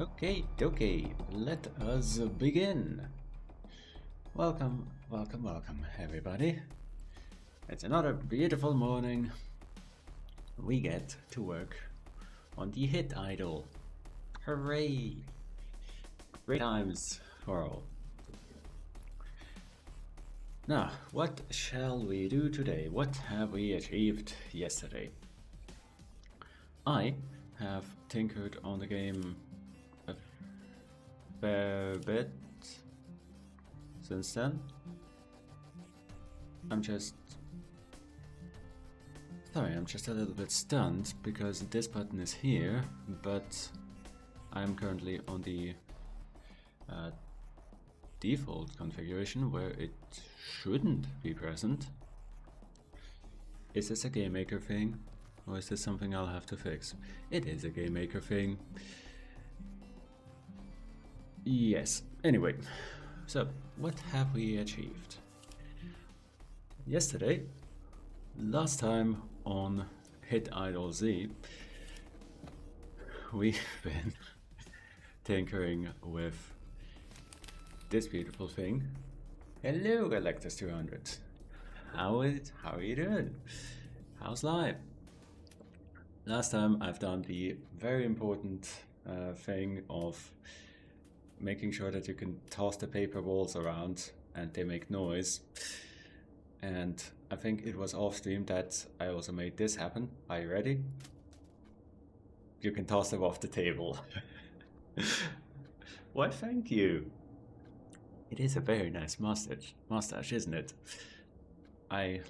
Okay, let us begin. Welcome, everybody. It's another beautiful morning. We get to work on the hit idol. Hooray! Great times for all. Now, what shall we do today? What have we achieved yesterday? I have tinkered on the game a fair bit since then. I'm just a little bit stunned because this button is here, but I'm currently on the default configuration where it shouldn't be present. Is this a Game Maker thing, or is this something I'll have to fix? It is a Game Maker thing. Yes, anyway, so what have we achieved? Yesterday, last time on Hit Idol Z, we've been tinkering with this beautiful thing. Hello, Electus 200. How are you doing? How's life? Last time I've done the very important thing of making sure that you can toss the paper balls around and they make noise. And I think it was off stream that I also made this happen. Are you ready? You can toss them off the table. Why, thank you. It is a very nice mustache, isn't it? I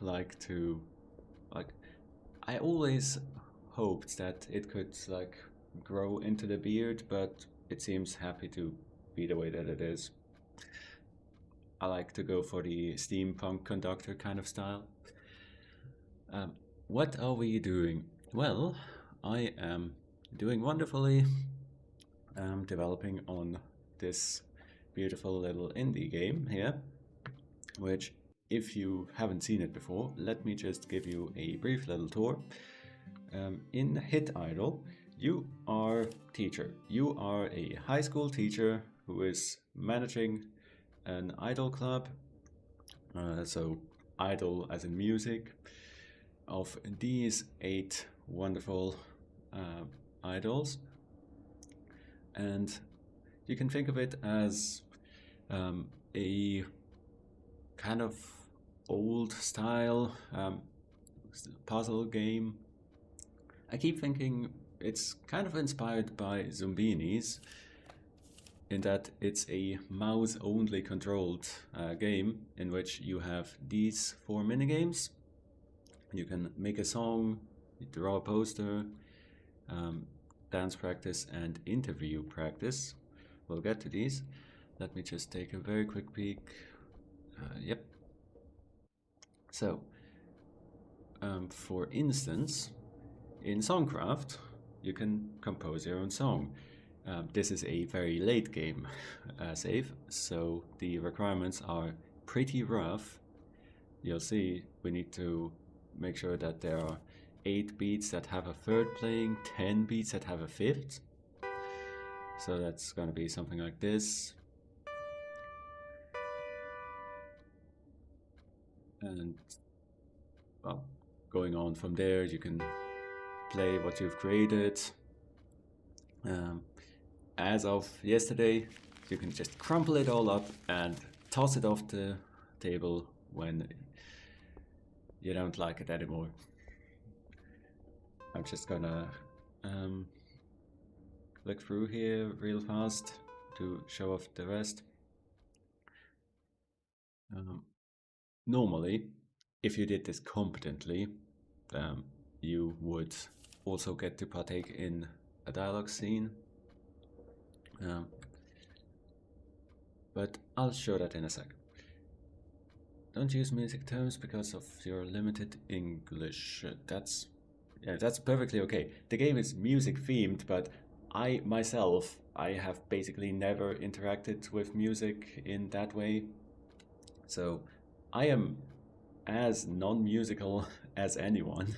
always hoped that it could grow into the beard, but it seems happy to be the way that it is. I like to go for the steampunk conductor kind of style. What are we doing? Well, I am doing wonderfully. I'm developing on this beautiful little indie game here, which, if you haven't seen it before, let me just give you a brief little tour. In Hit Idol, you are teacher. You are a high school teacher who is managing an idol club, so idol as in music, of these 8 wonderful idols. And you can think of it as a kind of old style puzzle game. I keep thinking it's kind of inspired by Zombinis, in that it's a mouse-only controlled game in which you have these 4 minigames. You can make a song, draw a poster, dance practice, and interview practice. We'll get to these. Let me just take a very quick peek. Yep. So, for instance, in Songcraft, you can compose your own song. This is a very late game save, so the requirements are pretty rough. You'll see we need to make sure that there are 8 beats that have a third playing, 10 beats that have a fifth. So that's going to be something like this. And, well, going on from there, you can play what you've created. As of yesterday, you can just crumple it all up and toss it off the table when you don't like it anymore. I'm just gonna look through here real fast to show off the rest. Normally, if you did this competently, you would also get to partake in a dialogue scene. But I'll show that in a sec. Don't use music terms because of your limited English. That's perfectly okay. The game is music themed, but I myself have basically never interacted with music in that way. So I am as non-musical as anyone.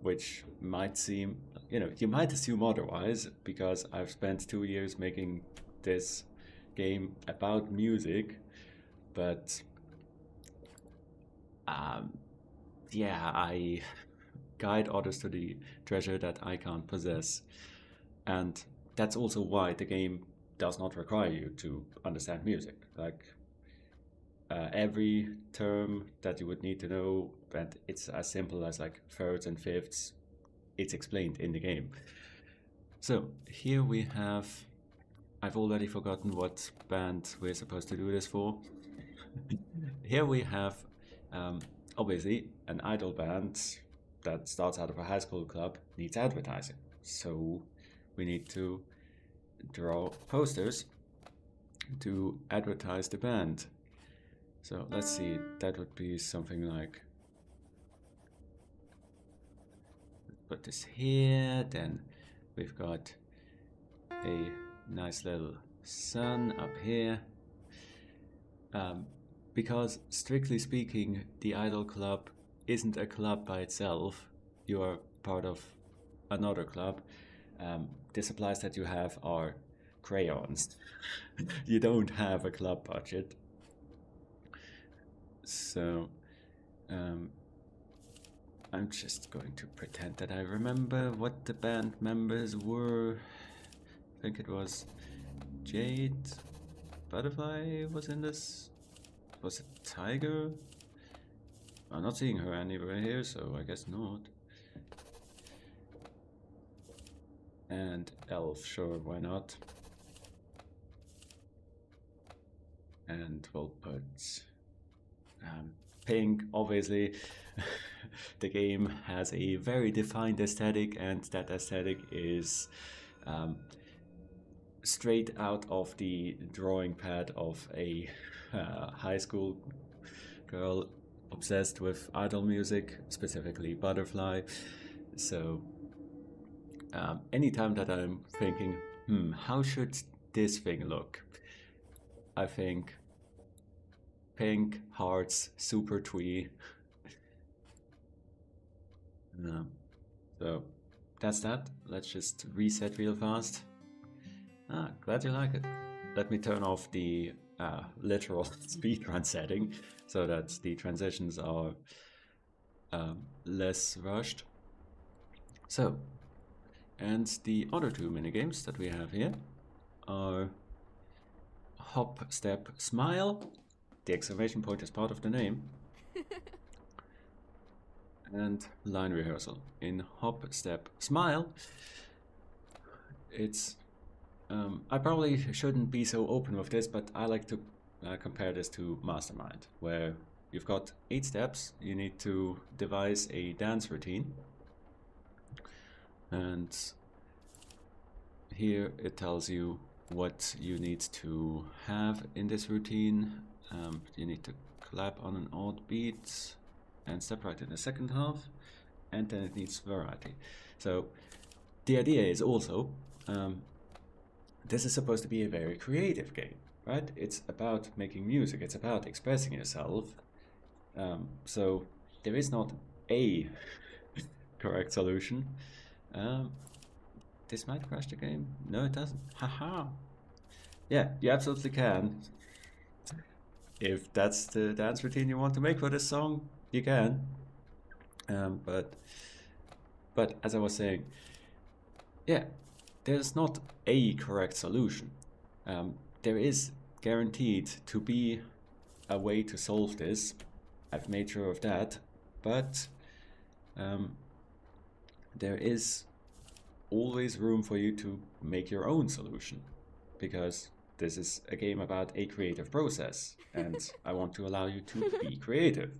which might seem, you might assume otherwise because I've spent 2 years making this game about music, but um, yeah, I guide others to the treasure that I can't possess. And that's also why the game does not require you to understand music. Like every term that you would need to know, and it's as simple as like thirds and fifths, it's explained in the game. So here we have, I've already forgotten what band we're supposed to do this for. Here we have, um, obviously, an idol band that starts out of a high school club needs advertising. So we need to draw posters to advertise the band. So let's see, that would be something like, put this here, then we've got a nice little sun up here. Because strictly speaking, the Idol Club isn't a club by itself. You are part of another club. The supplies that you have are crayons. You don't have a club budget. So I'm just going to pretend that I remember what the band members were. I think it was Jade, Butterfly was in this. Was it Tiger? I'm not seeing her anywhere here, so I guess not. And Elf, sure, why not? And we'll put Pink, obviously. The game has a very defined aesthetic, and that aesthetic is straight out of the drawing pad of a high school girl obsessed with idol music, specifically Butterfly. So anytime that I'm thinking, how should this thing look? I think pink, hearts, super twee. So that's that. Let's just reset real fast. Glad you like it. Let me turn off the literal speedrun setting so that the transitions are less rushed. So, and the other two minigames that we have here are Hop, Step, Smile. The exclamation point is part of the name. And line rehearsal. In Hop, Step, Smile, it's I probably shouldn't be so open with this, but I like to compare this to Mastermind, where you've got 8 steps, you need to devise a dance routine, and here it tells you what you need to have in this routine. You need to clap on an odd beat and step right in the second half, and then it needs variety. So the idea is also this is supposed to be a very creative game, right? It's about making music, it's about expressing yourself. So there is not a correct solution. This might crash the game. No, it doesn't. Haha. Yeah, you absolutely can. If that's the dance routine you want to make for this song, you can. But as I was saying, yeah, there's not a correct solution. There is guaranteed to be a way to solve this. I've made sure of that, but there is always room for you to make your own solution, because this is a game about a creative process, and I want to allow you to be creative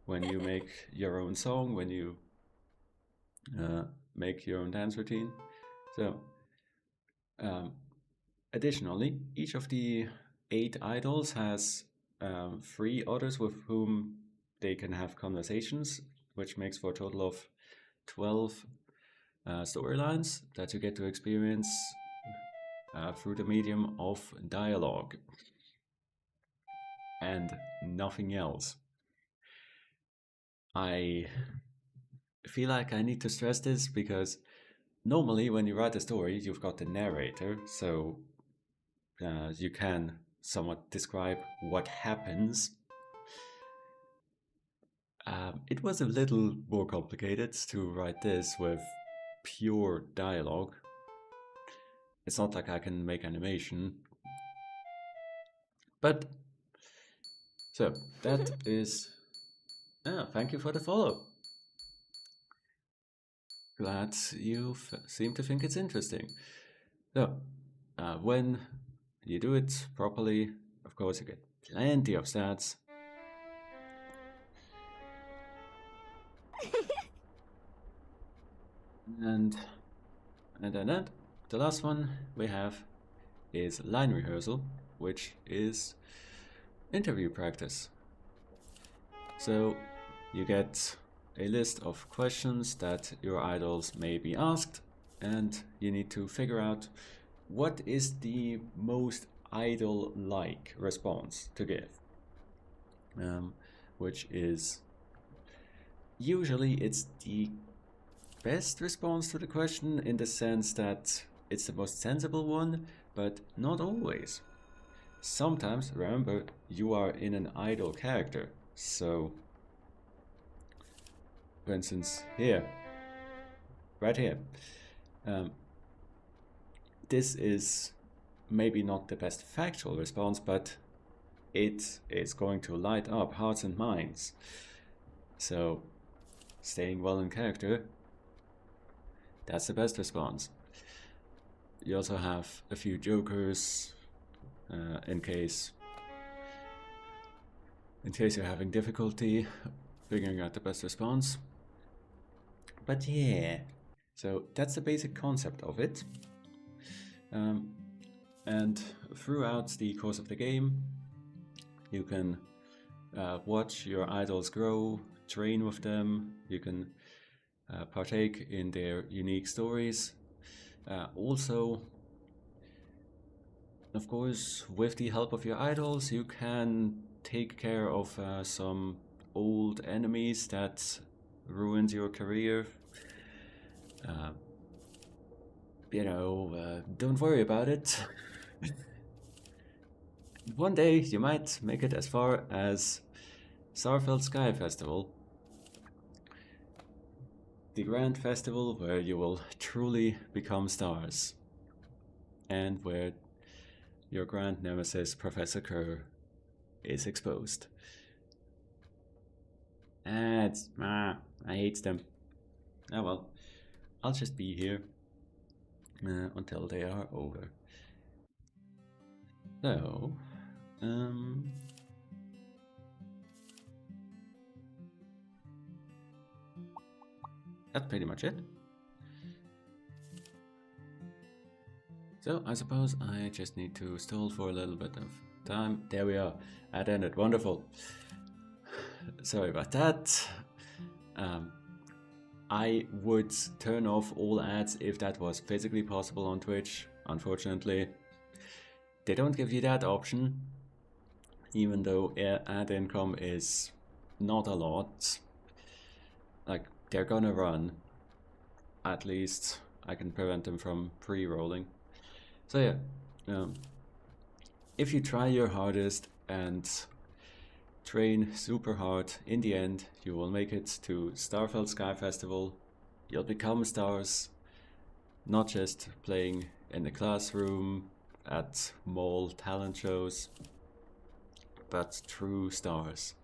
when you make your own song, when you make your own dance routine. So additionally, each of the 8 idols has 3 others with whom they can have conversations, which makes for a total of 12 storylines that you get to experience through the medium of dialogue and nothing else. I feel like I need to stress this because normally when you write a story, you've got the narrator, so you can somewhat describe what happens. It was a little more complicated to write this with pure dialogue. It's not like I can make animation. But, so, that is... thank you for the follow. Glad you seem to think it's interesting. So, when you do it properly, of course you get plenty of stats. And then the last one we have is line rehearsal, which is interview practice. So you get a list of questions that your idols may be asked, and you need to figure out what is the most idol-like response to give, which is usually it's the best response to the question in the sense that it's the most sensible one, but not always. Sometimes, remember, you are in an idol character, so for instance here, right here, this is maybe not the best factual response, but it is going to light up hearts and minds. So staying well in character, that's the best response. You also have a few jokers in case you're having difficulty figuring out the best response. But yeah, so that's the basic concept of it. And throughout the course of the game, you can watch your idols grow, train with them, you can partake in their unique stories. Also, of course, with the help of your idols, you can take care of some old enemies that ruined your career. Don't worry about it. One day you might make it as far as Starfelt Sky Festival, the grand festival where you will truly become stars, and where your grand nemesis, Professor Kerr, is exposed. I hate them. Oh well, I'll just be here until they are over. So, that's pretty much it. So I suppose I just need to stall for a little bit of time. There we are. That ended. Wonderful. Sorry about that. I would turn off all ads if that was physically possible on Twitch. Unfortunately, they don't give you that option, even though ad income is not a lot. Like, they're gonna run. At least I can prevent them from pre-rolling. So yeah, if you try your hardest and train super hard, in the end you will make it to Starfelt Sky Festival. You'll become stars, not just playing in the classroom at mall talent shows, but true stars.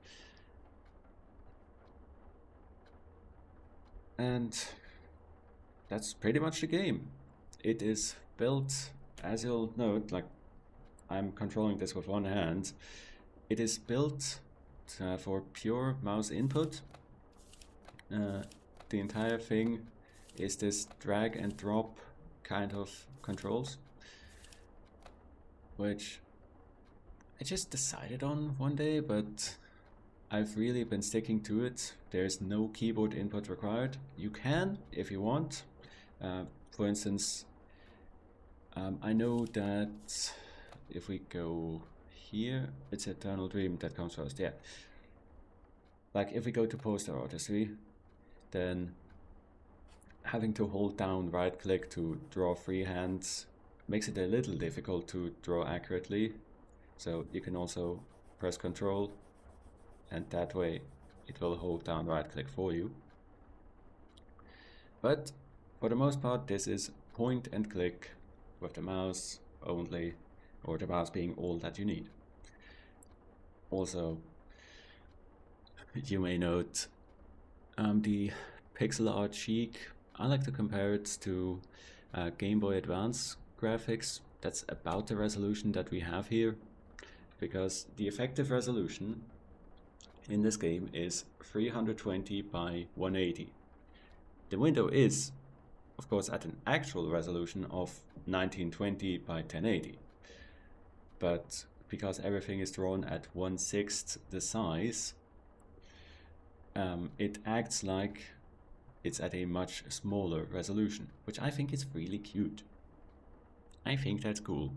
And that's pretty much the game. It is built, as you'll note, like I'm controlling this with one hand, it is built for pure mouse input. The entire thing is this drag and drop kind of controls, which I just decided on one day, but I've really been sticking to it. There's no keyboard input required. You can if you want. For instance, I know that if we go here, it's Eternal Dream that comes first, yeah. Like if we go to poster artistry, then having to hold down right click to draw freehand makes it a little difficult to draw accurately. So you can also press Control, and that way it will hold down right click for you. But for the most part, this is point and click with the mouse only, or the mouse being all that you need. Also, you may note the pixel art chic. I like to compare it to Game Boy Advance graphics. That's about the resolution that we have here, because the effective resolution in this game is 320 by 180. The window is, of course, at an actual resolution of 1920 by 1080. But because everything is drawn at 1/6 the size, it acts like it's at a much smaller resolution, which I think is really cute. I think that's cool.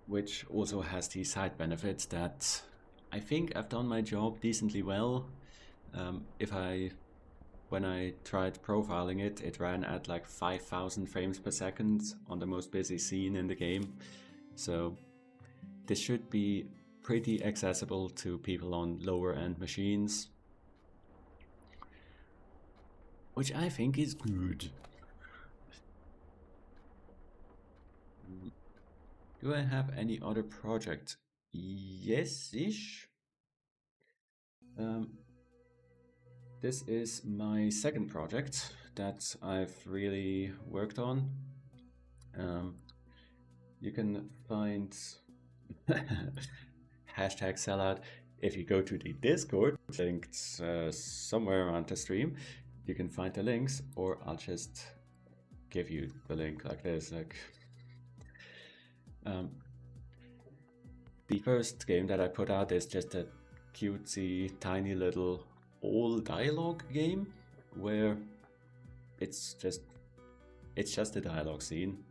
Which also has the side benefits that I think I've done my job decently well. When I tried profiling it, it ran at like 5,000 frames per second on the most busy scene in the game. So this should be pretty accessible to people on lower end machines, which I think is good. Do I have any other project? Yes-ish. This is my second project that I've really worked on. You can find hashtag sellout. If you go to the Discord, linked somewhere around the stream, you can find the links, or I'll just give you the link like this. The first game that I put out is just a cutesy, tiny little all dialogue game where it's just a dialogue scene,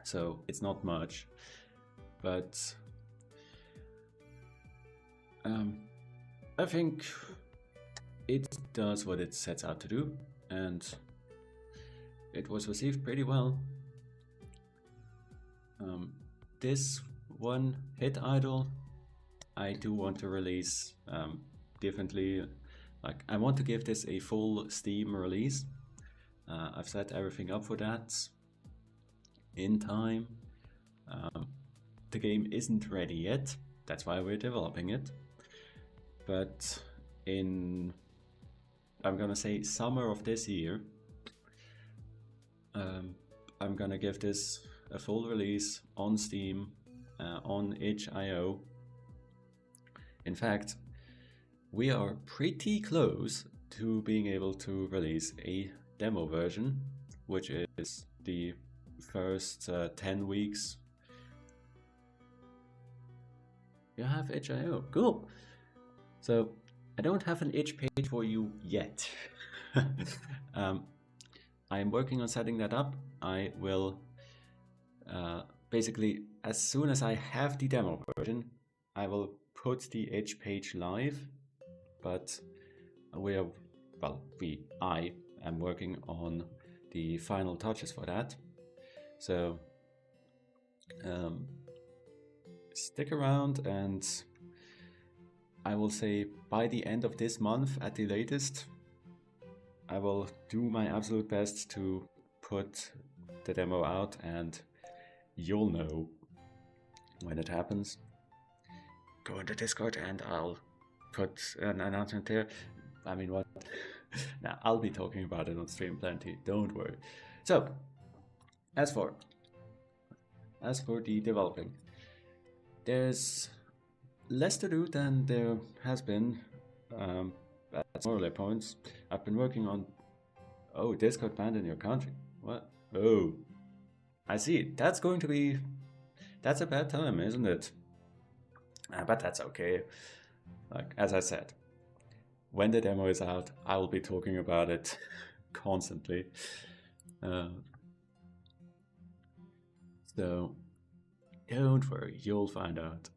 so it's not much, but I think it does what it sets out to do, and it was received pretty well. This one hit idol I do want to release differently. Like, I want to give this a full Steam release. I've set everything up for that in time. The game isn't ready yet, that's why we're developing it. But in, I'm gonna say, summer of this year, I'm gonna give this a full release on Steam, on itch.io. In fact, we are pretty close to being able to release a demo version, which is the first 10 weeks. You have itch.io, cool. So I don't have an itch page for you yet. I'm working on setting that up. I will basically, as soon as I have the demo version, I will put the itch page live. But I am working on the final touches for that. So stick around, and I will say by the end of this month at the latest, I will do my absolute best to put the demo out, and you'll know when it happens. Go into Discord and I'll put an announcement there. I mean, what? Now, I'll be talking about it on stream plenty, don't worry. So, as for the developing, there's less to do than there has been at smaller points. I've been working on, Discord banned in your country. What? Oh, I see. That's a bad time, isn't it? But that's okay. Like, as I said, when the demo is out, I will be talking about it constantly. So don't worry, you'll find out.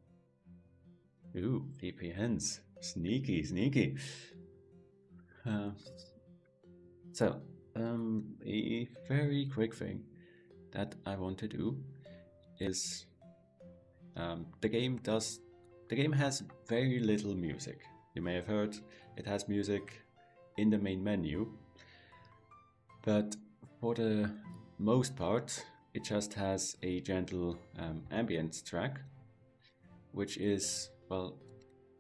Ooh, VPNs. Sneaky, sneaky. Uh, so, a very quick thing that I want to do is the game has very little music. You may have heard it has music in the main menu, but for the most part, it just has a gentle ambient track, which is, well,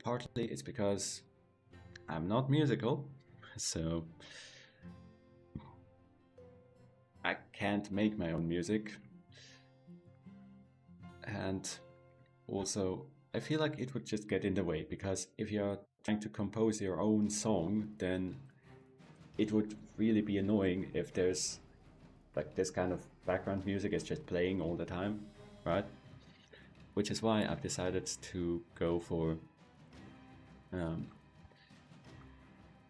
partly it's because I'm not musical, so I can't make my own music. And also, I feel like it would just get in the way, because if you're trying to compose your own song, then it would really be annoying if there's like this kind of background music is just playing all the time, right? Which is why I've decided to um,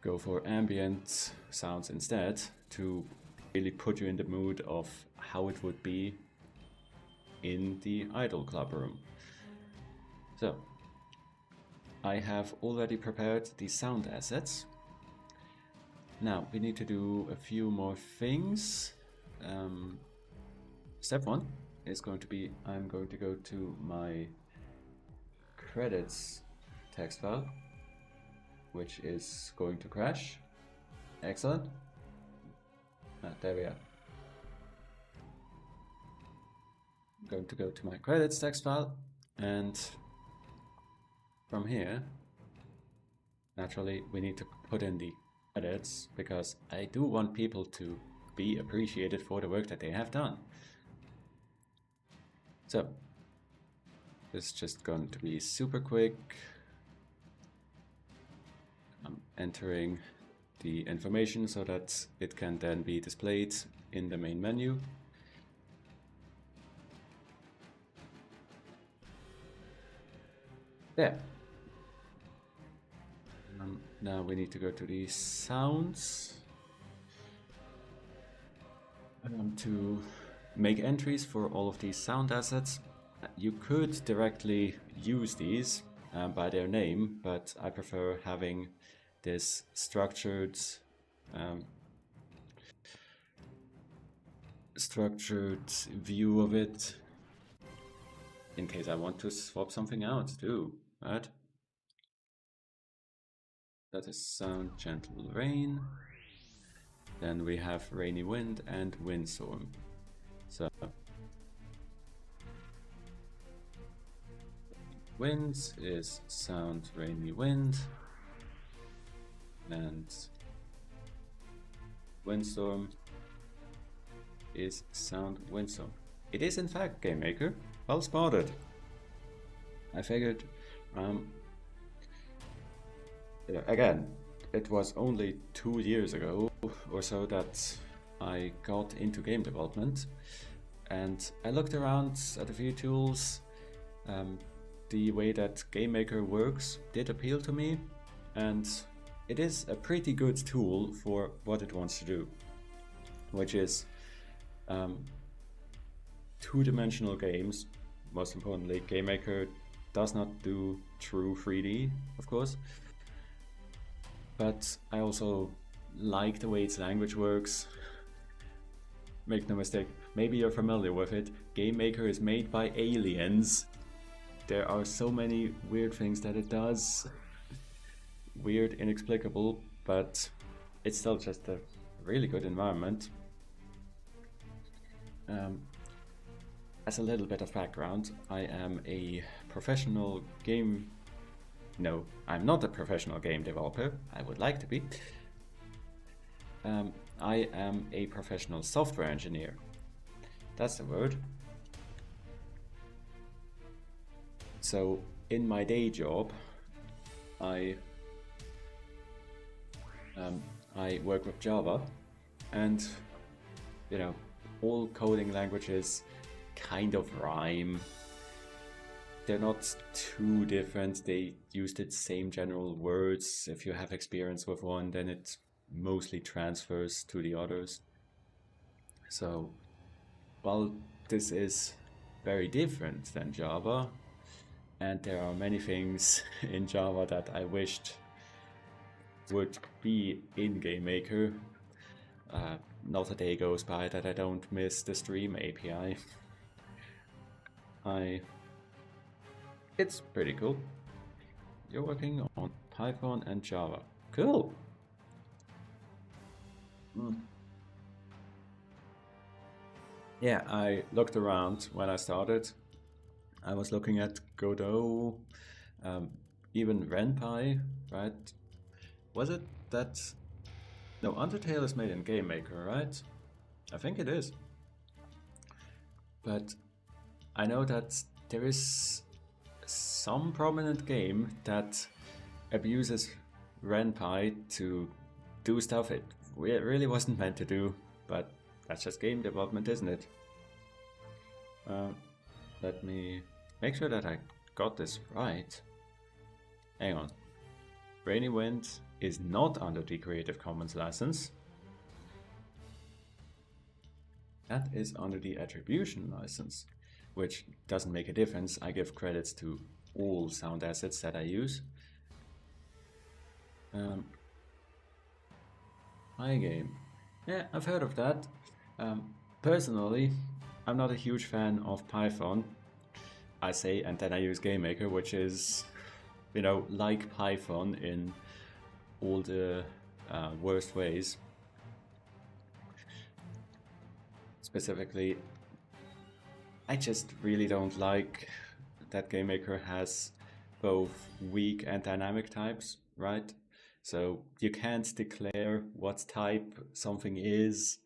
go for ambient sounds instead, to really put you in the mood of how it would be in the Idol Club room. So, I have already prepared the sound assets. Now, we need to do a few more things. Step one is going to be, I'm going to go to my credits text file, which is going to crash. Excellent. There we are. I'm going to go to my credits text file, and from here, naturally, we need to put in the credits, because I do want people to be appreciated for the work that they have done. So, this is just going to be super quick. I'm entering the information so that it can then be displayed in the main menu. There. Now we need to go to the sounds to make entries for all of these sound assets. You could directly use these by their name, but I prefer having this structured view of it, in case I want to swap something out too, right? That is sound gentle rain. Then we have rainy wind and windstorm. So winds is sound rainy wind, and windstorm is sound windstorm. It is in fact Game Maker. Well spotted. I figured, again, it was only 2 years ago or so that I got into game development, and I looked around at a few tools. The way that Game Maker works did appeal to me, and it is a pretty good tool for what it wants to do, which is two-dimensional games. Most importantly, Game Maker does not do true 3D, of course, but I also like the way its language works. Make no mistake, maybe you're familiar with it. Game Maker is made by aliens. There are so many weird things that it does. Weird, inexplicable, but it's still just a really good environment. As a little bit of background, I am a professional game... No, I'm not a professional game developer. I would like to be. I am a professional software engineer. That's the word. So, in my day job, I work with Java, and you know, all coding languages kind of rhyme. They're not too different. They use the same general words. If you have experience with one, then it mostly transfers to the others. So, while this is very different than Java, and there are many things in Java that I wished would be in Game Maker. Not a day goes by that I don't miss the Stream API. It's pretty cool. You're working on Python and Java. Cool. Yeah, I looked around when I started. I was looking at Godot, even RenPy, right? Was it that... No, Undertale is made in Game Maker, right? I think it is. But I know that there is some prominent game that abuses RenPy to do stuff it really wasn't meant to do, but that's just game development, isn't it? Let me make sure that I got this right. Hang on. Rainy Wind is not under the Creative Commons license. That is under the Attribution license, which doesn't make a difference. I give credits to all sound assets that I use. iGame. Yeah, I've heard of that. Personally, I'm not a huge fan of Python. I say, and then I use GameMaker, which is, you know, like Python in all the worst ways. Specifically, I just really don't like that GameMaker has both weak and dynamic types, right? So you can't declare what type something is,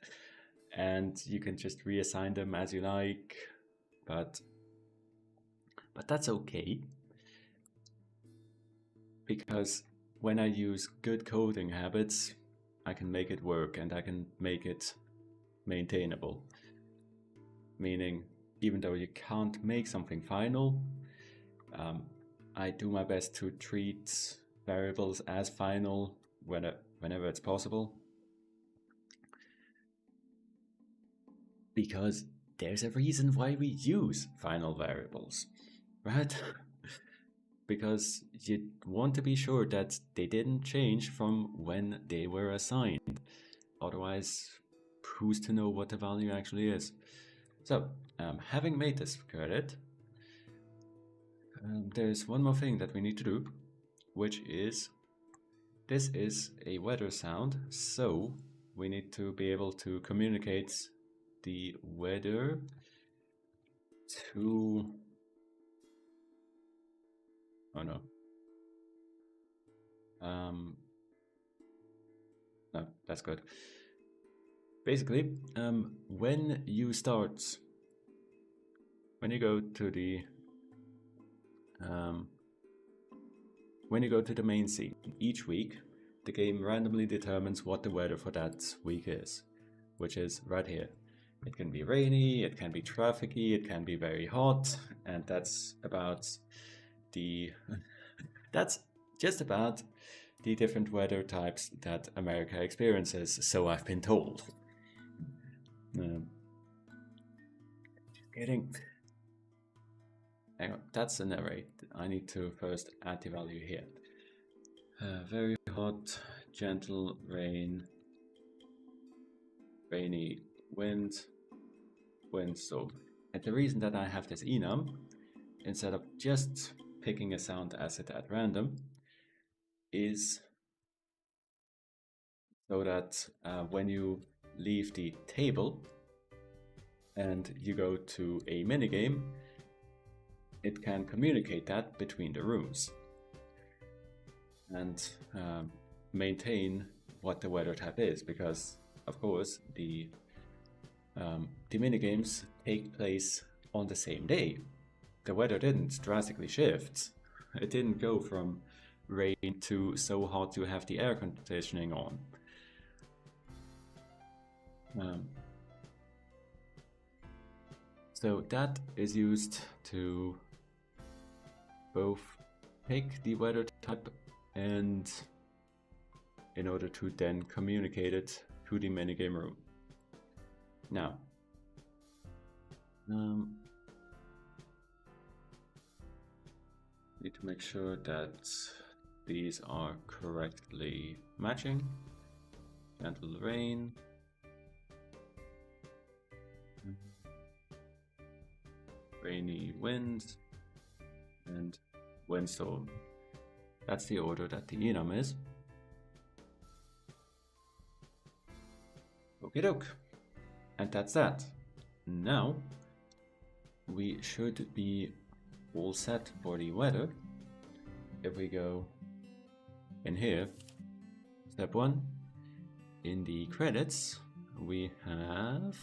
and you can just reassign them as you like, but that's okay, because when I use good coding habits, I can make it work and I can make it maintainable. Meaning, even though you can't make something final, I do my best to treat variables as final whenever it's possible. Because there's a reason why we use final variables, right? Because you want to be sure that they didn't change from when they were assigned. Otherwise, who's to know what the value actually is? So, having made this credit, there's one more thing that we need to do, which is, this is a weather sound, so we need to be able to communicate the weather to... Oh no. No, that's good. Basically, when you go to the main scene each week, the game randomly determines what the weather for that week is, which is right here. It can be rainy, it can be trafficy, it can be very hot, and that's just about the different weather types that America experiences, so I've been told. Just kidding. Hang on, that's a narrate. I need to first add the value here. Very hot, gentle rain, rainy wind, windstorm. And the reason that I have this enum, instead of just picking a sound asset at random, is so that when you leave the table and you go to a minigame, it can communicate that between the rooms and maintain what the weather type is, because of course the minigames take place on the same day. The weather didn't drastically shift. It didn't go from rain to so hot you have the air conditioning on. So that is used to both pick the weather type and in order to then communicate it to the minigame room. Now, need to make sure that these are correctly matching. Gentle rain. Rainy wind. And windstorm. That's the order that the enum is. Okie doke. And that's that. Now, we should be all set for the weather. If we go in here, step 1, in the credits, we have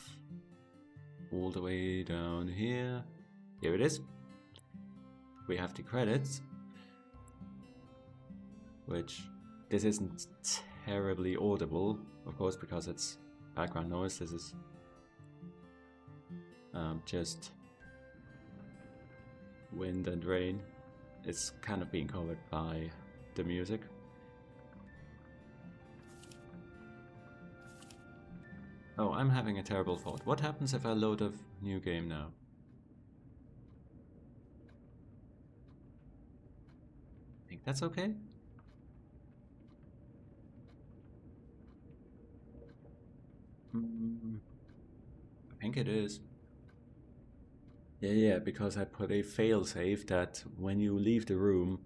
all the way down here. Here it is. We have the credits, which this isn't terribly audible, of course, because it's background noise. This is just wind and rain. It's kind of being covered by the music. Oh, I'm having a terrible thought. What happens if I load a new game now? I think that's okay. I think it is. Yeah, because I put a failsafe that when you leave the room,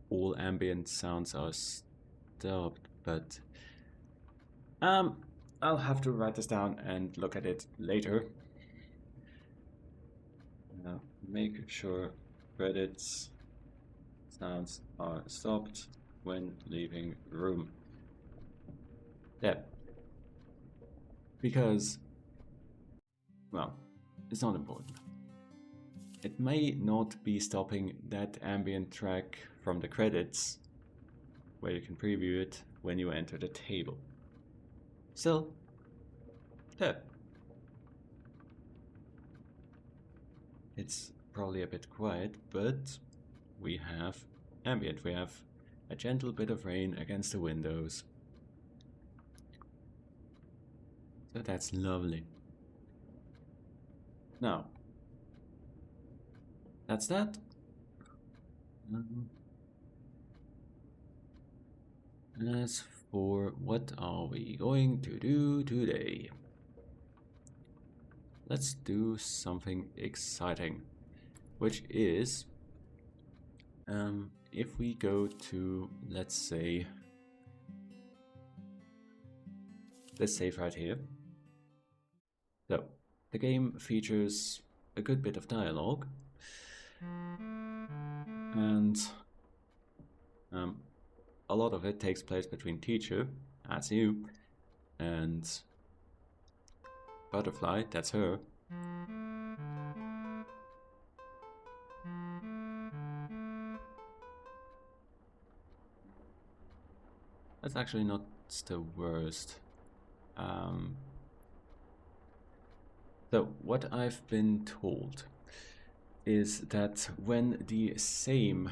all ambient sounds are stopped, but I'll have to write this down and look at it later. Now, make sure credits sounds are stopped when leaving room. Yeah. Because, well, it's not important. It may not be stopping that ambient track from the credits, where you can preview it when you enter the table. Still, yeah. It's probably a bit quiet, but we have ambient. We have a gentle bit of rain against the windows. So that's lovely. Now, that's that. As for what are we going to do today? Let's do something exciting, which is if we go to, let's say, let's save right here. So, the game features a good bit of dialogue, and a lot of it takes place between teacher, that's you, and butterfly, that's her. That's actually not the worst. So, what I've been told is that when the same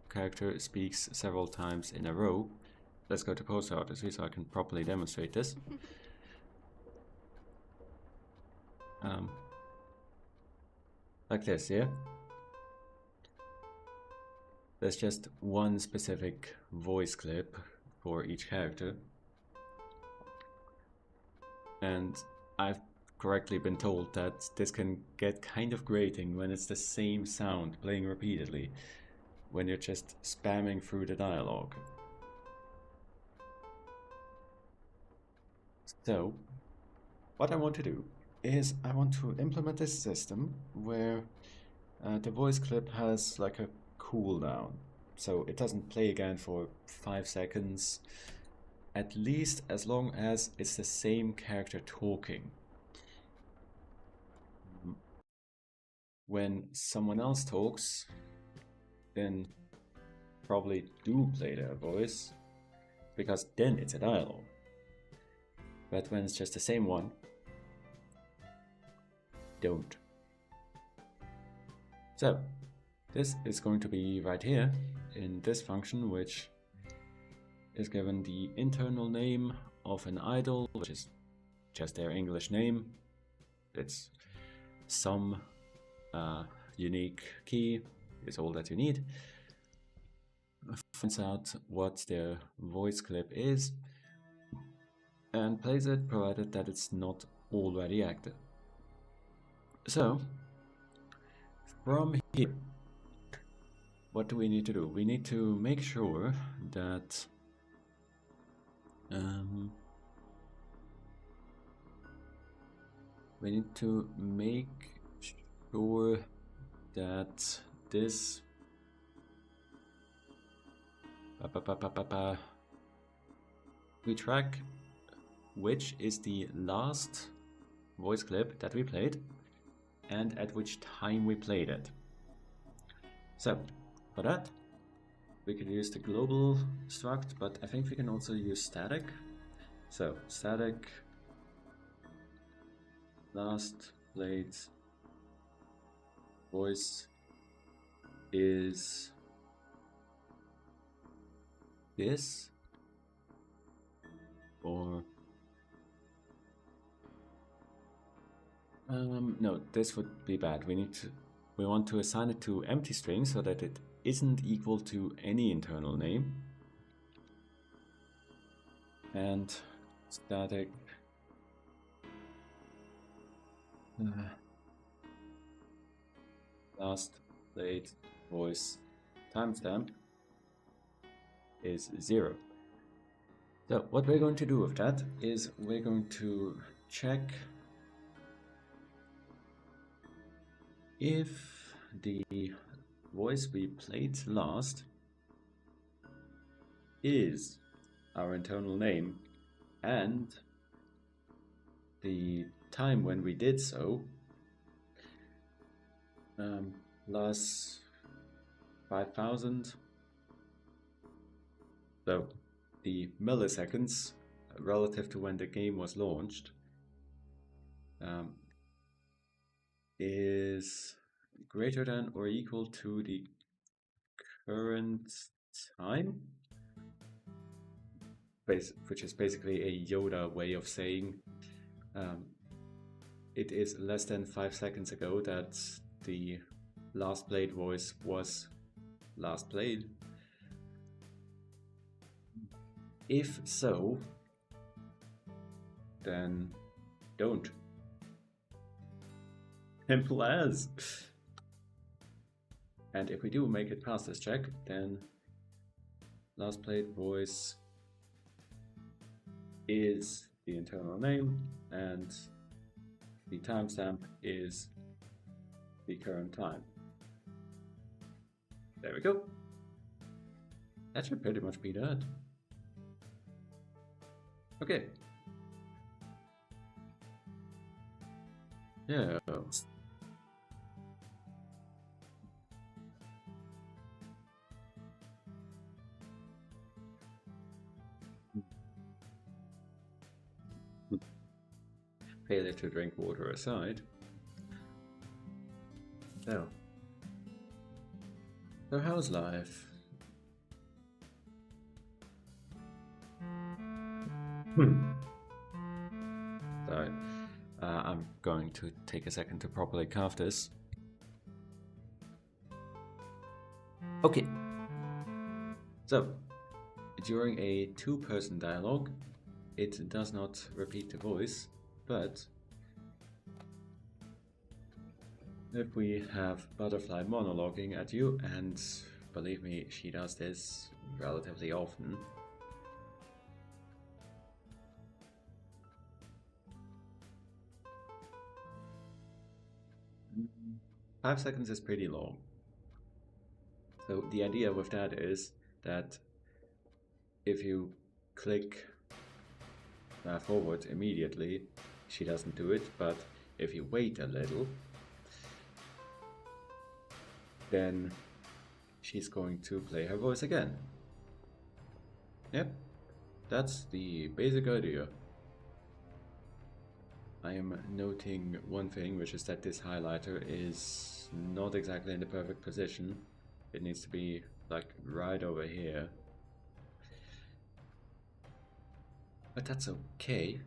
character speaks several times in a row, let's go to poster artistry so I can properly demonstrate this. Like this, yeah? There's just one specific voice clip for each character. And I've correctly been told that this can get kind of grating when it's the same sound playing repeatedly, when you're just spamming through the dialogue. So, what I want to do is I want to implement this system where the voice clip has like a cooldown. So it doesn't play again for 5 seconds, at least as long as it's the same character talking. When someone else talks, then probably do play their voice, because then it's a dialogue. But when it's just the same one, don't. So, this is going to be right here in this function, which is given the internal name of an idol, which is just their English name. It's some unique key is all that you need. finds out what their voice clip is and plays it, provided that it's not already active. So, from here, what do we need to do? We need to make sure that we need to make sure that this we track which is the last voice clip that we played and at which time we played it. So for that we can use the global struct, but I think we can also use static. So static last played voice is this, or no, this would be bad. We want to assign it to empty string so that it isn't equal to any internal name. And static last played voice timestamp is 0. So what we're going to do with that is we're going to check if the voice we played last is our internal name and the time when we did so plus 5000. So the milliseconds relative to when the game was launched is greater than or equal to the current time, which is basically a Yoda way of saying it is less than 5 seconds ago that the last played voice was last played. If so, then don't. Simple as. And if we do make it past this check, then last played voice is the internal name and the timestamp is the current time. There we go. That should pretty much be that. Okay. Yeah. Failure to drink water aside. So how's life? Sorry, I'm going to take a second to properly carve this. Okay. So, during a two-person dialogue, it does not repeat the voice, but if we have Butterfly monologuing at you, and believe me, she does this relatively often, five seconds is pretty long. So the idea with that is that if you click forward immediately, she doesn't do it, but if you wait a little, then she's going to play her voice again. Yep, that's the basic idea. I am noting one thing, which is that this highlighter is not exactly in the perfect position. It needs to be like right over here. But that's okay.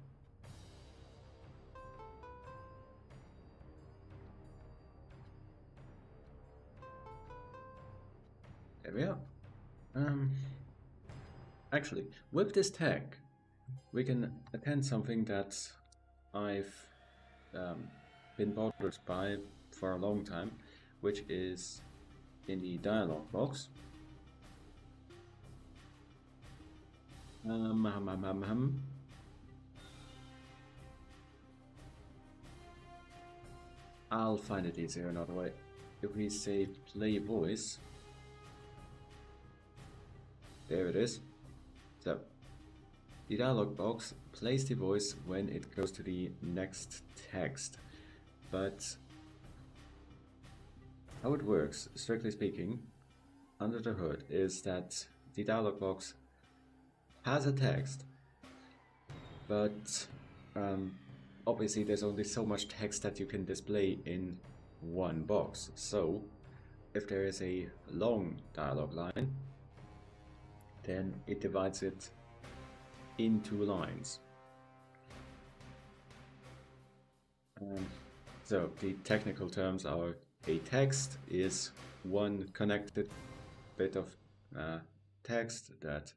There we are. Um, Actually, with this tag, we can attend something that I've um, been bothered by for a long time, which is in the dialog box. Um, hum, hum, hum, hum. I'll find it easier another way. If we say play voice, there it is. So, the dialog box plays the voice when it goes to the next text. But how it works, strictly speaking, under the hood, is that the dialog box has a text, but obviously there's only so much text that you can display in one box. So if there is a long dialog line, then it divides it into lines. So the technical terms are: a text is one connected bit of text that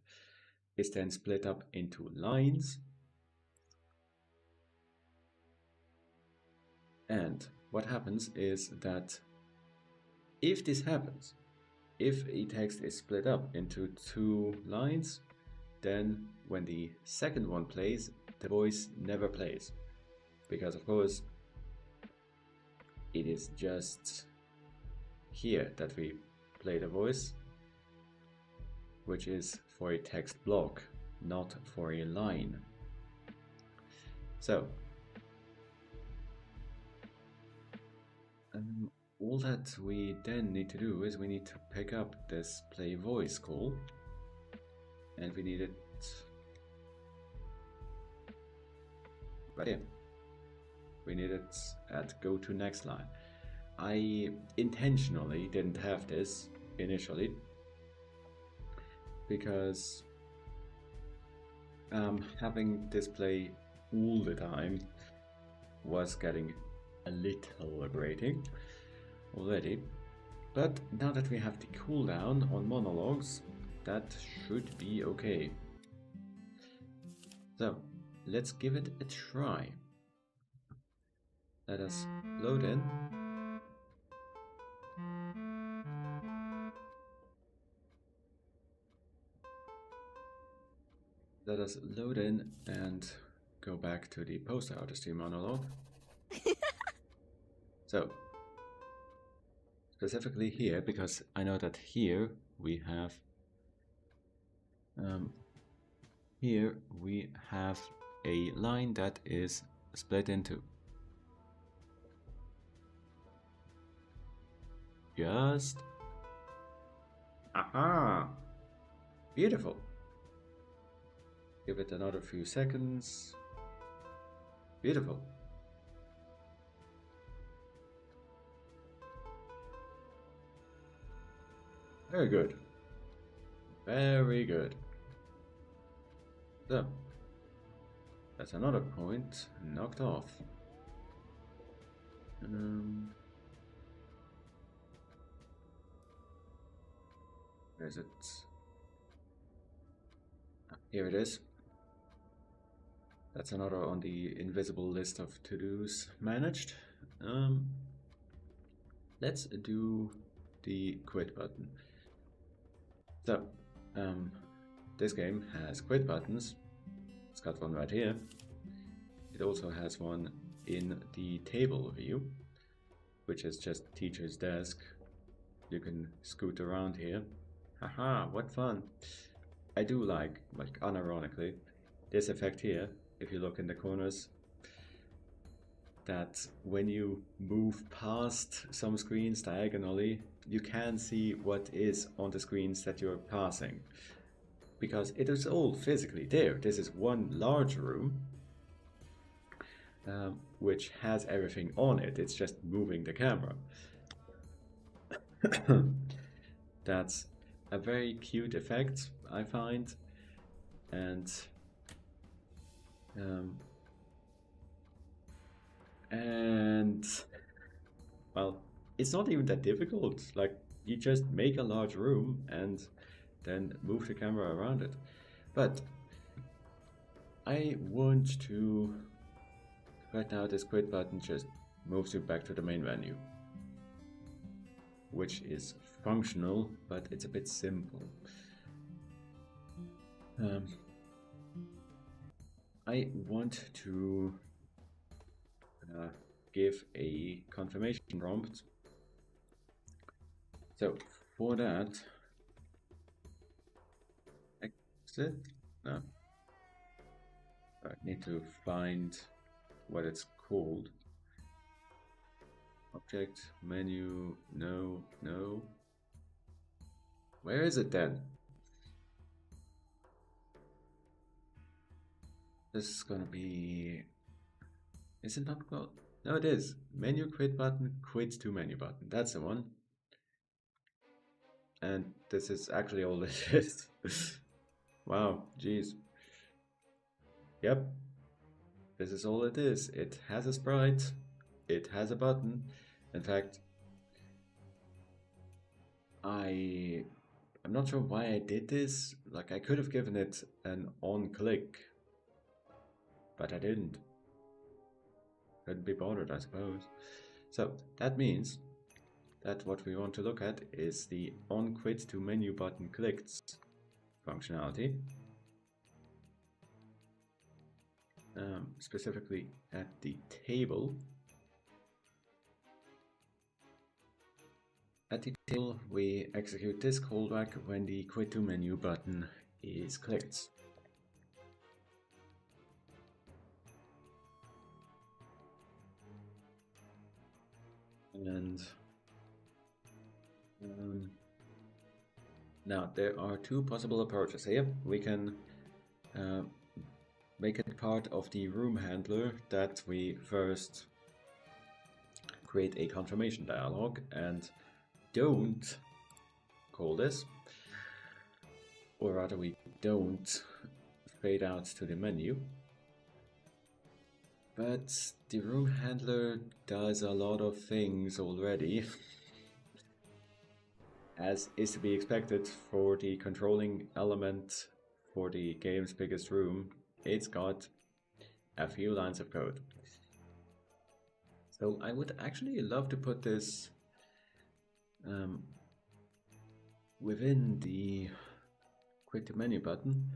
is then split up into lines. And what happens is that if this happens, if a text is split up into two lines, then when the second one plays, the voice never plays. Because of course, it is just here that we play the voice, which is for a text block, not for a line. So, all that we then need to do is we need to pick up this play voice call, and we need it right here. We need it at go to next line. I intentionally didn't have this initially because having this play all the time was getting a little grating already. But now that we have the cooldown on monologues, that should be okay. So let's give it a try. Let us load in. Let us load in and go back to the post artistry monologue. So, specifically here, because I know that here we have a line that is split into just beautiful. Give it another few seconds. Beautiful. Very good. Very good. So, that's another point knocked off. Where is it? Here it is. That's another on the invisible list of to-dos managed. Let's do the quit button. So, this game has quit buttons. It's got one right here. It also has one in the table view, which is just teacher's desk. You can scoot around here. Haha, what fun! I do like unironically, this effect here, if you look in the corners, that when you move past some screens diagonally, you can see what is on the screens that you're passing. Because it is all physically there. This is one large room, which has everything on it. It's just moving the camera. That's a very cute effect, I find, and well, it's not even that difficult. Like, you just make a large room and then move the camera around it. But I want to, right now this quit button just moves you back to the main menu, which is functional, but it's a bit simple. I want to give a confirmation prompt. So for that, exit? No. I need to find what it's called. Object, menu, no, no. Where is it then? This is gonna be... Is it not called? No, it is. Menu quit button, quit to menu button. That's the one. And this is actually all it is. Wow, jeez. Yep. This is all it is. It has a sprite. It has a button. In fact, I'm not sure why I did this. Like, I could have given it an on click, but I didn't. Couldn't be bothered, I suppose. So that means that what we want to look at is the on quit to menu button clicked functionality. Specifically at the table. At the table, we execute this callback when the quit to menu button is clicked. And now there are two possible approaches here. We can make it part of the room handler that we first create a confirmation dialog and don't call this, or rather we don't fade out to the menu. But the room handler does a lot of things already, as is to be expected for the controlling element for the game's biggest room. It's got a few lines of code. So I would actually love to put this within the quit to menu button,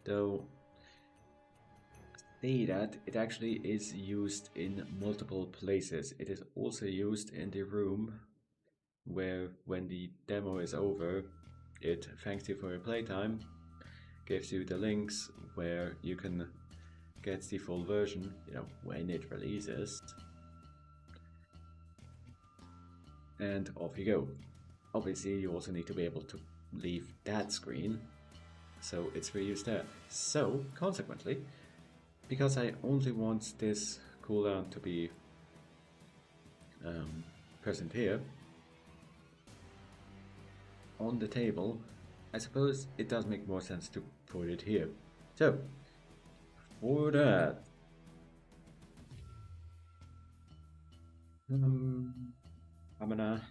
though say that it actually is used in multiple places. It is also used in the room where, when the demo is over, it thanks you for your playtime, gives you the links where you can get the full version, you know, when it releases. And off you go. Obviously, you also need to be able to leave that screen, so it's reused there. So, consequently, because I only want this cooldown to be present here, on the table, I suppose it does make more sense to put it here. So, for that, I'm gonna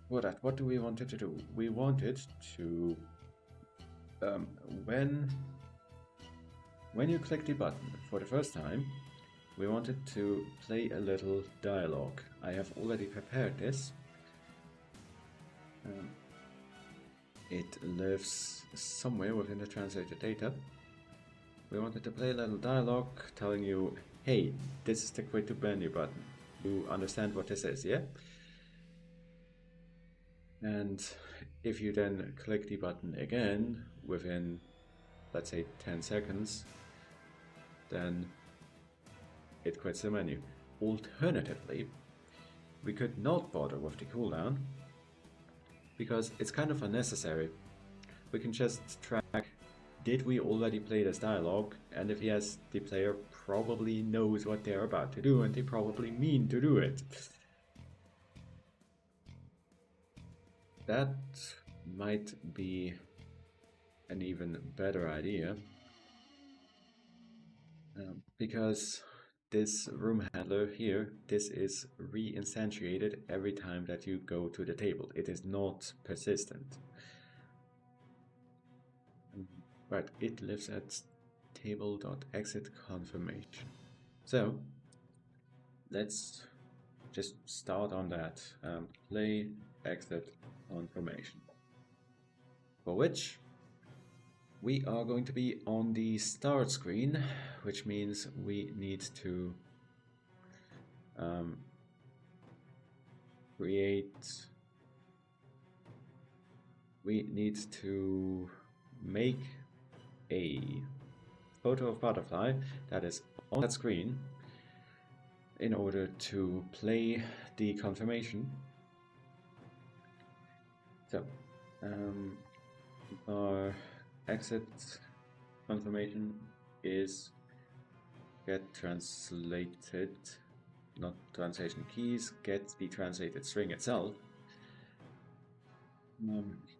for that, what do we want it to do? We want it to when you click the button for the first time, we want it to play a little dialogue. I have already prepared this. It lives somewhere within the translated data. We want it to play a little dialogue telling you, hey, this is the quit to menu button. You understand what this is, yeah? And if you then click the button again within, let's say, 10 seconds, then it quits the menu. Alternatively, we could not bother with the cooldown because it's kind of unnecessary. We can just track, did we already play this dialogue? And if yes, the player probably knows what they're about to do and they probably mean to do it. That might be an even better idea, because this room handler here, this is re-instantiated every time that you go to the table. It is not persistent. But it lives at table.exit confirmation. So let's just start on that. Play exit confirmation. For which we are going to be on the start screen, which means we need to make a photo of butterfly that is on that screen in order to play the confirmation. So our exit confirmation is get translated, not translation keys, get the translated string itself,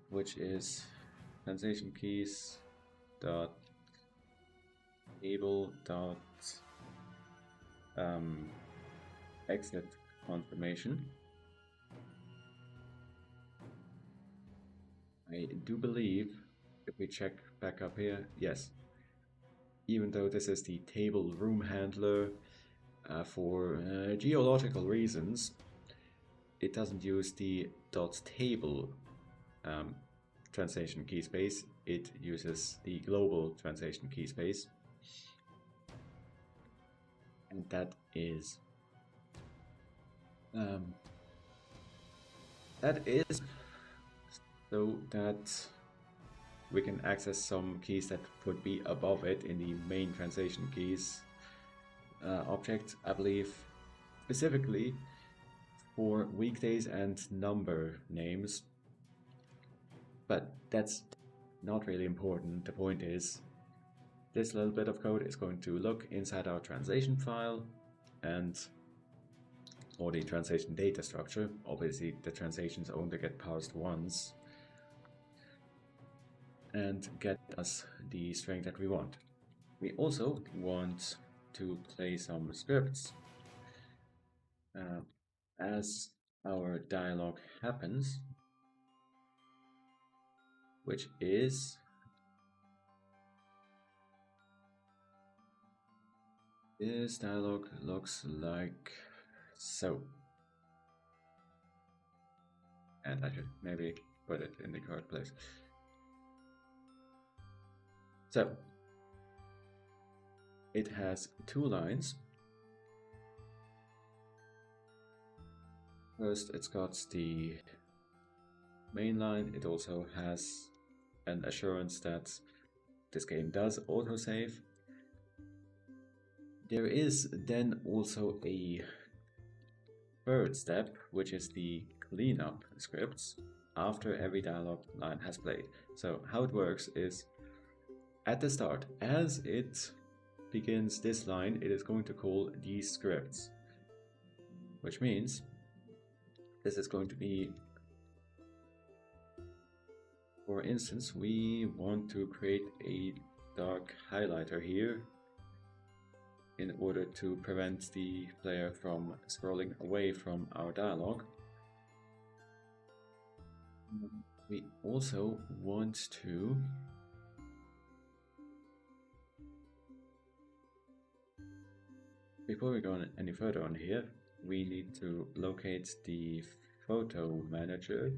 which is translation keys dot table dot exit confirmation. I do believe, if we check back up here, yes, even though this is the table room handler for geological reasons, it doesn't use the .table translation key space, it uses the global translation key space. And that is so that we can access some keys that would be above it in the main translation keys object, I believe, specifically for weekdays and number names. But that's not really important. The point is, this little bit of code is going to look inside our translation file and or the translation data structure. Obviously, the translations only get parsed once, and get us the string that we want. We also want to play some scripts as our dialogue happens, which is this dialogue looks like so. And I should maybe put it in the correct place. So it has two lines. First, it's got the main line. It also has an assurance that this game does autosave. There is then also a third step, which is the cleanup scripts after every dialogue line has played. So how it works is, at the start, as it begins this line, it is going to call these scripts, which means this is going to be, for instance, we want to create a dark highlighter here in order to prevent the player from scrolling away from our dialogue. We also want to before we go on any further on here, we need to locate the photo manager,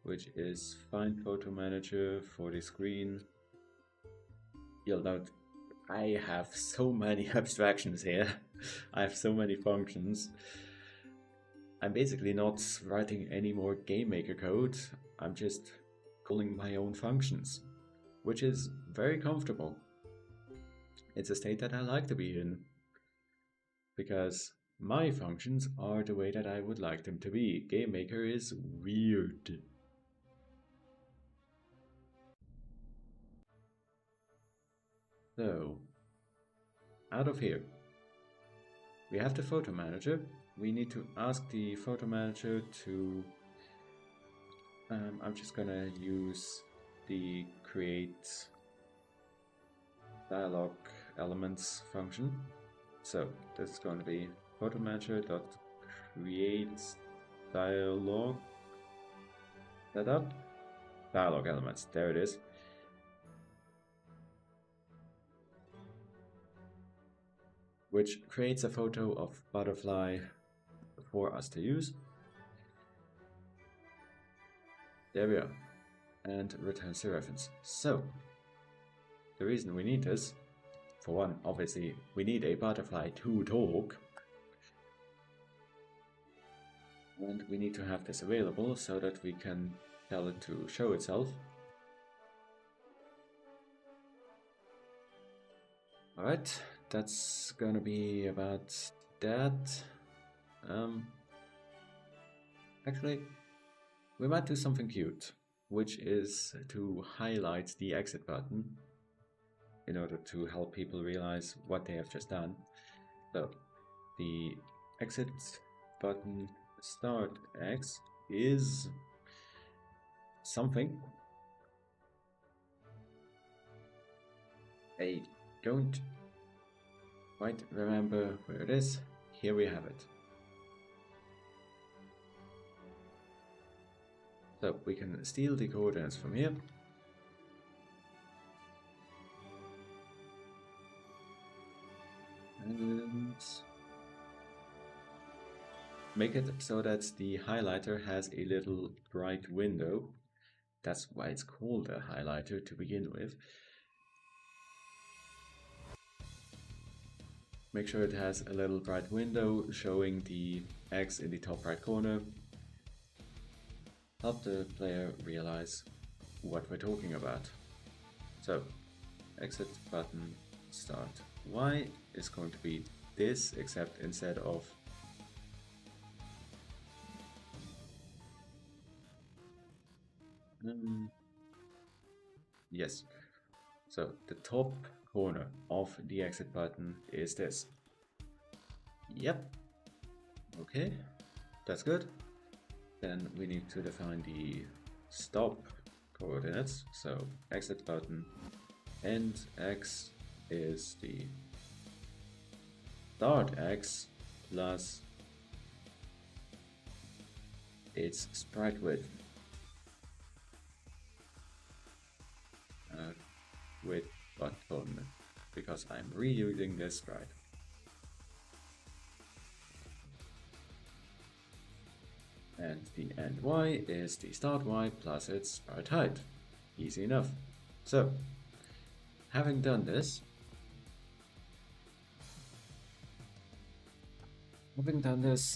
which is find photo manager for the screen. You'll note I have so many abstractions here. I have so many functions. I'm basically not writing any more GameMaker code. I'm just calling my own functions, which is very comfortable. It's a state that I like to be in, because my functions are the way that I would like them to be. GameMaker is weird. So, out of here, we have the photo manager. We need to ask the photo manager to I'm just gonna use the create dialog elements function So this is going to be photo manager dot create dialog setup dialog elements. There it is. Which creates a photo of butterfly for us to use. There we are. And returns the reference. So the reason we need this, for one, obviously we need a butterfly to talk. And we need to have this available so that we can tell it to show itself. Alright, that's gonna be about that. Actually, we might do something cute, which is to highlight the exit button in order to help people realize what they have just done. So, the exit button start X is something. I don't quite remember where it is. Here we have it. So we can steal the coordinates from here. And make it so that the highlighter has a little bright window. That's why it's called a highlighter to begin with. Make sure it has a little bright window showing the X in the top right corner. Help the player realize what we're talking about. So, exit button start Y is going to be this, except instead of yes. So the top corner of the exit button is this. Yep. Okay, that's good. Then we need to define the stop coordinates. So exit button end X is the start X plus its sprite width. With button, because I'm reusing this sprite. And the end Y is the start Y plus its sprite height. Easy enough. So, having done this,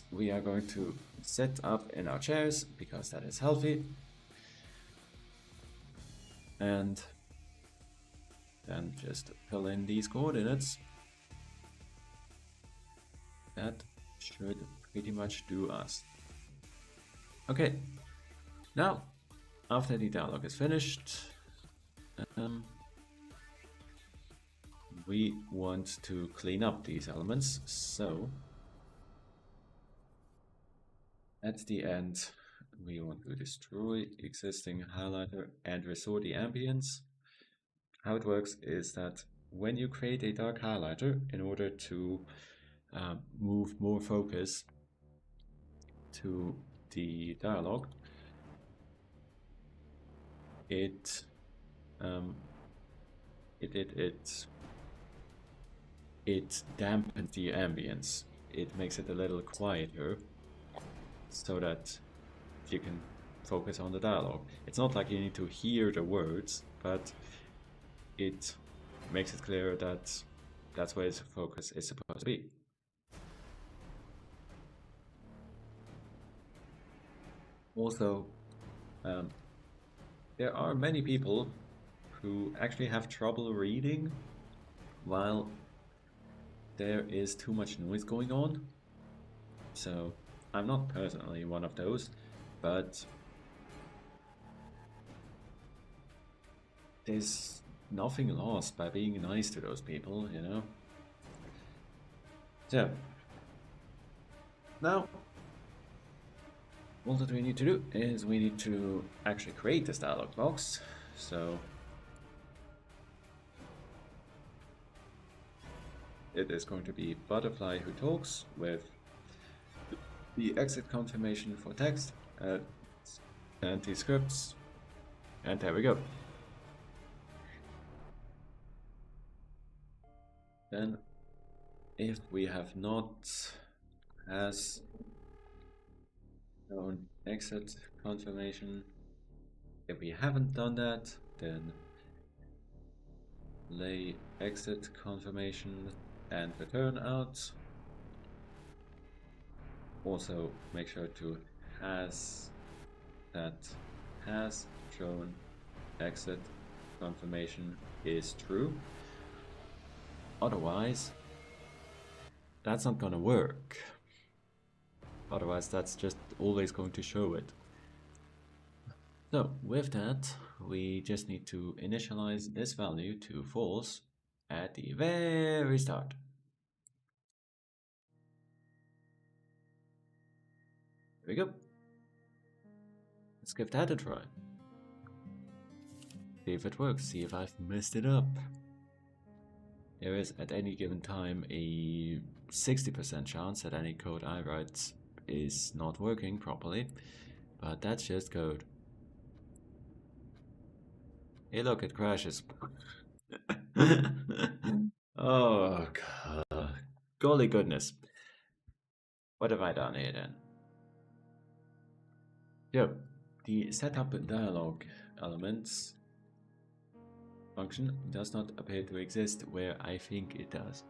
we are going to sit up in our chairs because that is healthy. And then just fill in these coordinates. That should pretty much do us. Okay, now after the dialog is finished, we want to clean up these elements. So at the end, we want to destroy existing highlighter and restore the ambience. How it works is that when you create a dark highlighter, in order to move more focus to the dialog, it dampens the ambience. It makes it a little quieter so that you can focus on the dialogue. It's not like you need to hear the words, but it makes it clear that that's where its focus is supposed to be. Also, there are many people who actually have trouble reading while there is too much noise going on. So I'm not personally one of those, but there's nothing lost by being nice to those people, you know? So, now, all that we need to do is we need to actually create this dialog box. So, it is going to be butterfly who talks with the exit confirmation for text and the scripts. And there we go. Then, if we have not has shown exit confirmation, if we haven't done that, then lay exit confirmation and return out. Also make sure to has shown exit confirmation is true. Otherwise, that's not gonna work. Otherwise, that's just always going to show it. So with that, we just need to initialize this value to false at the very start. There we go. Let's give that a try. See if it works, see if I've messed it up. There is at any given time a 60% chance that any code I write is not working properly, but that's just code. Hey look, it crashes. Oh god. Golly goodness. What have I done here then? Yep, the setup dialog elements function does not appear to exist where I think it does.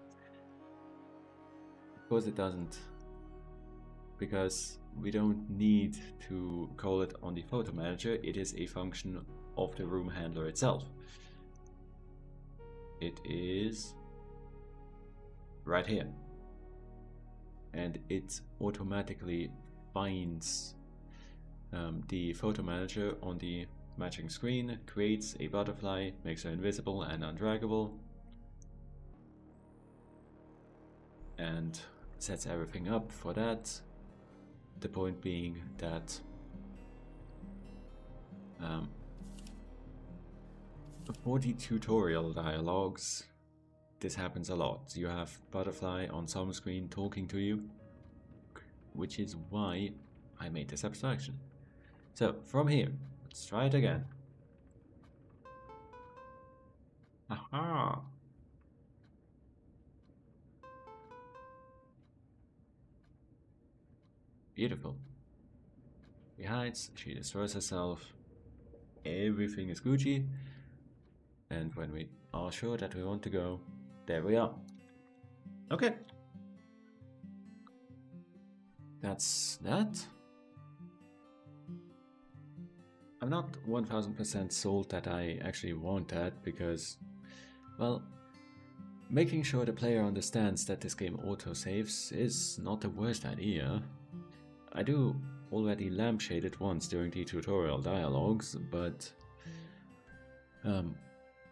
Of course it doesn't, because we don't need to call it on the photo manager. It is a function of the room handler itself. It is right here, and it automatically finds the photo manager on the matching screen, creates a butterfly, makes her invisible and undraggable, and sets everything up for that. The point being that for the tutorial dialogues, this happens a lot. You have butterfly on some screen talking to you, which is why I made this abstraction. So from here, let's try it again. Aha! Beautiful. She hides, she destroys herself, everything is Gucci, and when we are sure that we want to go, there we are. Okay. That's that. I'm not 1000% sold that I actually want that, because, well, making sure the player understands that this game autosaves is not the worst idea. I do already lampshade it once during the tutorial dialogues, but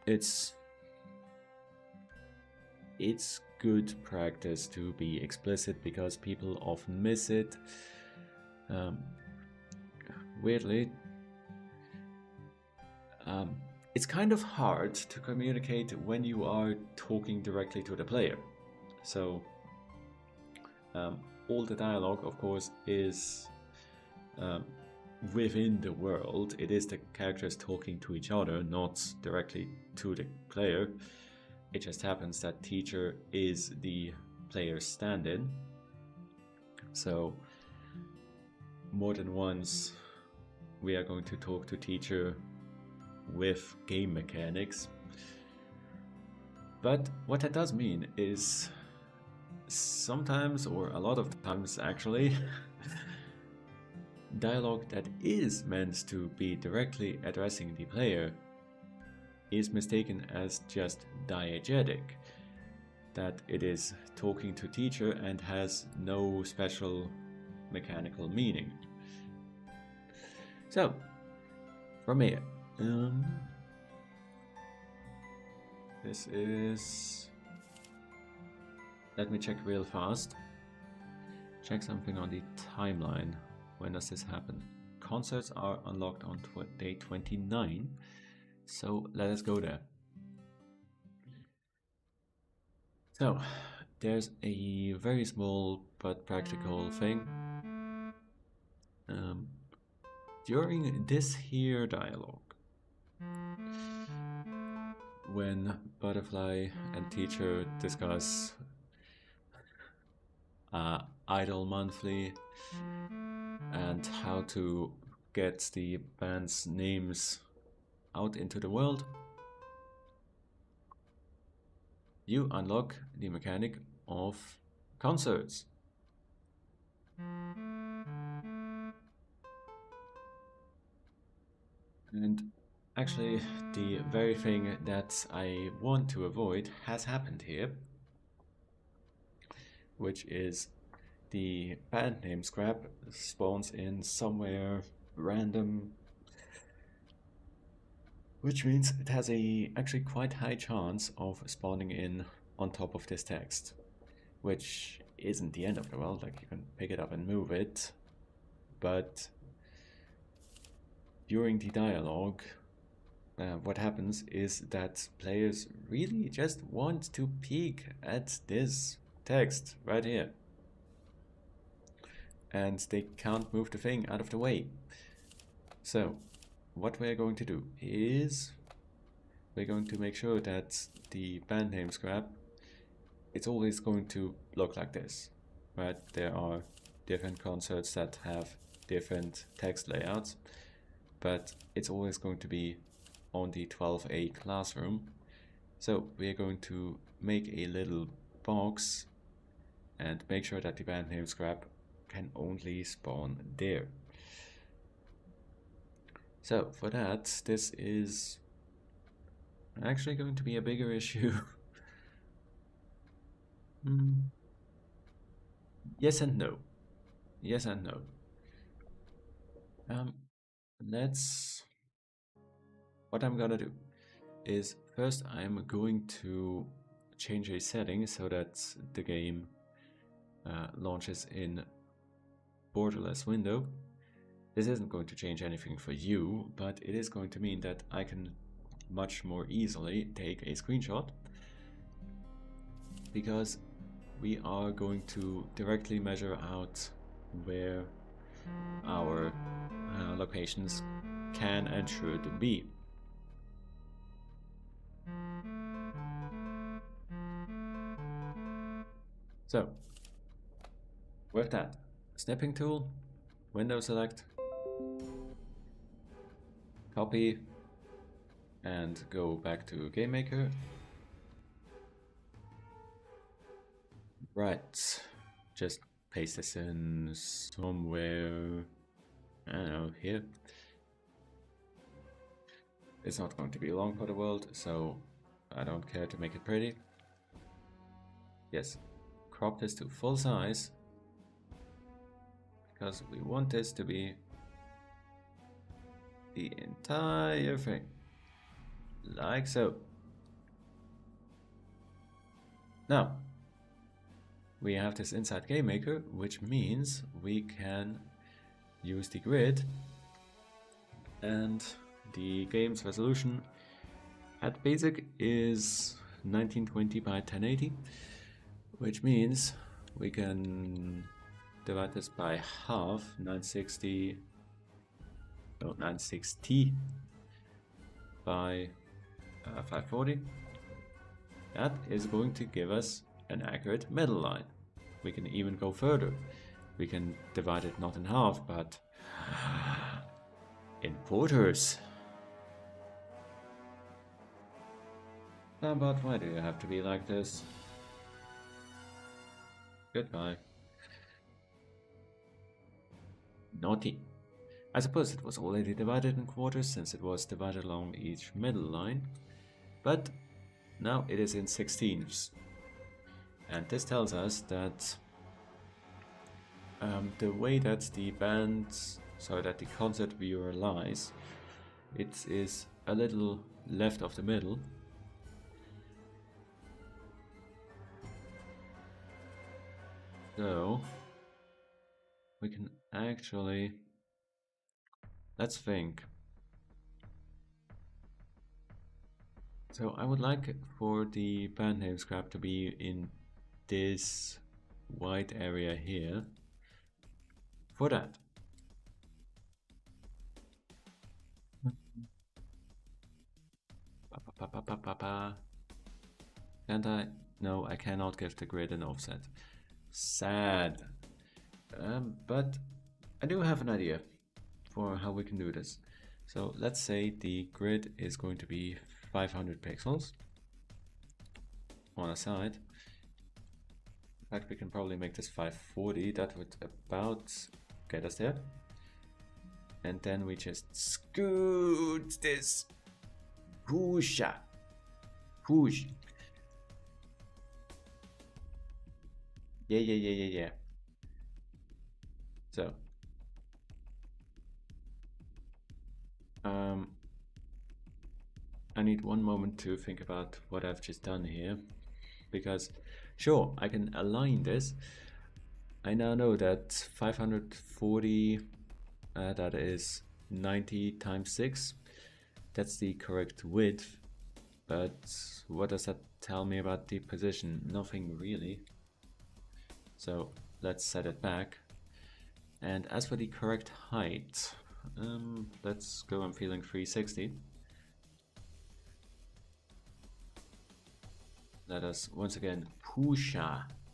it's good practice to be explicit because people often miss it. Weirdly, it's kind of hard to communicate when you are talking directly to the player. So all the dialogue, of course, is within the world. It is the characters talking to each other, not directly to the player. It just happens that teacher is the player's stand-in. So more than once we are going to talk to teacher with game mechanics. But what that does mean is sometimes, or a lot of times actually, dialogue that is meant to be directly addressing the player is mistaken as just diegetic, that it is talking to teacher and has no special mechanical meaning. So, from here, this is... Let me check real fast. Check something on the timeline. When does this happen? Concerts are unlocked on day 29. So let us go there. So there's a very small but practical thing. During this here dialogue, when Butterfly and Teacher discuss Idol Monthly and how to get the band's names out into the world, you unlock the mechanic of concerts. And actually, the very thing that I want to avoid has happened here, which is the band name scrap spawns in somewhere random, which means it has a actually quite high chance of spawning in on top of this text, which isn't the end of the world. Like, you can pick it up and move it, but during the dialogue, what happens is that players really just want to peek at this text right here, and they can't move the thing out of the way. So what we're going to do is we're going to make sure that the band name scrap, it's always going to look like this, right? There are different concerts that have different text layouts, but it's always going to be on the 12A classroom. So we're going to make a little box and make sure that the band name scrap can only spawn there. So for that, this is actually going to be a bigger issue. Yes and no. Yes and no. What I'm gonna do is first I'm going to change a setting so that the game launches in borderless window. This isn't going to change anything for you, but it is going to mean that I can much more easily take a screenshot, because we are going to directly measure out where our locations can and should be. So with that, snipping tool, window select, copy, and go back to GameMaker. Right, just paste this in somewhere, I don't know, here. It's not going to be long for the world, so I don't care to make it pretty. Yes, crop this to full size, because we want this to be the entire thing, like so. Now, we have this inside GameMaker, which means we can use the grid, and the game's resolution at basic is 1920 by 1080, which means we can divide this by half, 960 by 540. That is going to give us an accurate middle line. We can even go further. We can divide it not in half, but in quarters. But why do you have to be like this? Goodbye. Naughty. I suppose it was already divided in quarters, since it was divided along each middle line, but now it is in 16ths. And this tells us that the way that the the concert viewer lies, it is a little left of the middle. So we can actually, let's think. So I would like for the band name scrap to be in this white area here for that. Can't I? No, I cannot give the grid an offset. Sad. But I do have an idea for how we can do this. So let's say the grid is going to be 500 pixels on a side. In fact, we can probably make this 540. That would about get us there. And then we just scoot this. Push. Yeah. So, I need one moment to think about what I've just done here, because sure, I can align this. I now know that 540, that is 90 times 6. That's the correct width, but what does that tell me about the position? Nothing really. So let's set it back. And as for the correct height, let's go, I'm feeling 360. Let us once again push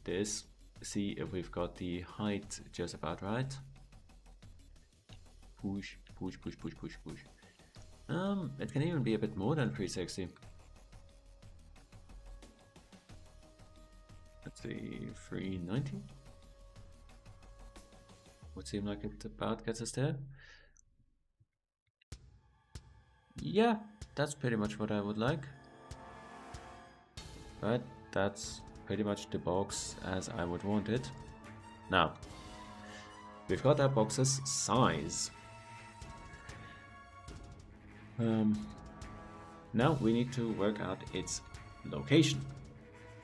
this, see if we've got the height just about right. Push. It can even be a bit more than 360. Let's see, 390. Would seem like it about gets us there. Yeah, that's pretty much what I would like. But that's pretty much the box as I would want it. Now, we've got our box's size. Now we need to work out its location.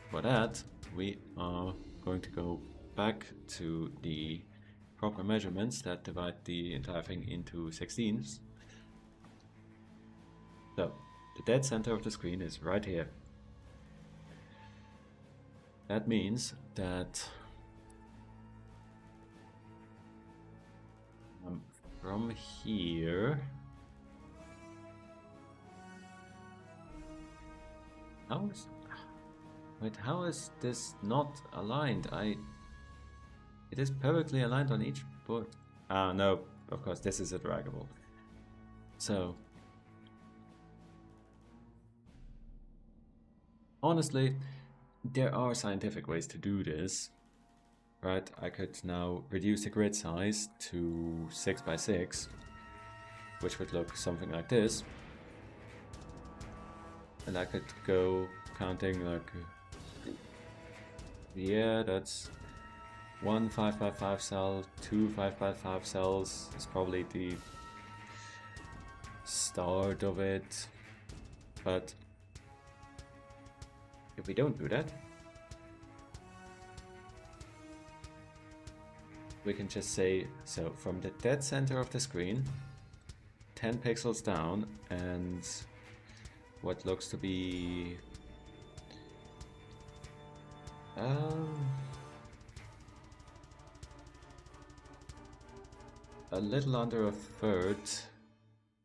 For that, we are going to go back to the proper measurements that divide the entire thing into 16s. So, the dead center of the screen is right here. That means that from here, how is this not aligned? It is perfectly aligned on each board. Ah, no, of course, this is a draggable. So, honestly, there are scientific ways to do this, right? I could now reduce the grid size to 6 by 6, which would look something like this. And I could go counting like, yeah, that's 1 5x5 cell, 2 5x5 cells is probably the start of it. But if we don't do that, we can just say, so from the dead center of the screen, 10 pixels down, and what looks to be a little under a third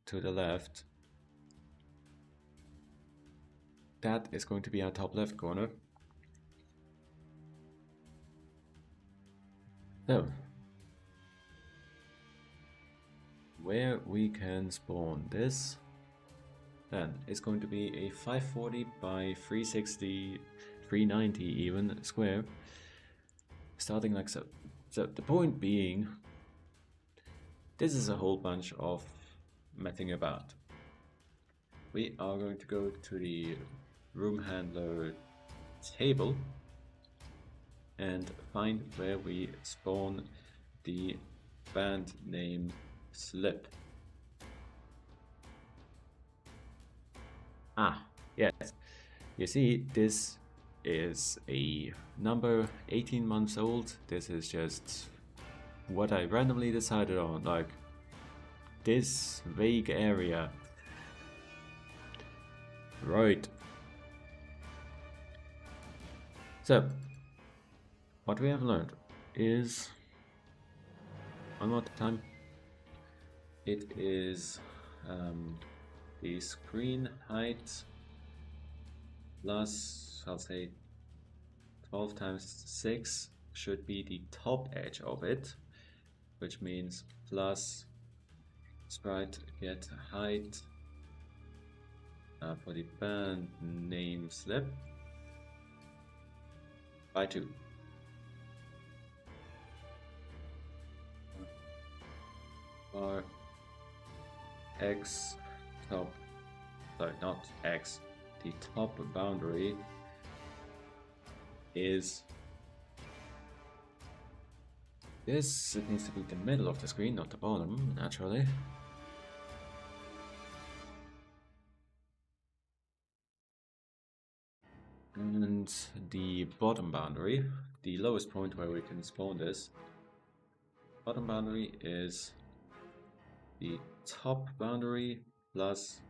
to the left. That is going to be our top left corner. So, where we can spawn this then is going to be a 540 by 360, 390 even square, starting like so. So the point being, this is a whole bunch of messing about. We are going to go to the room handler table and find where we spawn the band name slip. Ah, yes. You see, this is a number 18 months old. This is just what I randomly decided on, like this vague area. Right. So, what we have learned is, one more time, it is the screen height plus, I'll say 12 times 6 should be the top edge of it, which means plus sprite get height for the band name slip by 2. Or x top, sorry, not x, the top boundary is this. It needs to be the middle of the screen, not the bottom, naturally. And the bottom boundary, the lowest point where we can spawn this, bottom boundary is the top boundary plus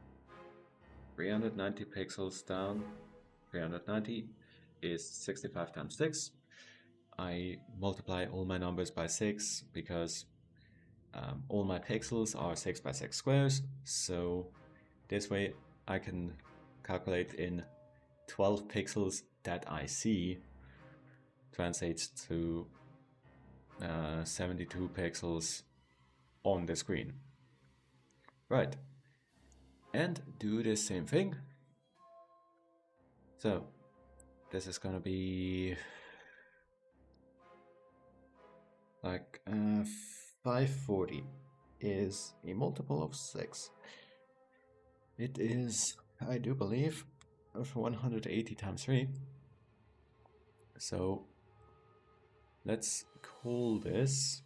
390 pixels down. 390 is 65 times 6. I multiply all my numbers by 6 because all my pixels are 6 by 6 squares, so this way I can calculate in 12 pixels that I see translates to 72 pixels on the screen. Right, and do the same thing. So this is gonna be like 540 is a multiple of 6. It is, I do believe, 180 times 3. So let's call this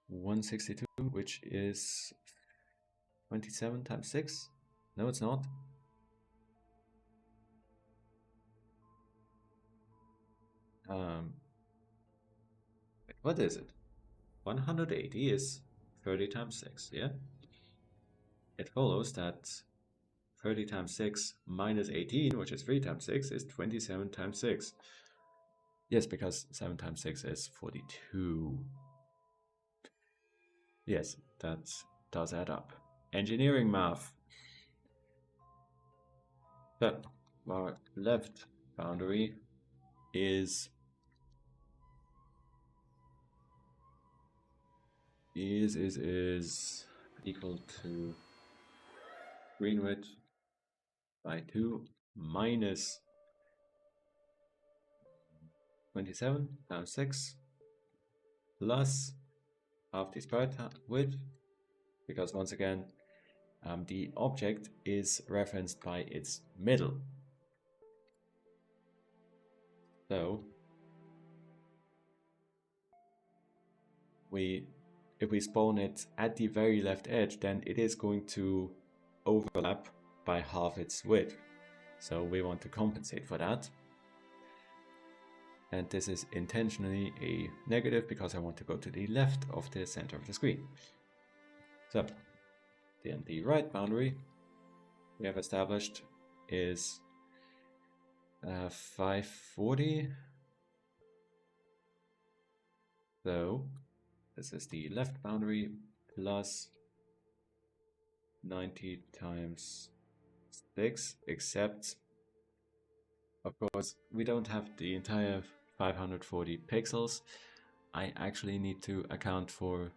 162, which is 27 times 6. No, it's not. What is it? 180 is 30 times 6, yeah? It follows that 30 times 6 minus 18, which is 3 times 6, is 27 times 6. Yes, because 7 times 6 is 42. Yes, that does add up. Engineering math. But our left boundary is equal to screen width by 2 minus 27 times 6 plus half the sprite width, because once again the object is referenced by its middle. So if we spawn it at the very left edge, then it is going to overlap by half its width. So we want to compensate for that. And this is intentionally a negative because I want to go to the left of the center of the screen. So then the right boundary we have established is 540. So this is the left boundary plus 90 times 6, except, of course, we don't have the entire 540 pixels. I actually need to account for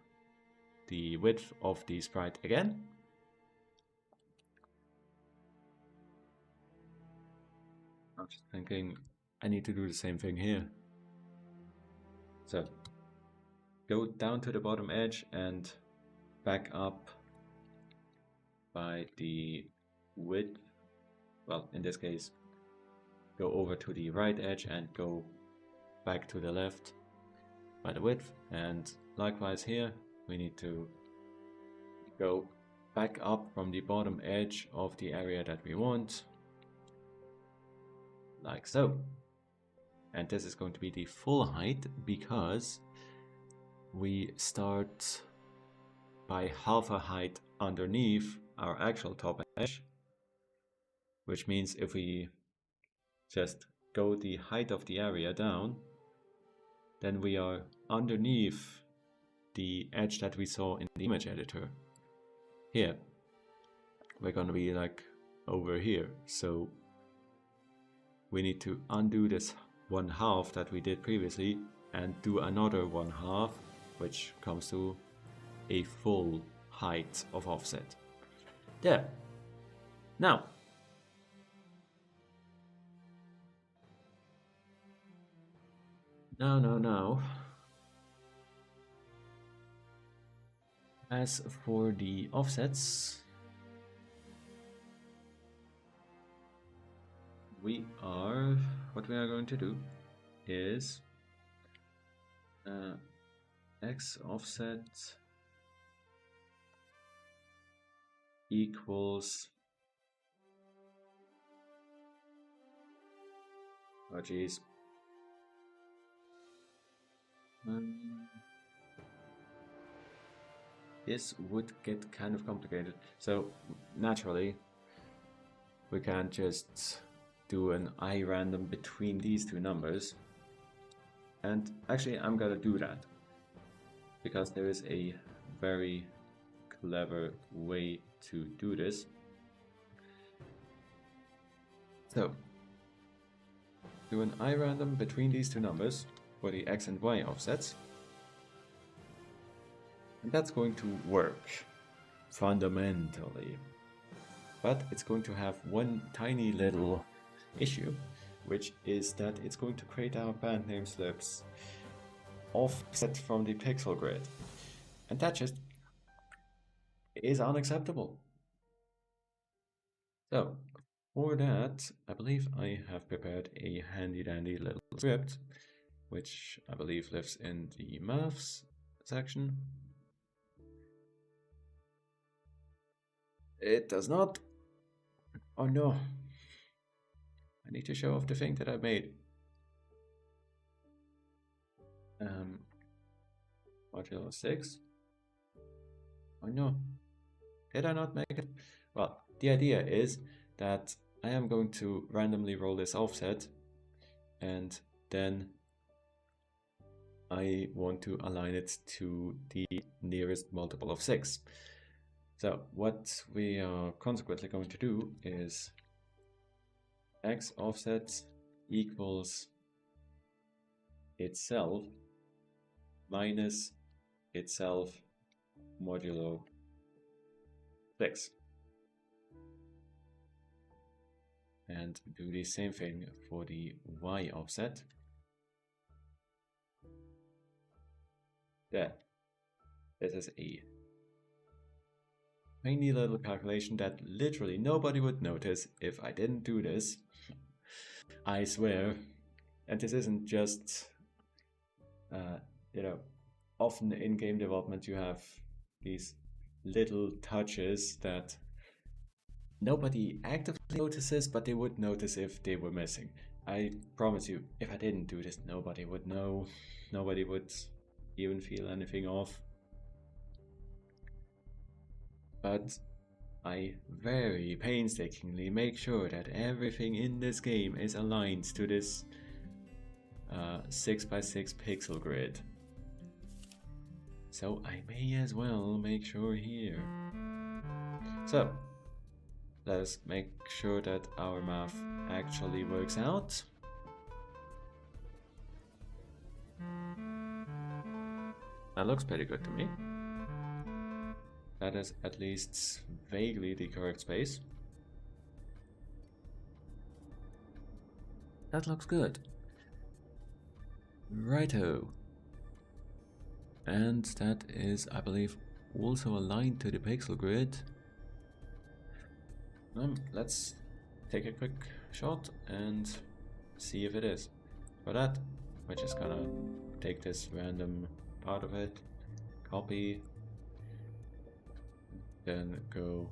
the width of the sprite again. I'm just thinking I need to do the same thing here. So go down to the bottom edge and back up by the width. Well, in this case, go over to the right edge and go back to the left by the width. And likewise here, we need to go back up from the bottom edge of the area that we want, like so. And this is going to be the full height because we start by half a height underneath our actual top edge, which means if we just go the height of the area down, then we are underneath the edge that we saw in the image editor. Here, we're gonna be like over here, so we need to undo this 1/2 that we did previously and do another 1/2, which comes to a full height of offset. There. Now, now. As for the offsets, what we are going to do is x offset equals, oh geez, this would get kind of complicated. So naturally, we can't just do an I random between these two numbers. And actually, I'm gonna do that because there is a very clever way to do this. So, do an I random between these two numbers for the x and y offsets. And that's going to work fundamentally. But it's going to have one tiny little issue, which is that it's going to create our band name slips offset from the pixel grid. And that just is unacceptable. So, for that, I believe I have prepared a handy dandy little script, which I believe lives in the maths section. It does not. Oh no. I need to show off the thing that I made. Modulo 6. Oh no. Did I not make it? Well, the idea is that I am going to randomly roll this offset, and then I want to align it to the nearest multiple of 6. So what we are consequently going to do is x offset equals itself minus itself modulo 6. And do the same thing for the y offset. There. This is a tiny little calculation that literally nobody would notice if I didn't do this. I swear. And this isn't just, often in game development you have these little touches that nobody actively notices, but they would notice if they were missing. I promise you, if I didn't do this, nobody would know. Nobody would even feel anything off. But I very painstakingly make sure that everything in this game is aligned to this 6x6 pixel grid. So I may as well make sure here. So let us make sure that our math actually works out. That looks pretty good to me. That is at least vaguely the correct space. That looks good. Righto. And that is, I believe, also aligned to the pixel grid. Let's take a quick shot and see if it is. For that, we're just gonna take this random part of it, copy, then go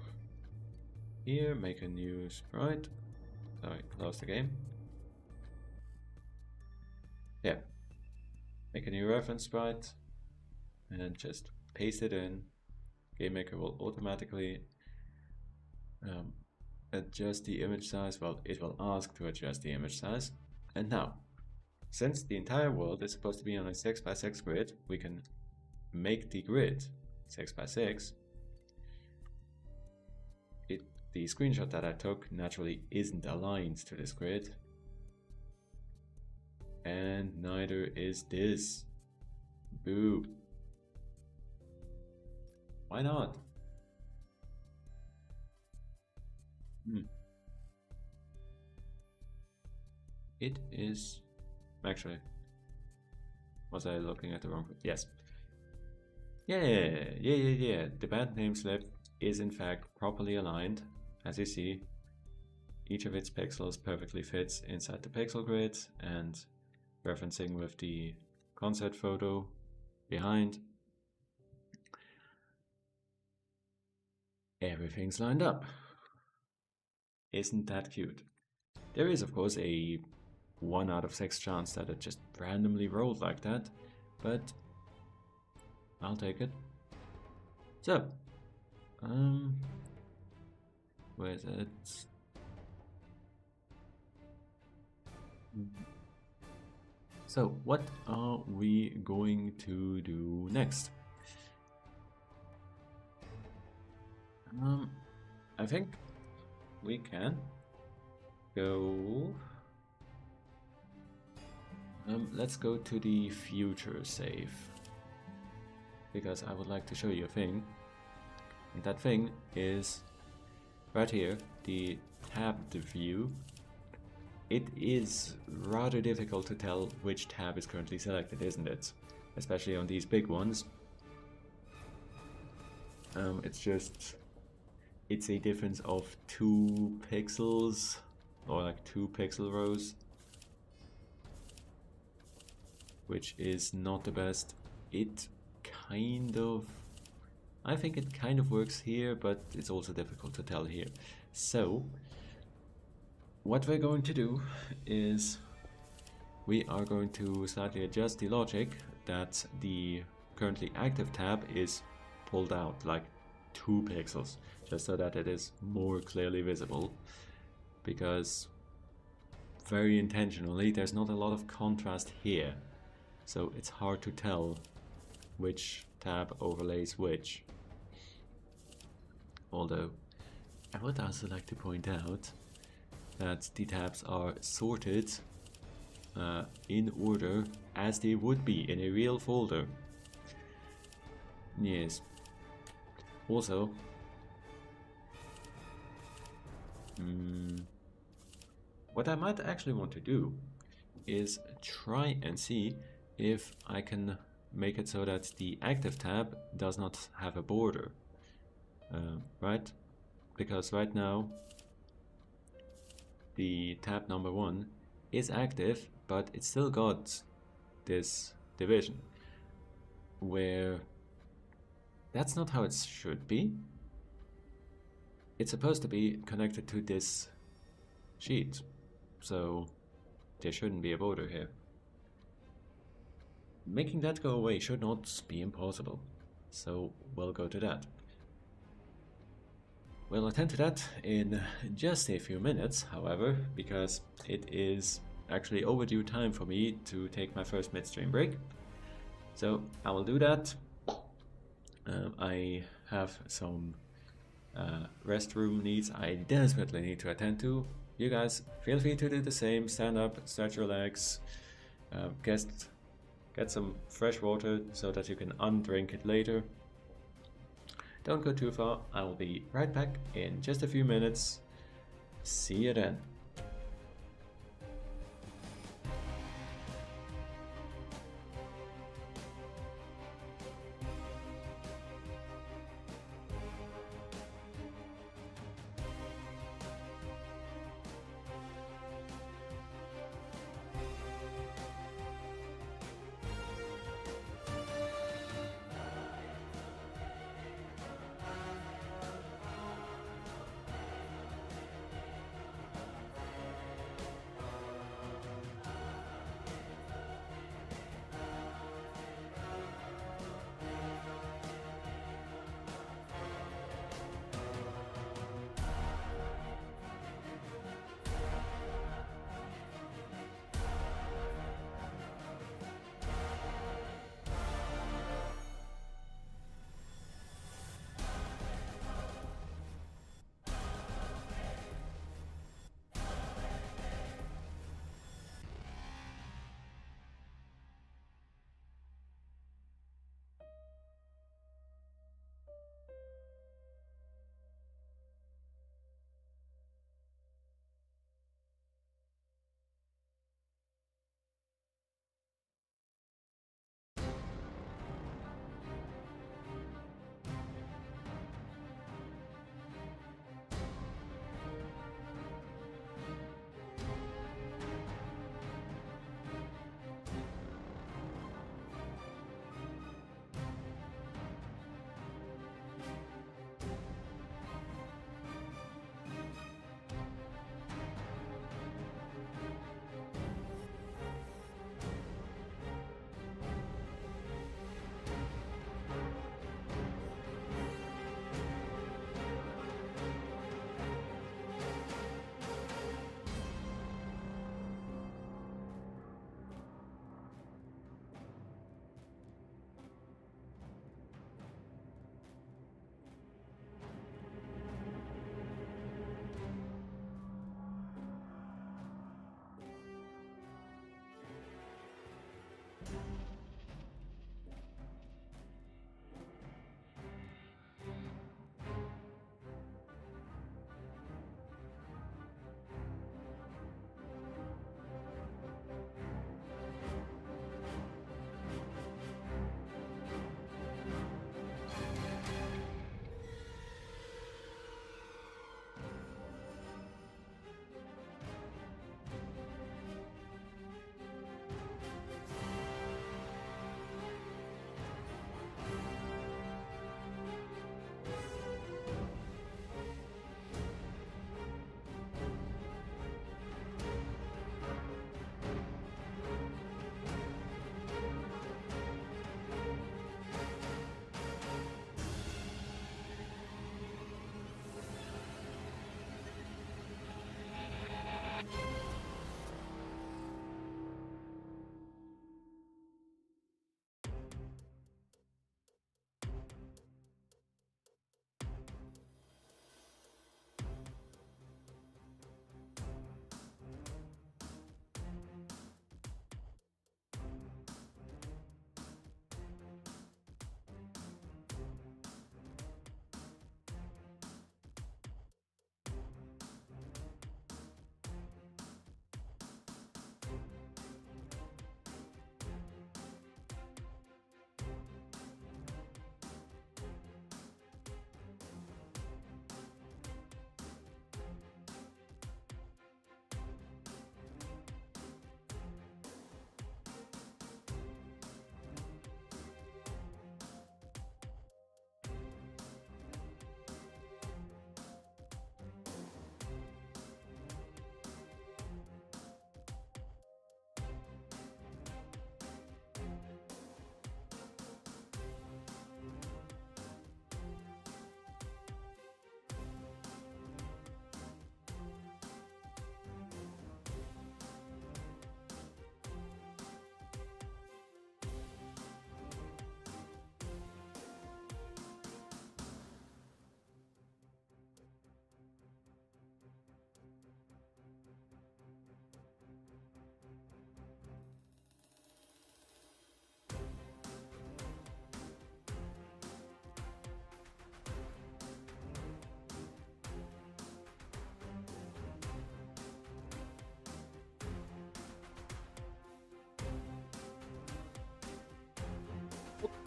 here, make a new sprite. Sorry, close the game. Yeah, make a new reference sprite and just paste it in. GameMaker will automatically adjust the image size. Well, it will ask to adjust the image size. And now, since the entire world is supposed to be on a 6x6 grid, we can make the grid 6x6. The screenshot that I took naturally isn't aligned to this grid, and neither is this. Boo. Why not? It is... Actually, was I looking at the wrong... Yes. Yeah. The band name slip is in fact properly aligned. As you see, each of its pixels perfectly fits inside the pixel grid, and referencing with the concert photo behind, everything's lined up. Isn't that cute? There is of course a 1 out of 6 chance that it just randomly rolled like that, but I'll take it. So, where is it? So, what are we going to do next? I think we can go... let's go to the future save, because I would like to show you a thing. And that thing is right here, the tabbed view. It is rather difficult to tell which tab is currently selected, isn't it? Especially on these big ones. It's a difference of 2 pixels, or like 2 pixel rows, which is not the best. I think it kind of works here, but it's also difficult to tell here. So, what we're going to do is we are going to slightly adjust the logic that the currently active tab is pulled out like 2 pixels, just so that it is more clearly visible, because very intentionally there's not a lot of contrast here, so it's hard to tell which tab overlays which. Although I would also like to point out that the tabs are sorted in order as they would be in a real folder. Yes. Also, what I might actually want to do is try and see if I can make it so that the active tab does not have a border, right? Because right now the tab number 1 is active, but it's still got this division, where that's not how it should be. It's supposed to be connected to this sheet, so there shouldn't be a border here. Making that go away should not be impossible, so we'll go to that. We'll attend to that in just a few minutes, however, because it is actually overdue time for me to take my first midstream break. So I will do that. I have some restroom needs I desperately need to attend to. You guys feel free to do the same. Stand up, stretch your legs, get some fresh water so that you can undrink it later. Don't go too far. I will be right back in just a few minutes. See you then.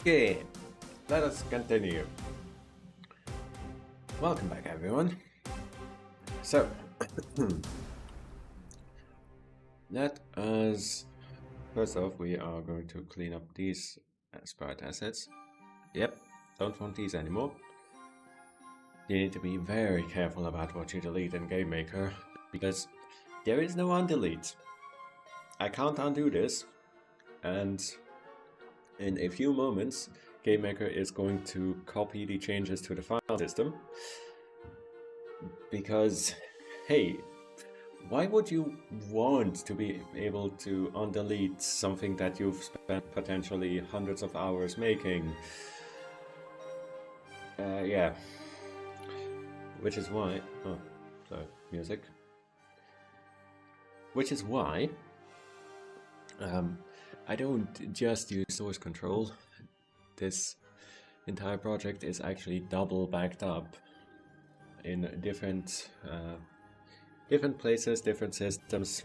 Okay, let us continue. Welcome back, everyone. So, let us first off, we are going to clean up these sprite assets. Yep, don't want these anymore. You need to be very careful about what you delete in GameMaker because there is no undelete. I can't undo this, and in a few moments, GameMaker is going to copy the changes to the file system because, hey, why would you want to be able to undelete something that you've spent potentially hundreds of hours making? Yeah. Which is why... Oh, sorry, music. Which is why I don't just use source control. This entire project is actually double backed up in different places, different systems.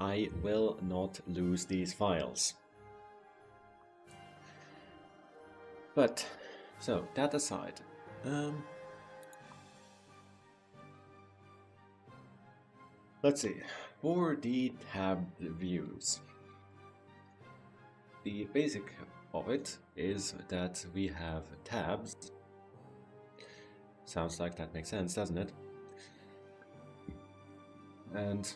I will not lose these files. But, so, that aside, let's see, for the tab views, the basic of it is that we have tabs. Sounds like that makes sense, doesn't it? And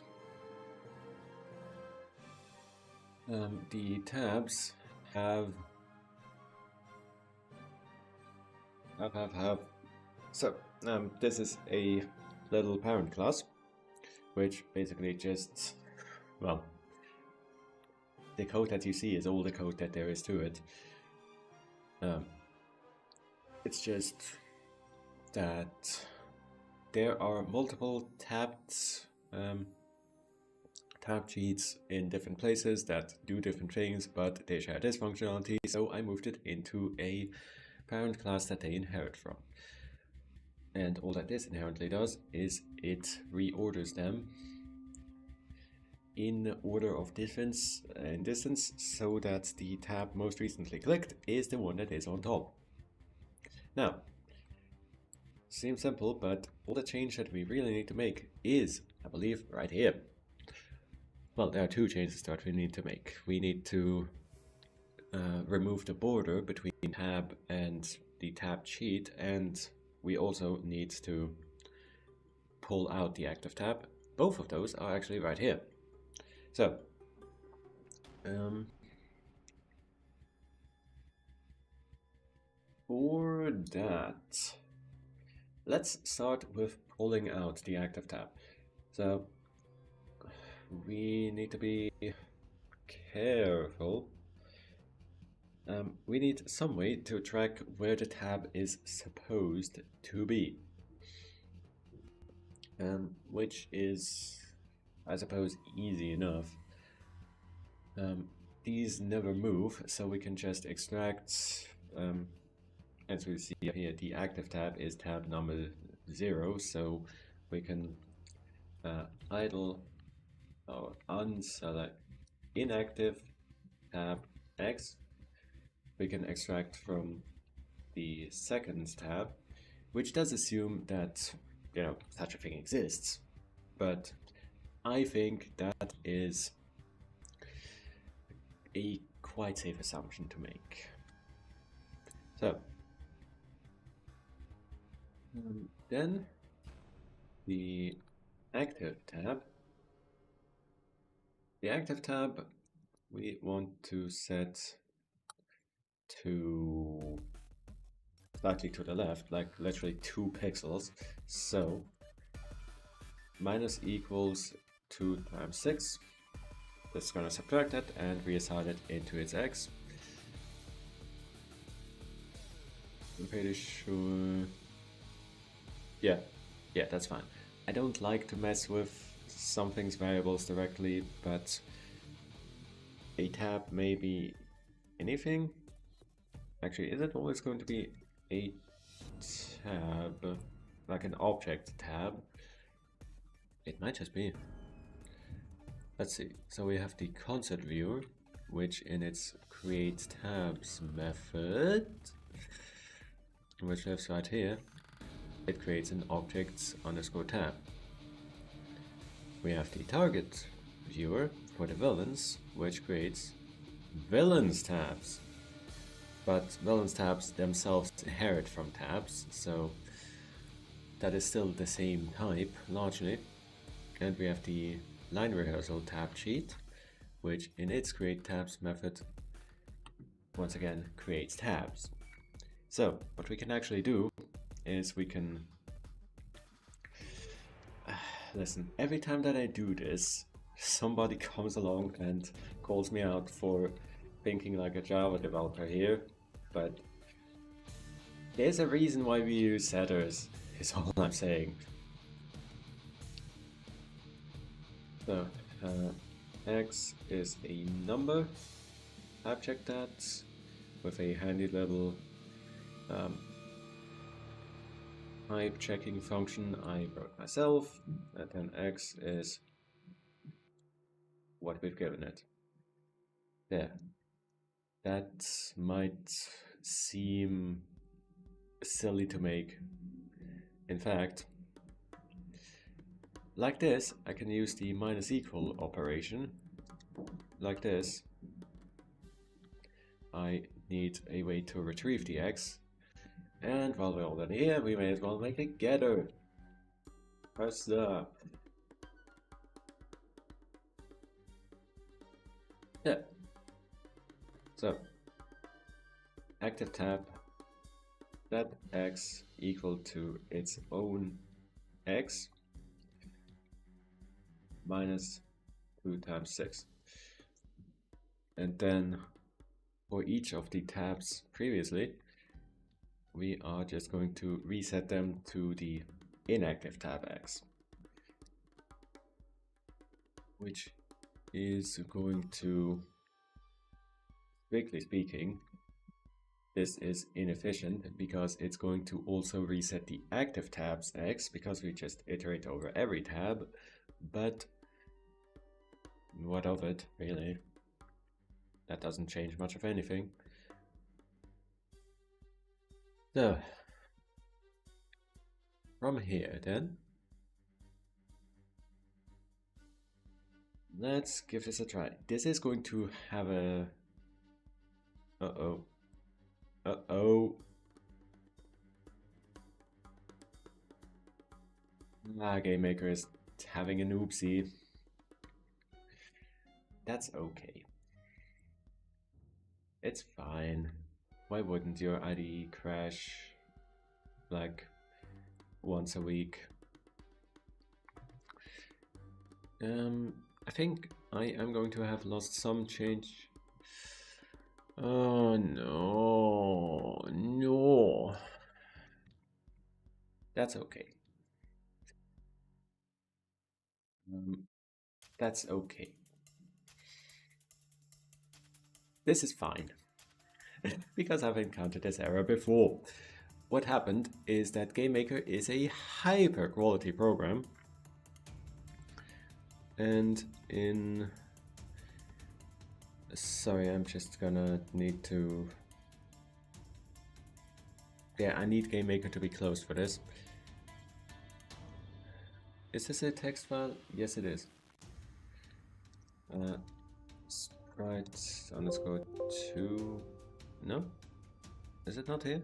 the tabs have. So, this is a little parent class, which basically just, well, the code that you see is all the code that there is to it. It's just that there are multiple tab sheets in different places that do different things, but they share this functionality, so I moved it into a parent class that they inherit from. And all that this inherently does is it reorders them in order of difference and distance so that the tab most recently clicked is the one that is on top. Now, seems simple, but all the change that we really need to make is, I believe, right here. Well, there are two changes that we need to make. We need to remove the border between tab and the tab sheet, and we also need to pull out the active tab. Both of those are actually right here. So, for that, let's start with pulling out the active tab. So, we need to be careful. We need some way to track where the tab is supposed to be. Which is, I suppose, easy enough. These never move, so we can just extract, as we see here, the active tab is tab number 0, so we can idle or unselect inactive tab X. We can extract from the second tab, which does assume that, you know, such a thing exists, but I think that is a quite safe assumption to make. So, then the active tab. The active tab we want to set to slightly to the left, like literally 2 pixels. So minus equals 2 times 6. This is going to subtract that and reassign it into its x. I'm pretty sure. Yeah, that's fine. I don't like to mess with something's variables directly, but a tab may be anything. Actually, is it always going to be a tab, like an object tab? It might just be. Let's see. So we have the concert viewer, which in its create tabs method, which lives right here, it creates an objects underscore tab. We have the target viewer for the villains, which creates villains tabs. But villains tabs themselves inherit from tabs, so that is still the same type, largely. And we have the line rehearsal tab sheet, which in its create tabs method, once again, creates tabs. So what we can actually do is we can... listen, every time that I do this, somebody comes along and calls me out for thinking like a Java developer here, but there's a reason why we use setters, is all I'm saying. So, x is a number. I've checked that with a handy little type checking function I wrote myself, and then x is what we've given it. There. That might seem silly to make. In fact, like this, I can use the minus equal operation. Like this. I need a way to retrieve the x. And while we're already here, we may as well make a getter. Press the... yeah. So, active tab, set x equal to its own x minus 2 times 6. And then for each of the tabs previously, we are just going to reset them to the inactive tab x, which is going to, strictly speaking, this is inefficient because it's going to also reset the active tabs x because we just iterate over every tab, but what of it, really? That doesn't change much of anything. So, from here then, let's give this a try. This is going to have a... uh-oh. Uh-oh. GameMaker is having an oopsie. That's okay. It's fine. Why wouldn't your IDE crash like once a week? I think I am going to have lost some change. Oh no, no. That's okay. That's okay. This is fine. Because I've encountered this error before. What happened is that GameMaker is a hyper quality program, and in... sorry, I'm just gonna need to... yeah, I need GameMaker to be closed for this. Is this a text file? Yes, it is. Sprite underscore 2... no? Is it not here?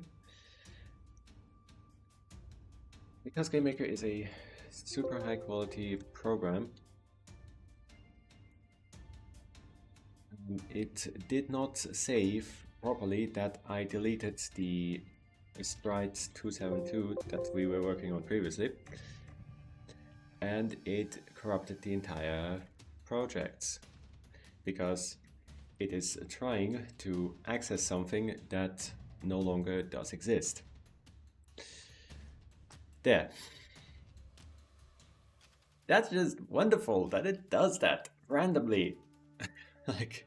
Because GameMaker is a super high quality program, it did not save properly that I deleted the Sprite 272 that we were working on previously, and it corrupted the entire project because it is trying to access something that no longer does exist. There. That's just wonderful that it does that randomly. Like,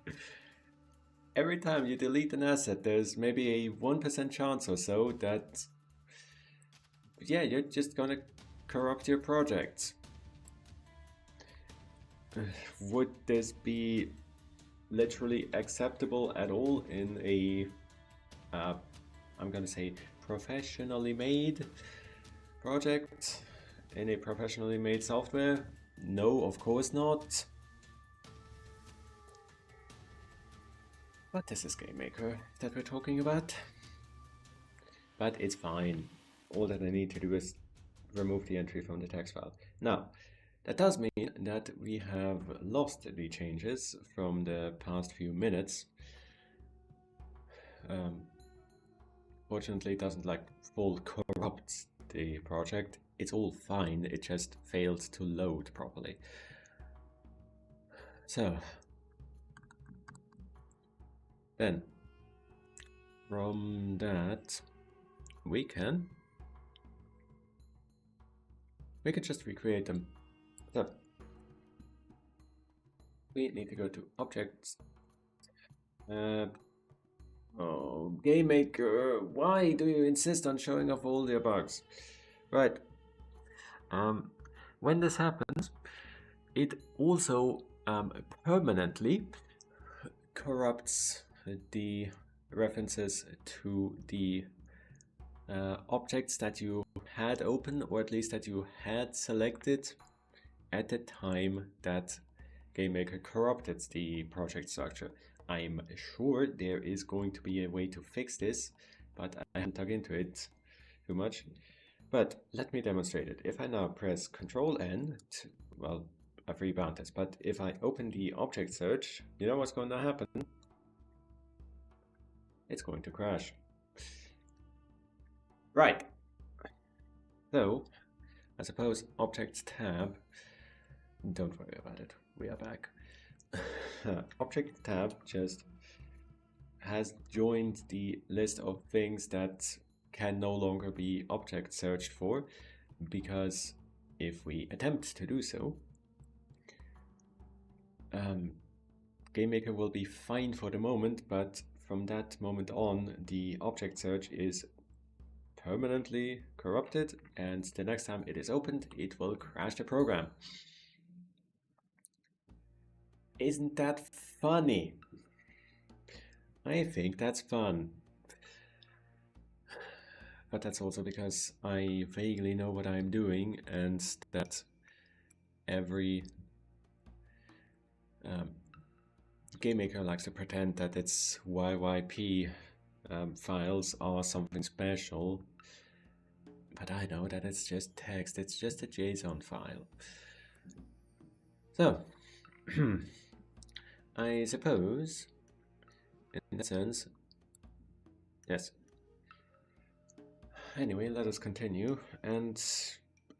every time you delete an asset, there's maybe a 1% chance or so that, yeah, you're just gonna corrupt your project. Would this be literally acceptable at all in a, I'm gonna say, professionally made project, in a professionally made software? No, of course not. But this is GameMaker that we're talking about. But it's fine. All that I need to do is remove the entry from the text file. Now, that does mean that we have lost the changes from the past few minutes. Fortunately, it doesn't like full corrupt the project. It's all fine, it just failed to load properly. So, then, from that, we can just recreate them. So, we need to go to Objects. Oh, GameMaker, why do you insist on showing off all your bugs? Right. When this happens, it also permanently corrupts the references to the objects that you had open, or at least that you had selected at the time that GameMaker corrupted the project structure. I'm sure there is going to be a way to fix this, but I haven't dug into it too much. But let me demonstrate it. If I now press Ctrl N, well, I've rebound this, but if I open the object search, you know what's going to happen? It's going to crash. Right. So, I suppose Objects tab, don't worry about it, we are back. Object tab just has joined the list of things that can no longer be object searched for, because if we attempt to do so, GameMaker will be fine for the moment, but from that moment on, the object search is permanently corrupted, and the next time it is opened, it will crash the program. Isn't that funny? I think that's fun. But that's also because I vaguely know what I'm doing, and that every GameMaker likes to pretend that its YYP files are something special. But I know that it's just text, it's just a JSON file. So, I suppose, in that sense, yes. Anyway, let us continue, and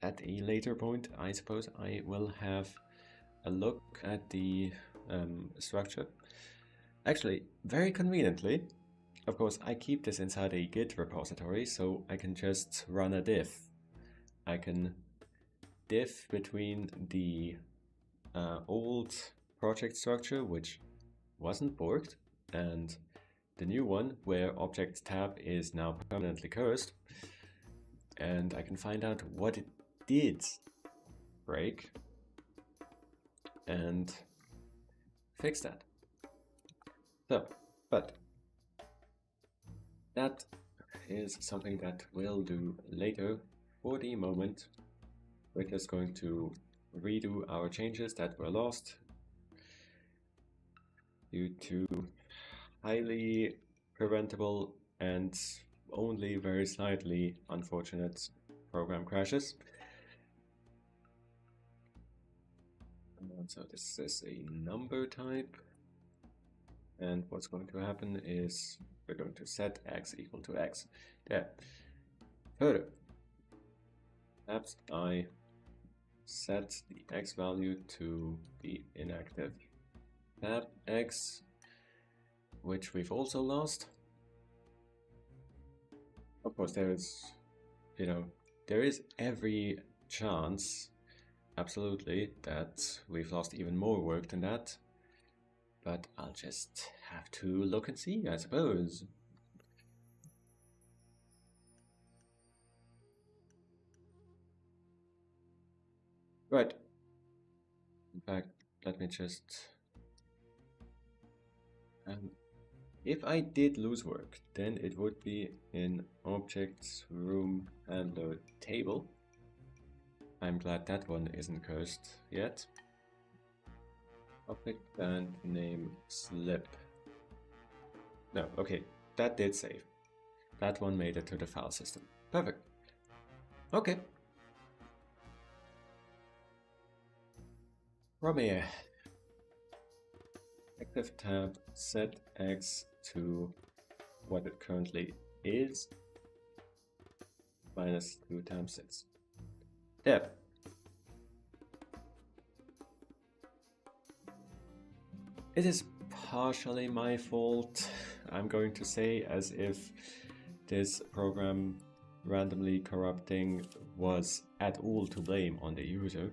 at a later point, I suppose I will have a look at the structure. Actually, very conveniently, of course, I keep this inside a Git repository, so I can just run a diff. I can diff between the old project structure, which wasn't borked, and the new one, where object tab is now permanently cursed, and I can find out what it did break and fix that. So, but that is something that we'll do later. For the moment, we're just going to redo our changes that were lost due to highly preventable and only very slightly unfortunate program crashes. So this is a number type, and what's going to happen is we're going to set x equal to x. There. Further, perhaps I set the x value to the inactive tab x, which we've also lost. Of course, there is, there is every chance, absolutely, that we've lost even more work than that. But I'll just have to look and see, I suppose. Right. In fact, let me just Um, if I did lose work, then it would be in objects, room, handler, table. I'm glad that one isn't cursed yet. Object band name slip. No, okay, that did save. That one made it to the file system. Perfect. Okay. From here, active tab, set X to what it currently is, minus 2 times 6. There. It is partially my fault, I'm going to say, as if this program randomly corrupting was at all to blame on the user.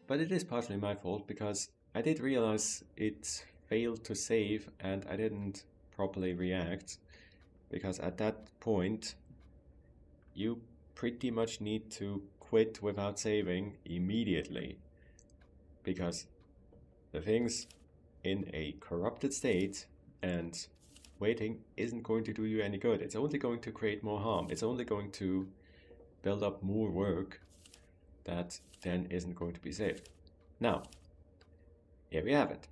But it is partially my fault because I did realize it failed to save and I didn't properly react, because at that point you pretty much need to quit without saving immediately, because the things in a corrupted state and waiting isn't going to do you any good. It's only going to create more harm. It's only going to build up more work that then isn't going to be saved. Now, here we have it.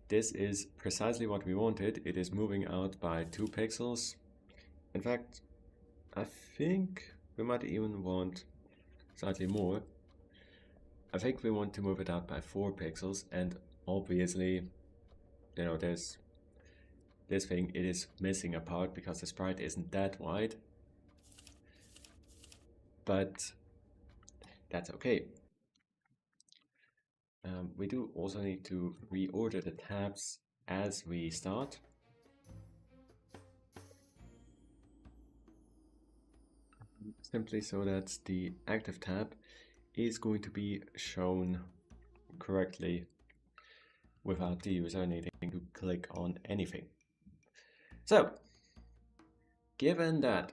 This is precisely what we wanted. It is moving out by 2 pixels. In fact, I think we might even want slightly more. I think we want to move it out by 4 pixels, and obviously, you know, there's this thing, it is missing a part because the sprite isn't that wide. But that's okay. We do also need to reorder the tabs as we start. Simply so that the active tab is going to be shown correctly without the user needing to click on anything. So, given that,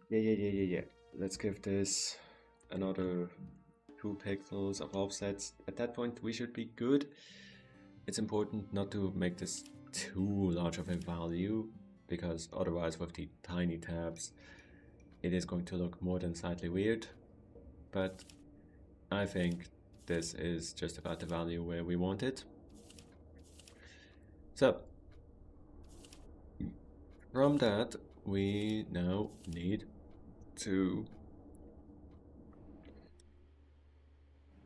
yeah. Let's give this another 2 pixels of offsets. At that point, we should be good. It's important not to make this too large of a value, because otherwise with the tiny tabs, it is going to look more than slightly weird. But I think this is just about the value where we want it. So, from that, we now need to,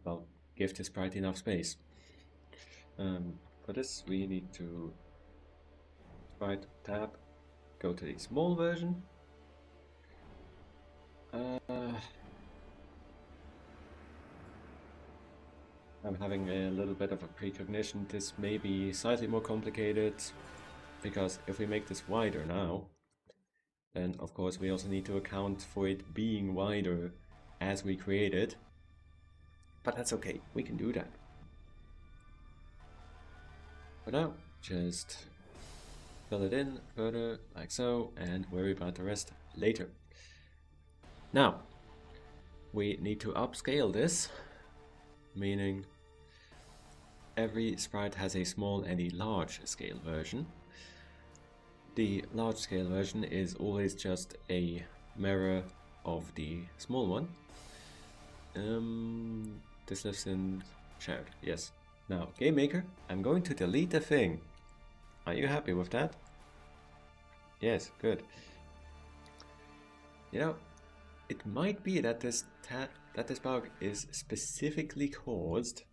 well, give this sprite enough space. For this, we need to sprite tab, go to the small version. I'm having a little bit of a precognition. This may be slightly more complicated, because if we make this wider now, then of course we also need to account for it being wider as we create it. But that's okay, we can do that. For now, just fill it in further like so and worry about the rest later. Now, we need to upscale this, meaning every sprite has a small and a large scale version. The large scale version is always just a mirror of the small one. This lives in shared, yes. Now, Game Maker, I'm going to delete the thing. Are you happy with that? Yes, good. You know, it might be that this bug is specifically caused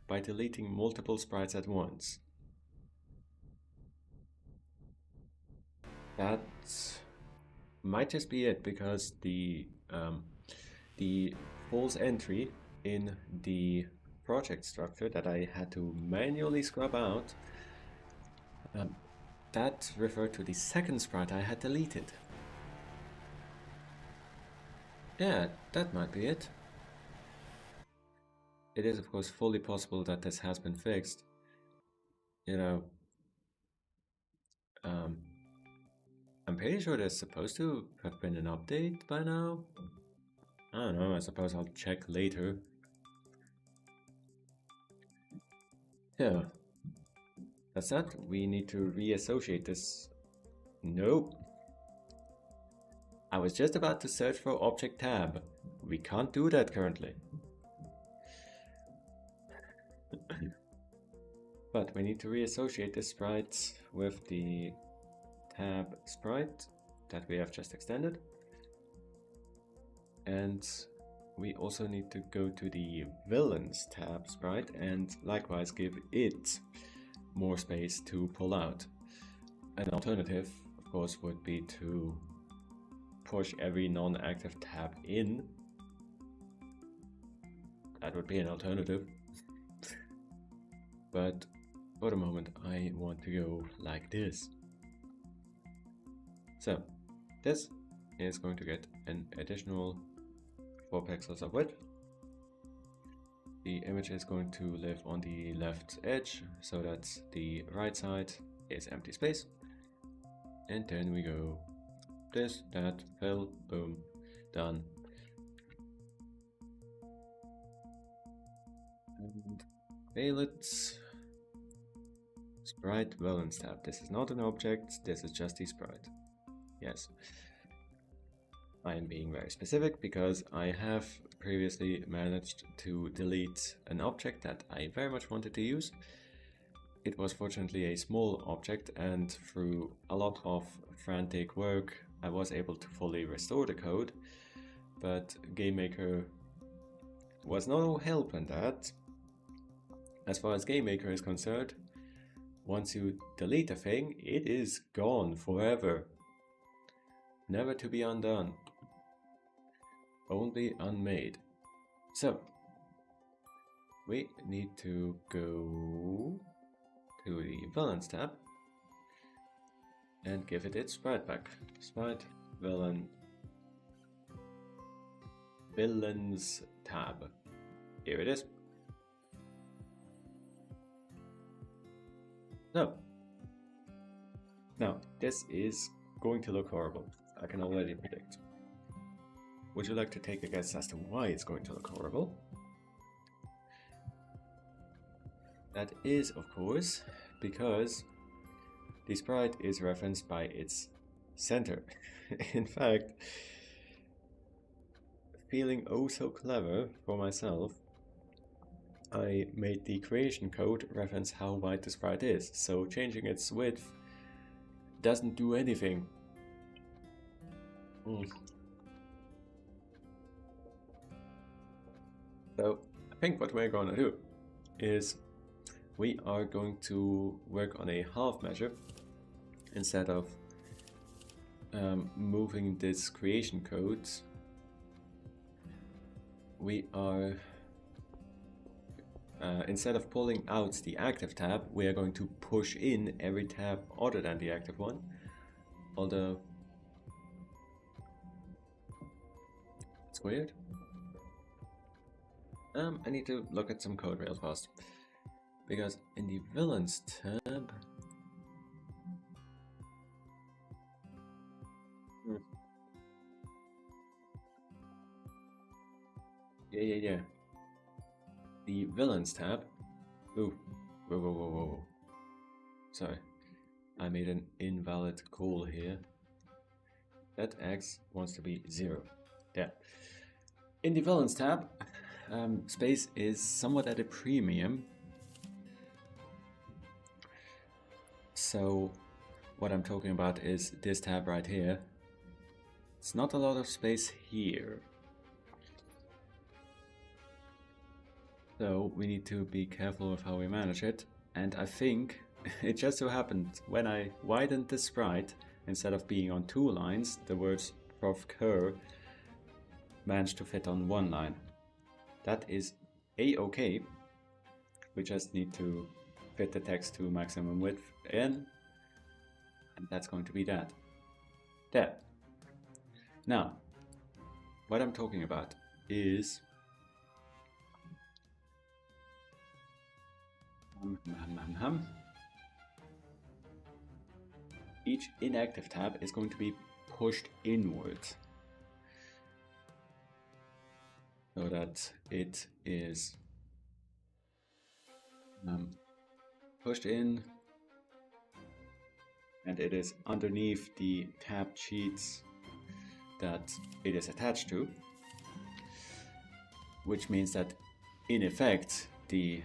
by deleting multiple sprites at once. That might just be it, because the false entry in the project structure that I had to manually scrub out, that referred to the second sprite I had deleted. Yeah, that might be it. It is of course fully possible that this has been fixed. You know, I'm pretty sure there's supposed to have been an update by now. I don't know, I suppose I'll check later. Yeah, that's that. We need to reassociate this. Nope. I was just about to search for object tab. We can't do that currently. But we need to reassociate this sprite with the tab sprite that we have just extended. And we also need to go to the villains tab sprite and likewise give it more space to pull out. An alternative, of course, would be to push every non-active tab in. That would be an alternative. But for the moment, I want to go like this. So this is going to get an additional 4 pixels of width. The image is going to live on the left edge so that the right side is empty space. And then we go this, that, fill, boom, done. And fail it. Sprite villains tab. This is not an object, this is just the sprite. Yes. I am being very specific because I have previously managed to delete an object that I very much wanted to use. It was fortunately a small object, and through a lot of frantic work I was able to fully restore the code, but GameMaker was no help in that. As far as GameMaker is concerned, once you delete a thing, it is gone forever. Never to be undone. Only unmade. So, we need to go to the villains tab and give it its sprite back. Sprite villains tab. Here it is. So, now this is going to look horrible. I can already predict. Would you like to take a guess as to why it's going to look horrible? That is, of course, because the sprite is referenced by its center. In fact, feeling oh so clever for myself, I made the creation code reference how wide the sprite is, so changing its width doesn't do anything. So I think what we're going to do is we are going to work on a half measure instead of moving this creation code. We are instead of pulling out the active tab, we are going to push in every tab other than the active one. Although it's weird. I need to look at some code real fast, because in the villains tab, yeah. The villains tab. Ooh, whoa. Sorry, I made an invalid call here. That X wants to be 0. Yeah. In the villains tab, space is somewhat at a premium. So what I'm talking about is this tab right here. It's not a lot of space here. So we need to be careful with how we manage it. And I think it just so happened when I widened the sprite, instead of being on 2 lines, the words prof cur managed to fit on 1 line. That is a-okay. We just need to fit the text to maximum width in, and that's going to be that. There. Now, what I'm talking about is each inactive tab is going to be pushed inwards so that it is pushed in, and it is underneath the tab sheets that it is attached to, which means that in effect the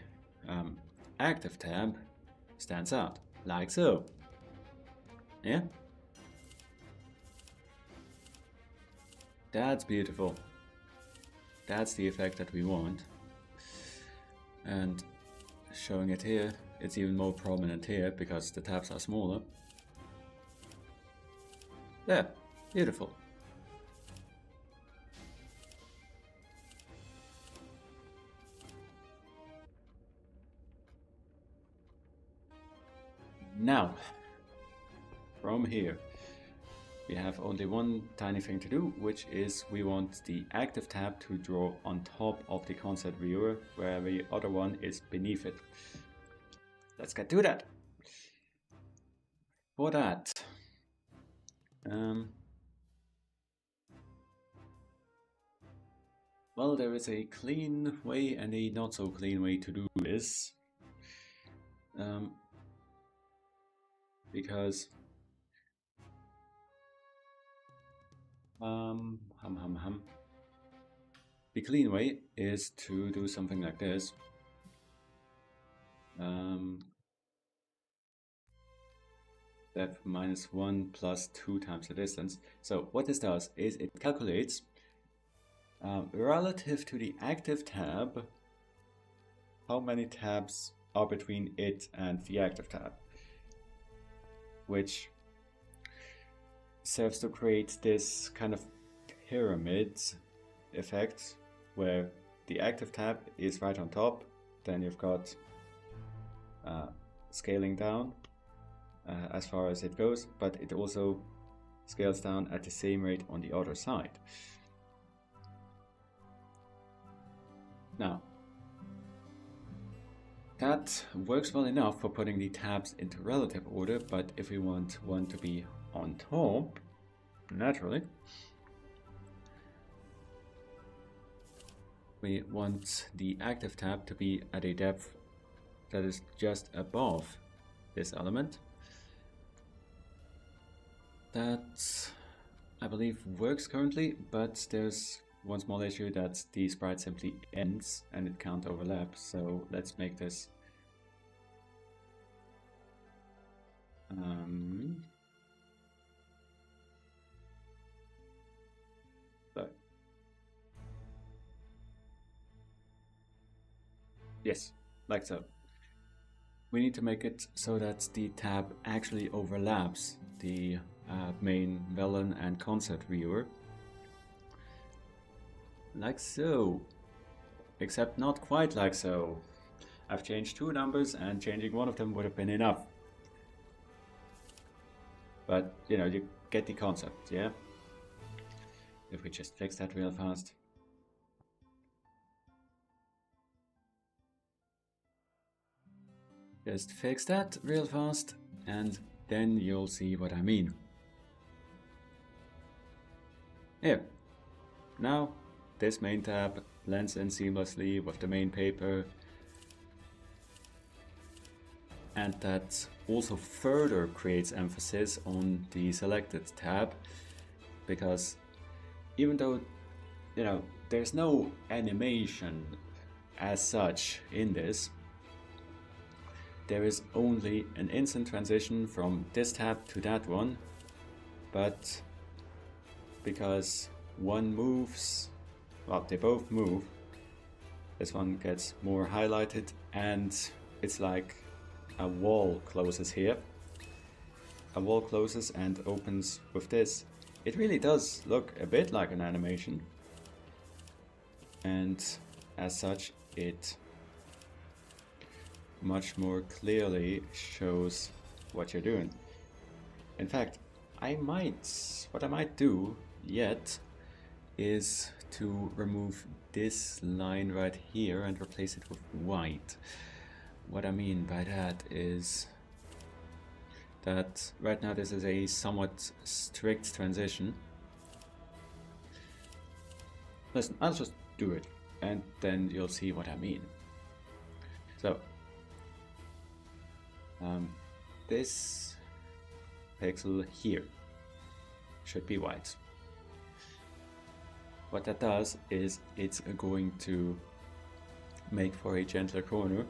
active tab stands out, like so. Yeah? That's beautiful. That's the effect that we want. And showing it here, it's even more prominent here because the tabs are smaller. There, beautiful. Now, from here, we have only one tiny thing to do, which is we want the active tab to draw on top of the concept viewer, where the other one is beneath it. Let's get to that. For that, well, there is a clean way and a not so clean way to do this. Because the clean way is to do something like this. Depth -1 plus 2 times the distance. So what this does is it calculates relative to the active tab how many tabs are between it and the active tab, which serves to create this kind of pyramid effect where the active tab is right on top, then you've got scaling down as far as it goes, but it also scales down at the same rate on the other side. Now, that works well enough for putting the tabs into relative order, but if we want one to be on top, naturally, we want the active tab to be at a depth that is just above this element. That, I believe, works currently, but there's one small issue that the sprite simply ends and it can't overlap, so let's make this so. Yes, like so. We need to make it so that the tab actually overlaps the main Velen and concept viewer. Like so. Except not quite like so. I've changed 2 numbers and changing one of them would have been enough. But, you know, you get the concept, yeah? If we just fix that real fast. Just fix that real fast, and then you'll see what I mean. Here. Now, this main tab blends in seamlessly with the main paper, and that also further creates emphasis on the selected tab, because even though, you know, there's no animation as such in this, there is only an instant transition from this tab to that one, but because one moves, well, they both move, this one gets more highlighted, and it's like a wall closes here. A wall closes and opens with this. It really does look a bit like an animation, and as such it much more clearly shows what you're doing. In fact, what I might do yet is to remove this line right here and replace it with white. What I mean by that is that right now this is a somewhat strict transition. Listen, I'll just do it and then you'll see what I mean. So, This pixel here should be white. What that does is it's going to make for a gentler corner,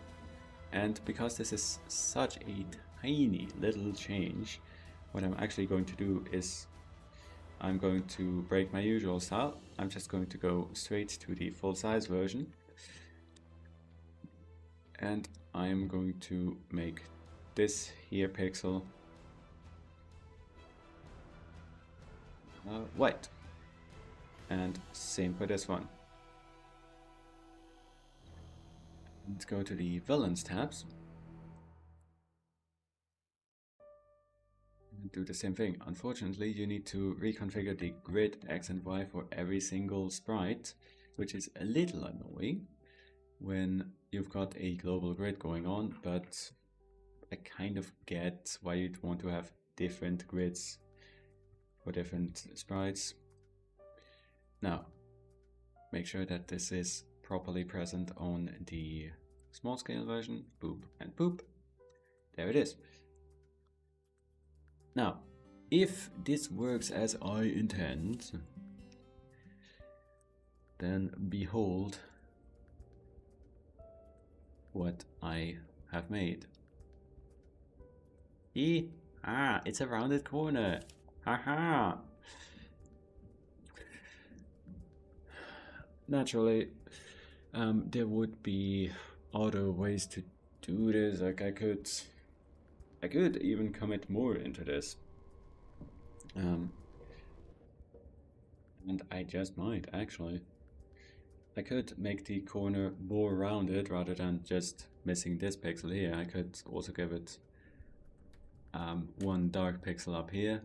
and because this is such a tiny little change, what I'm actually going to do is I'm going to break my usual style. I'm just going to go straight to the full size version, and I'm going to make this here pixel white, and same for this one. Let's go to the Villains tabs and do the same thing. Unfortunately, you need to reconfigure the grid X and Y for every single sprite, which is a little annoying when you've got a global grid going on, but I kind of get why you'd want to have different grids for different sprites. Now, make sure that this is properly present on the small scale version. Boop and boop. There it is. Now, if this works as I intend, then behold what I have made. It's a rounded corner. Haha. Naturally, there would be other ways to do this. Like I could even commit more into this, and I just might actually. I could make the corner more rounded rather than just missing this pixel here. I could also give it one dark pixel up here,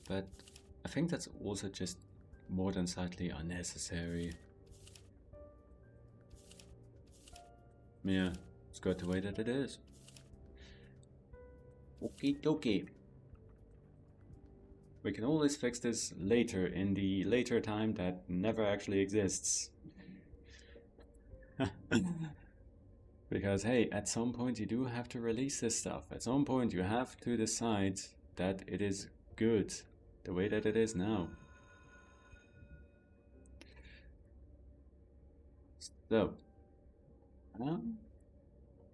but I think that's also just more than slightly unnecessary. Yeah, it's good the way that it is. Okie dokie. We can always fix this later, in the later time that never actually exists. Because hey, at some point you do have to release this stuff. At some point you have to decide that it is good the way that it is now. So,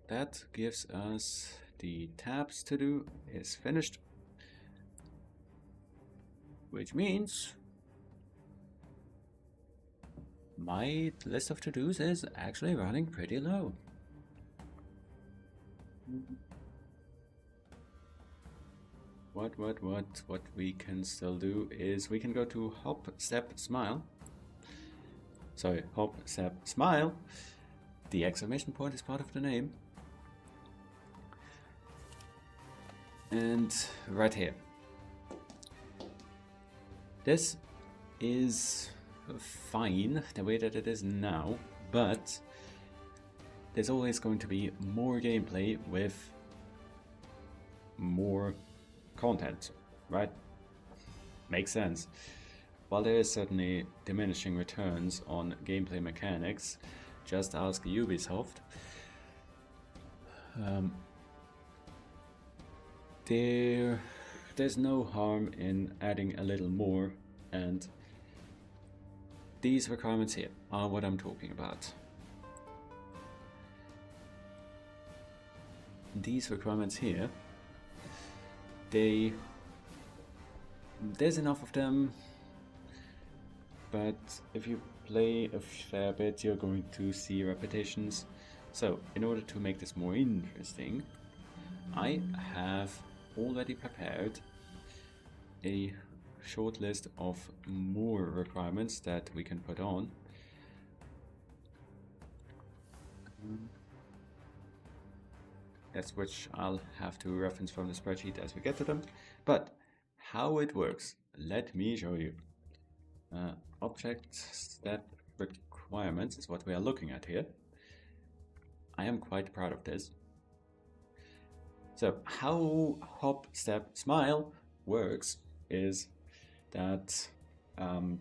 that gives us the tabs to do is finished, which means my list of to-dos is actually running pretty low. What we can still do is we can go to Hop, Step, Smile. Sorry, Hop, Step, Smile. The exclamation point is part of the name. And right here. This is fine the way that it is now, but there's always going to be more gameplay with more content, right? Makes sense. While there is certainly diminishing returns on gameplay mechanics, just ask Ubisoft. There's no harm in adding a little more, and these requirements here are what I'm talking about. These requirements here, there's enough of them, but if you play a fair bit, you're going to see repetitions. So, in order to make this more interesting, I have already prepared a short list of more requirements that we can put on. That's which I'll have to reference from the spreadsheet as we get to them. But how it works, let me show you. Object step requirements is what we are looking at here. I am quite proud of this. So how Hop, Step, Smile works is that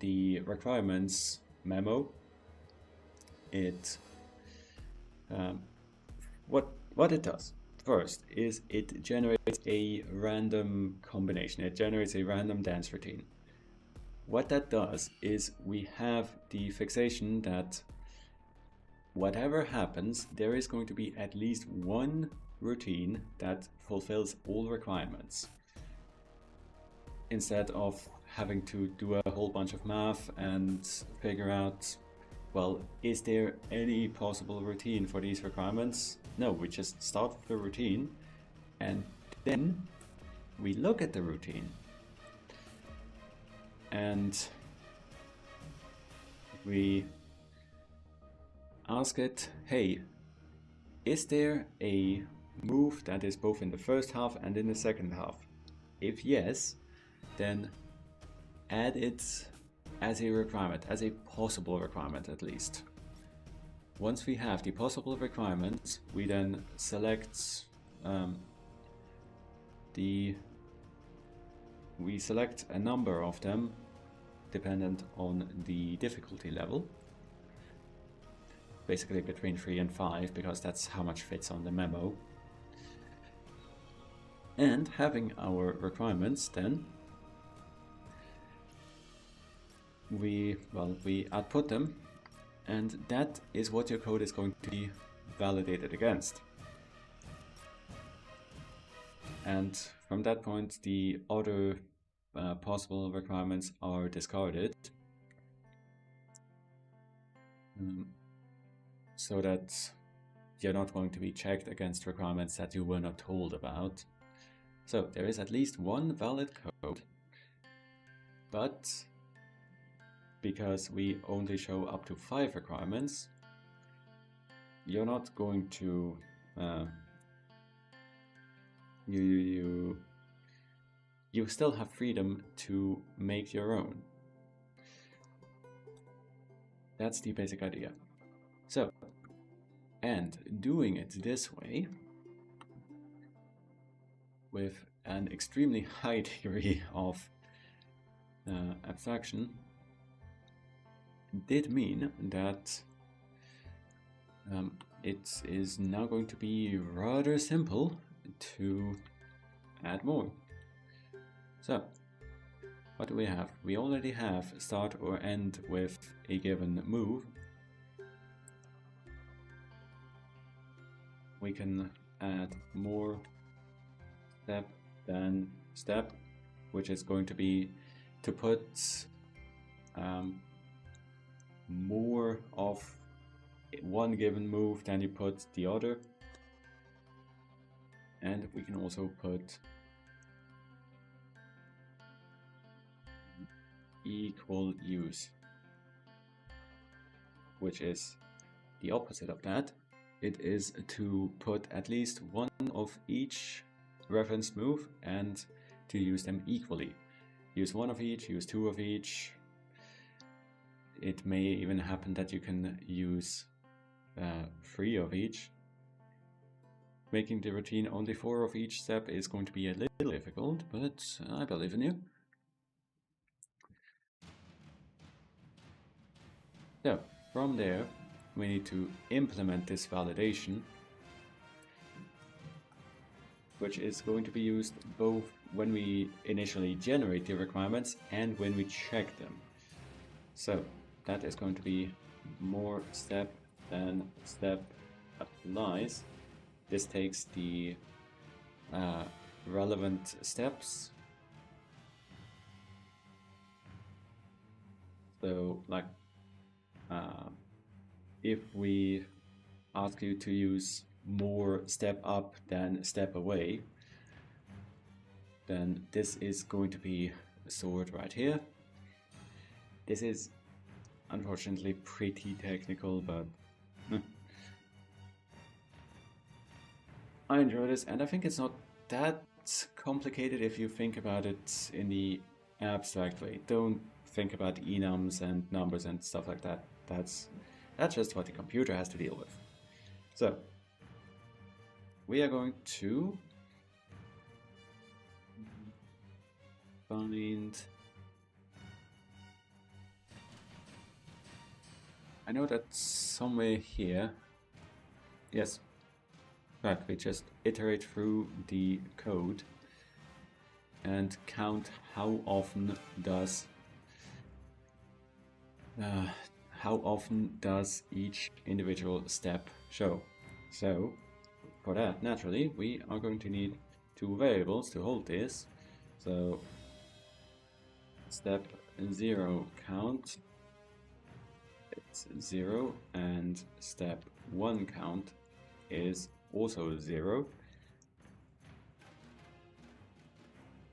the requirements memo, what it does. first is it generates a random combination. It generates a random dance routine. What that does is we have the fixation that whatever happens, there is going to be at least one routine that fulfills all requirements. Instead of having to do a whole bunch of math and figure out, well, is there any possible routine for these requirements? No, we just start with the routine and then we look at the routine and we ask it, hey, is there a move that is both in the first half and in the second half? If yes, then add it as a requirement, as a possible requirement at least. Once we have the possible requirements, we then select we select a number of them dependent on the difficulty level. Basically between 3 and 5, because that's how much fits on the memo. And having our requirements, then we output them, and that is what your code is going to be validated against. And from that point, the other possible requirements are discarded, so that you're not going to be checked against requirements that you were not told about. So there is at least one valid code, but because we only show up to 5 requirements, you're not going to you still have freedom to make your own. That's the basic idea. So, and doing it this way, with an extremely high degree of abstraction, did mean that it is now going to be rather simple to add more. So, what do we have? We already have start or end with a given move. We can add more step than step, which is going to be to put more of one given move than you put the other. And we can also put equal use, which is the opposite of that. It is to put at least one of each reference move and to use them equally. Use one of each, use 2 of each. It may even happen that you can use 3 of each. Making the routine only 4 of each step is going to be a little difficult, but I believe in you. So, from there, we need to implement this validation, which is going to be used both when we initially generate the requirements and when we check them. So, that is going to be more step than step applies. This takes the relevant steps. So, like, if we ask you to use more step up than step away, then this is going to be stored right here. This is unfortunately pretty technical, but I enjoy this, and I think it's not that complicated if you think about it in the abstract way. Don't think about enums and numbers and stuff like that. That's just what the computer has to deal with. So, we are going to find... I know that somewhere here... Yes. but we just iterate through the code and count how often does each individual step show. So for that, naturally, we are going to need two variables to hold this. So step 0 count, it's 0, and step 1 count is also 0.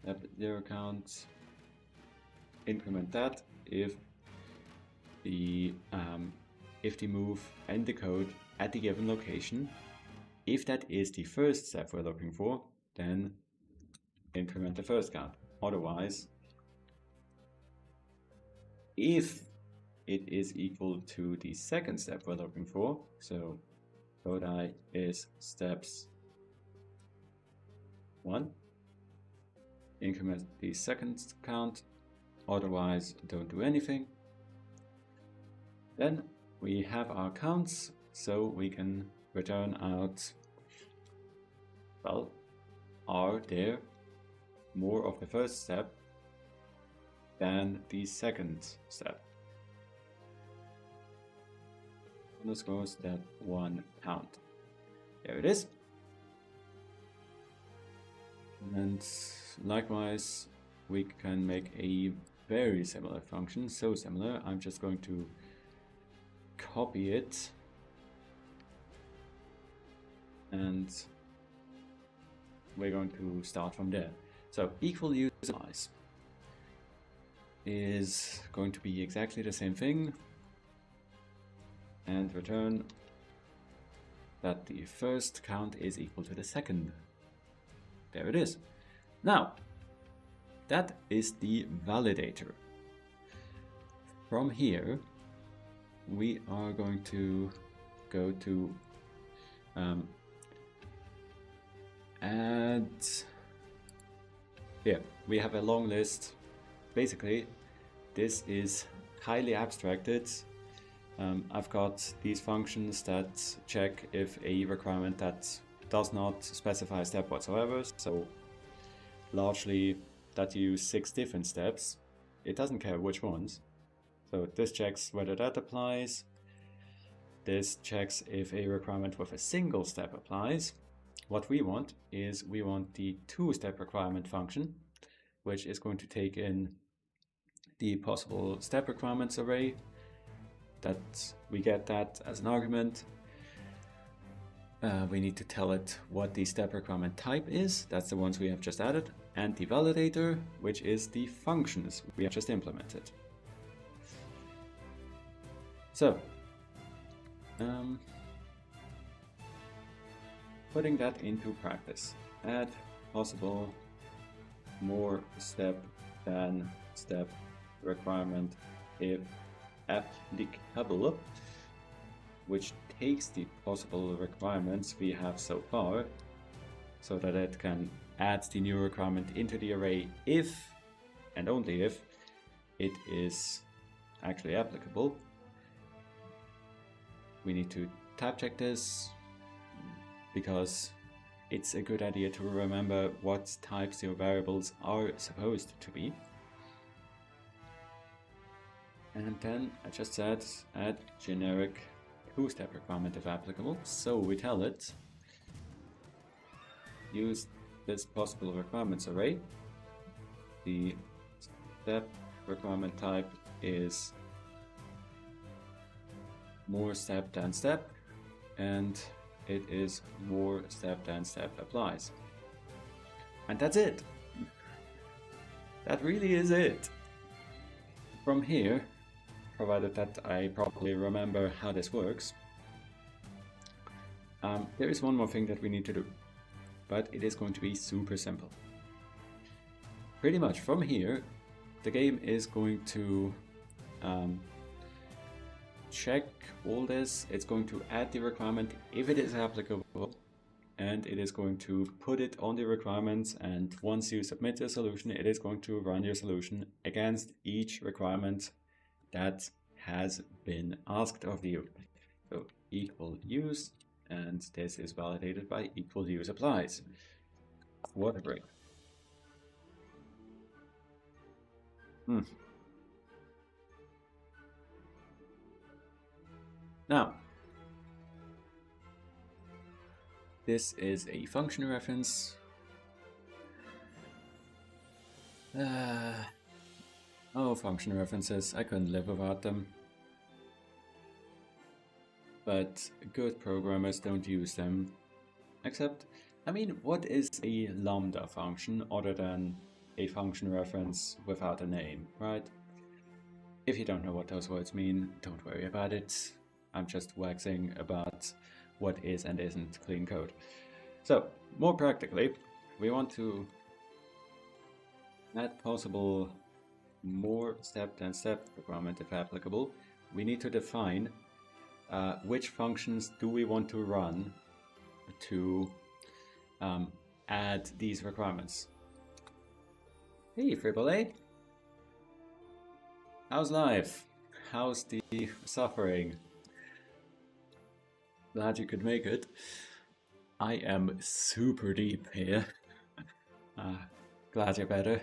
Step 0 count, increment that if the move and the code at the given location. If that is the first step we're looking for, then increment the first count. Otherwise, if it is equal to the second step we're looking for, so code I is steps 1, increment the second count, otherwise don't do anything. Then we have our counts, so we can return out, well, are there more of the first step than the second step? Underscore step 1 count. There it is. And likewise, we can make a very similar function, so similar, I'm just going to copy it and we're going to start from there. So equal users is going to be exactly the same thing and return that the first count is equal to the second. There it is. Now, that is the validator. From here, we are going to go to add. Here, we have a long list. Basically, this is highly abstracted. I've got these functions that check if a requirement that does not specify a step whatsoever, so largely that use 6 different steps. It doesn't care which ones. So this checks whether that applies. This checks if a requirement with a single step applies. What we want is we want the 2-step requirement function, which is going to take in the possible step requirements array. That we get that as an argument. We need to tell it what the step requirement type is. That's the ones we have just added. And the validator, which is the functions we have just implemented. So, putting that into practice. Add possible more step than step requirement if applicable, which takes the possible requirements we have so far so that it can add the new requirement into the array if and only if it is actually applicable. We need to type check this because it's a good idea to remember what types your variables are supposed to be. And then I just said add generic 2-step requirement if applicable. So we tell it use this possible requirements array. The step requirement type is more step than step, and it is more step than step applies. And that's it. That really is it. From here, provided that I properly remember how this works, there is one more thing that we need to do, but it is going to be super simple. Pretty much from here, the game is going to check all this. It's going to add the requirement if it is applicable, and it is going to put it on the requirements, and once you submit your solution, it is going to run your solution against each requirement that has been asked of you. So equal use and this is validated by equal use applies. Water break. Now, this is a function reference. Oh, function references, I couldn't live without them. But good programmers don't use them. Except, I mean, what is a lambda function other than a function reference without a name, right? If you don't know what those words mean, don't worry about it. I'm just waxing about what is and isn't clean code. So, more practically, we want to add possible more step-than-step requirement if applicable. We need to define which functions do we want to run to add these requirements. Hey, AAA! How's life? How's the suffering? Glad you could make it. I am super deep here. Glad you're better.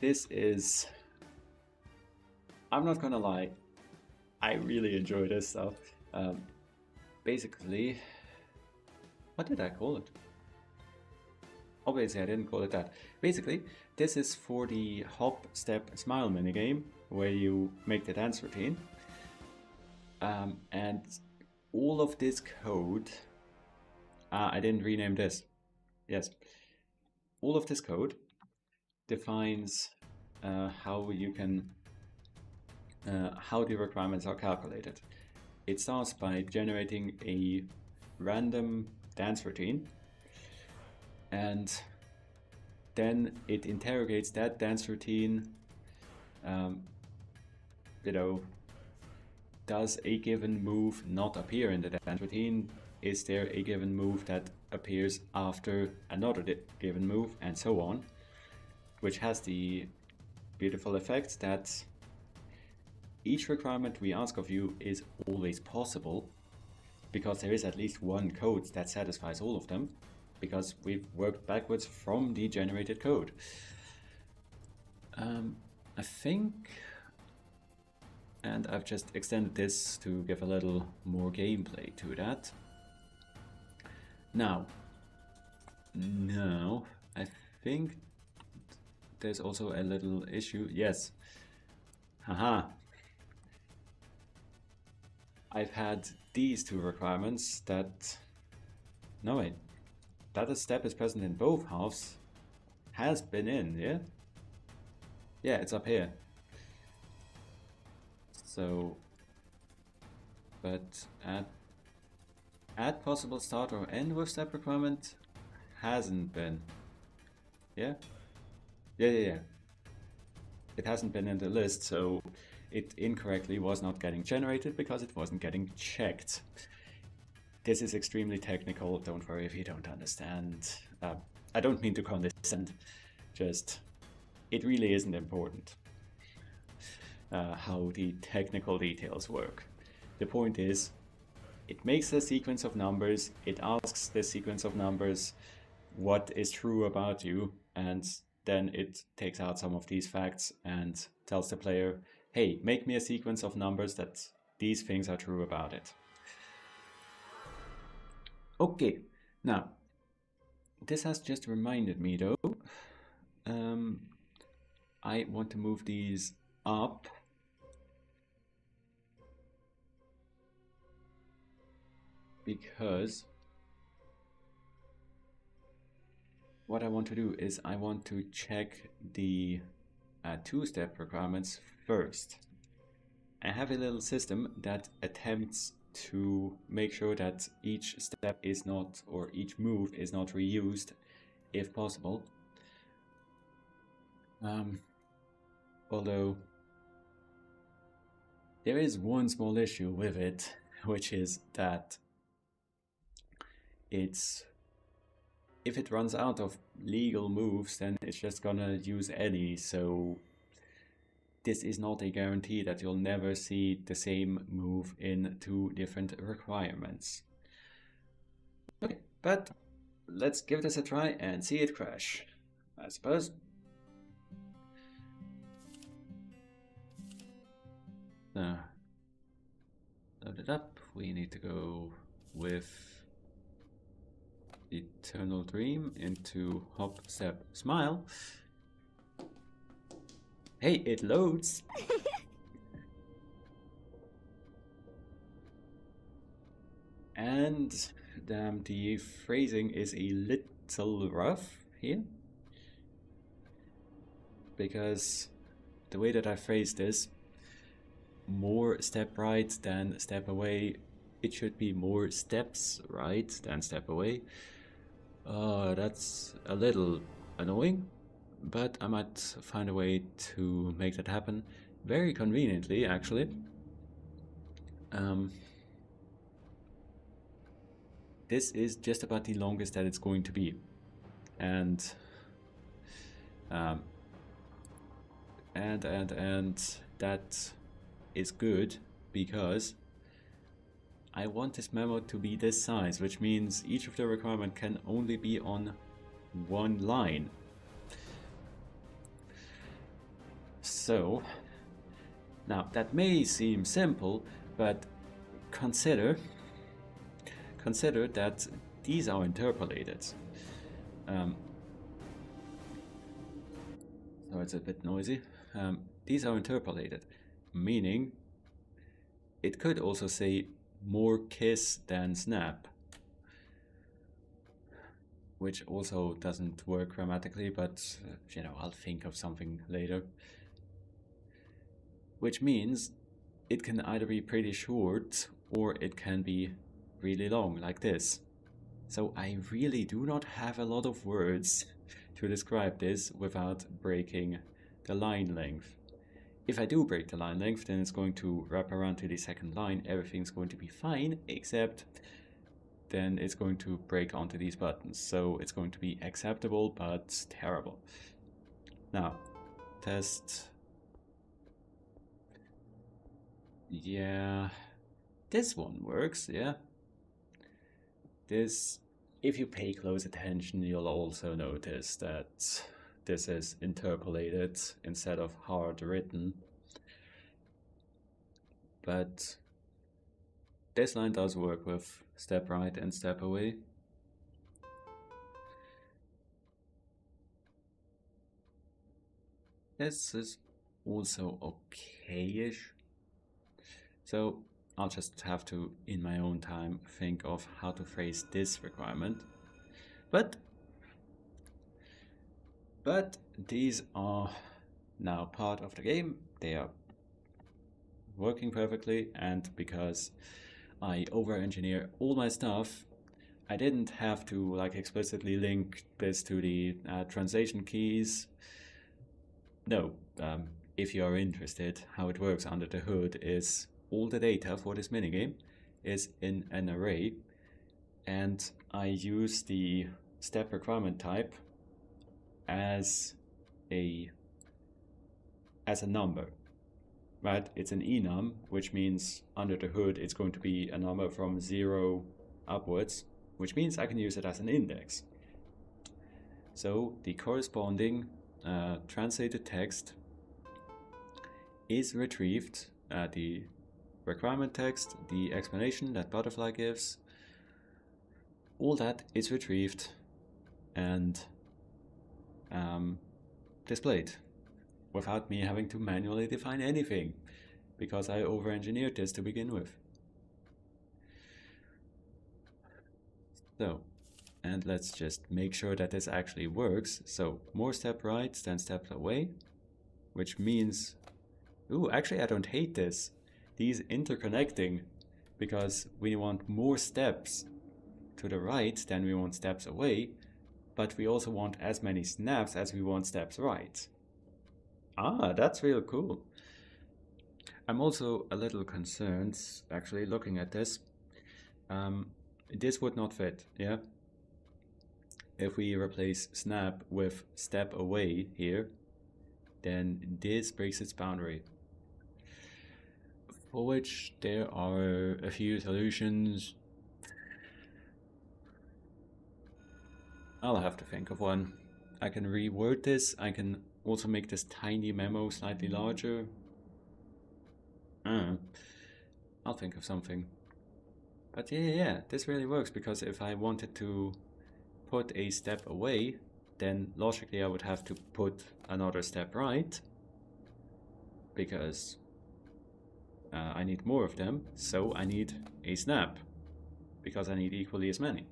This is... I'm not gonna lie, I really enjoy this stuff. Basically, what did I call it? Obviously I didn't call it that. Basically, this is for the hop, step, smile minigame, where you make the dance routine. And all of this code... I didn't rename this. Yes. All of this code defines how you can... how the requirements are calculated. It starts by generating a random dance routine, and then it interrogates that dance routine. Does a given move not appear in the dance routine? Is there a given move that appears after another given move, and so on, which has the beautiful effect that each requirement we ask of you is always possible, because there is at least one code that satisfies all of them, because we've worked backwards from the generated code. I think, and I've just extended this to give a little more gameplay to that. Now, I think there's also a little issue. Yes. Haha. I've had these two requirements that... No, wait. That a step is present in both halves has been in, yeah? Yeah, it's up here. So... But add possible start or end with step requirement hasn't been. Yeah? Yeah. It hasn't been in the list, so it incorrectly was not getting generated because it wasn't getting checked. This is extremely technical, don't worry if you don't understand. I don't mean to condescend, just it really isn't important how the technical details work. The point is, it makes a sequence of numbers, it asks the sequence of numbers what is true about you, and then it takes out some of these facts and tells the player, hey, make me a sequence of numbers that these things are true about it. Okay, now, this has just reminded me though, I want to move these up. Because what I want to do is I want to check the two-step requirements first. I have a little system that attempts to make sure that each step is not, or each move is not reused if possible. Although there is one small issue with it, which is that if it runs out of legal moves, then it's just gonna use any, so this is not a guarantee that you'll never see the same move in two different requirements. Okay, but let's give this a try and see it crash, I suppose. Load it up. We need to go with Eternal Dream into Hop, Step, Smile. Hey, it loads! And damn, the phrasing is a little rough here. Because the way that I phrased this, more step right than step away, it should be more steps right than step away. That's a little annoying, but I might find a way to make that happen very conveniently, actually. This is just about the longest that it's going to be, and that is good because I want this memo to be this size, which means each of the requirements can only be on one line. So, now that may seem simple, but consider that these are interpolated. So it's a bit noisy. These are interpolated, meaning it could also say more kiss than snap, which also doesn't work grammatically, but you know, I'll think of something later. Which means it can either be pretty short or it can be really long, like this. So I really do not have a lot of words to describe this without breaking the line length. If I do break the line length, then it's going to wrap around to the second line. Everything's going to be fine, except then it's going to break onto these buttons. So it's going to be acceptable, but terrible. Now, test. Yeah, this one works, yeah. This, if you pay close attention, you'll also notice that this is interpolated instead of hard written. But this line does work with step right and step away. This is also okay-ish. So I'll just have to, in my own time, think of how to phrase this requirement. But these are now part of the game. They are working perfectly, and because I over-engineer all my stuff, I didn't have to like explicitly link this to the translation keys. No, if you are interested, how it works under the hood is all the data for this minigame is in an array, and I use the step requirement type as a number, right? It's an enum, which means under the hood it's going to be a number from 0 upwards, which means I can use it as an index. So the corresponding translated text is retrieved, the requirement text, the explanation that Butterfly gives, all that is retrieved and displayed without me having to manually define anything, because I over-engineered this to begin with. So, and let's just make sure that this actually works. So, more step right than step away, which means, ooh, actually I don't hate this. These interconnecting, because we want more steps to the right than we want steps away, but we also want as many snaps as we want steps right. Ah, that's real cool. I'm also a little concerned, actually, looking at this. This would not fit, yeah? If we replace snap with step away here, then this breaks its boundary. For which there are a few solutions. I'll have to think of one. I can reword this. I can also make this tiny memo slightly larger. I'll think of something. But yeah, this really works, because if I wanted to put a step away, then logically I would have to put another step right, because I need more of them, so I need a snap, because I need equally as many.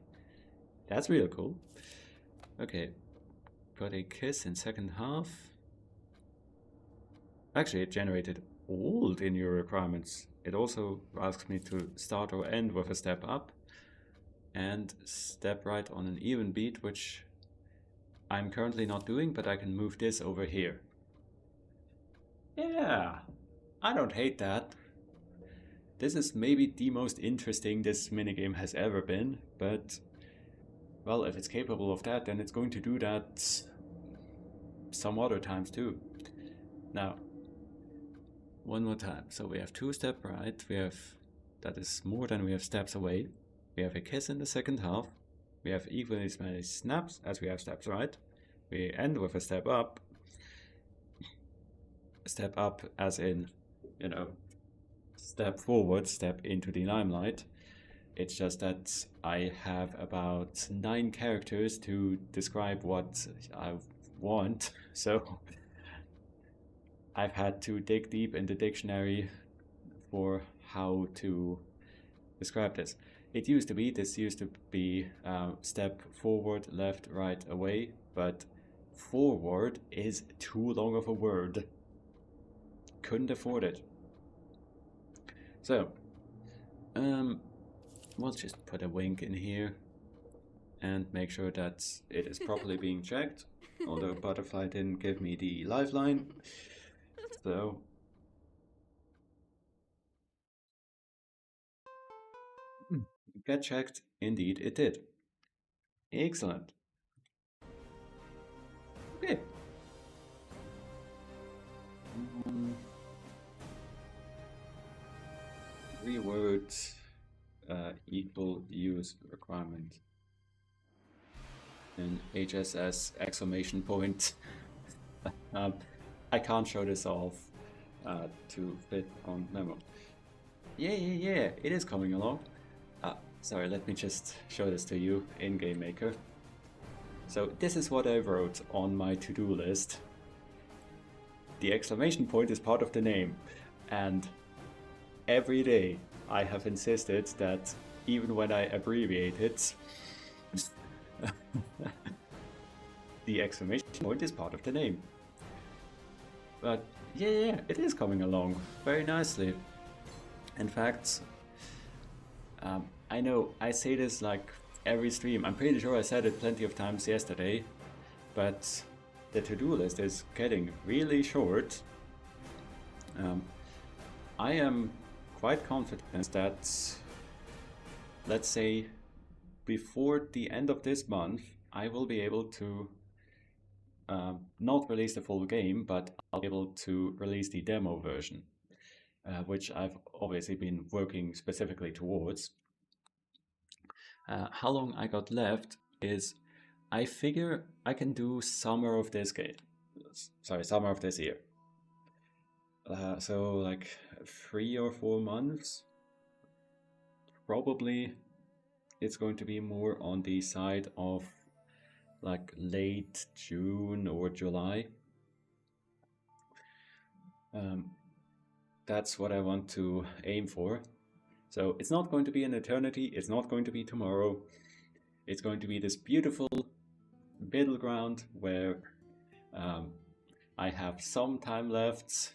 That's really cool. Okay, put a kiss in second half. Actually, it generated all in your requirements. It also asks me to start or end with a step up and step right on an even beat, which I'm currently not doing, but I can move this over here. Yeah, I don't hate that. This is maybe the most interesting this minigame has ever been, but, well, if it's capable of that, then it's going to do that some other times too. Now, one more time. So we have 2 step right, that is more than we have steps away. We have a kiss in the second half. We have equally as many snaps as we have steps right. We end with a step up. Step up as in, step forward, step into the limelight. It's just that I have about 9 characters to describe what I want, so I've had to dig deep in the dictionary for how to describe this. This used to be step forward, left, right, away, but forward is too long of a word. Couldn't afford it. So, we'll just put a wink in here and make sure that it is properly being checked, although Butterfly didn't give me the lifeline. So, get checked. Indeed, it did. Excellent. Okay. Reword equal use requirement. And HSS exclamation point. I can't show this off to fit on memo. Yeah, it is coming along. Sorry, let me just show this to you in Game Maker. So this is what I wrote on my to-do list. The exclamation point is part of the name, and every day I have insisted that even when I abbreviate it, the exclamation point is part of the name. But yeah, it is coming along very nicely. In fact, I know I say this like every stream. I'm pretty sure I said it plenty of times yesterday, but the to-do list is getting really short. I am quite confident that, let's say, before the end of this month, I will be able to not release the full game, but I'll be able to release the demo version, which I've obviously been working specifically towards. How long I got left is, I figure I can do summer of this game. Sorry, summer of this year. So like 3 or 4 months. Probably it's going to be more on the side of like late June or July. That's what I want to aim for. So it's not going to be an eternity, it's not going to be tomorrow. It's going to be this beautiful middle ground where I have some time left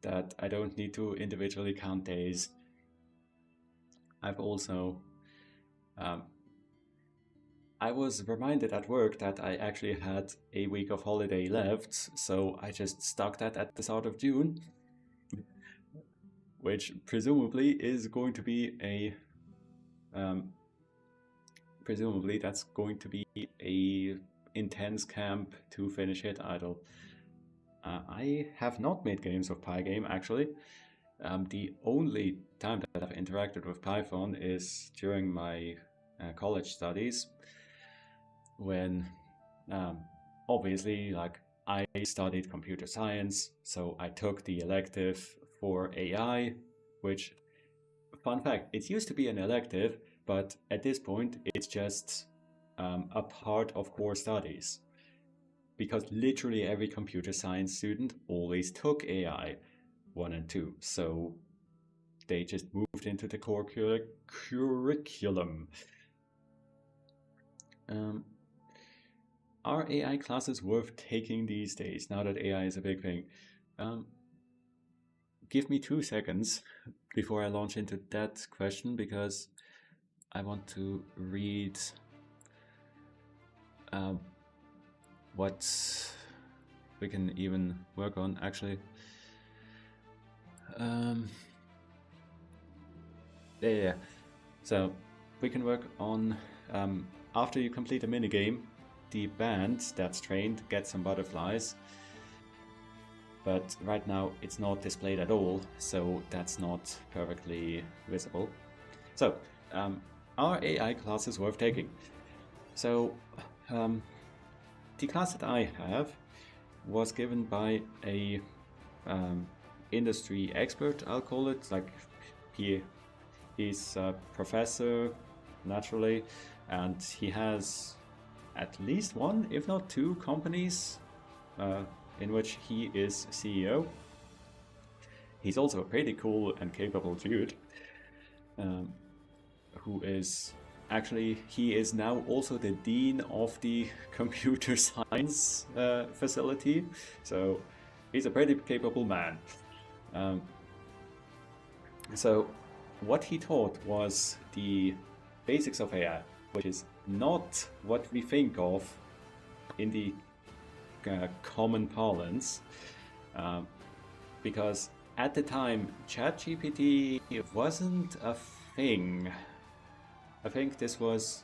that I don't need to individually count days. I've also I was reminded at work that I actually had a week of holiday left, so I just stuck that at the start of June, which presumably is going to be a intense camp to finish Hit Idle. I have not made games with Pygame actually. The only time that I've interacted with Python is during my college studies, when um, obviously, like, I studied computer science, so I took the elective for AI, which, fun fact, it used to be an elective, but at this point it's just a part of core studies. Because literally every computer science student always took AI 1 and 2, so they just moved into the core curriculum. Are AI classes worth taking these days, now that AI is a big thing? Give me 2 seconds before I launch into that question, because I want to read what we can even work on, actually. Yeah. So we can work on, after you complete a minigame, the band that's trained gets some butterflies. But right now it's not displayed at all, so that's not perfectly visible. So, are AI classes worth taking? So, the class that I have was given by a industry expert, I'll call it. Like, he's a professor, naturally, and he has at least 1, if not 2, companies in which he is CEO. He's also a pretty cool and capable dude, who is actually, he is now also the dean of the computer science facility, so he's a pretty capable man. So what he taught was the basics of AI, which is not what we think of in the common parlance, because at the time ChatGPT wasn't a thing. I think this was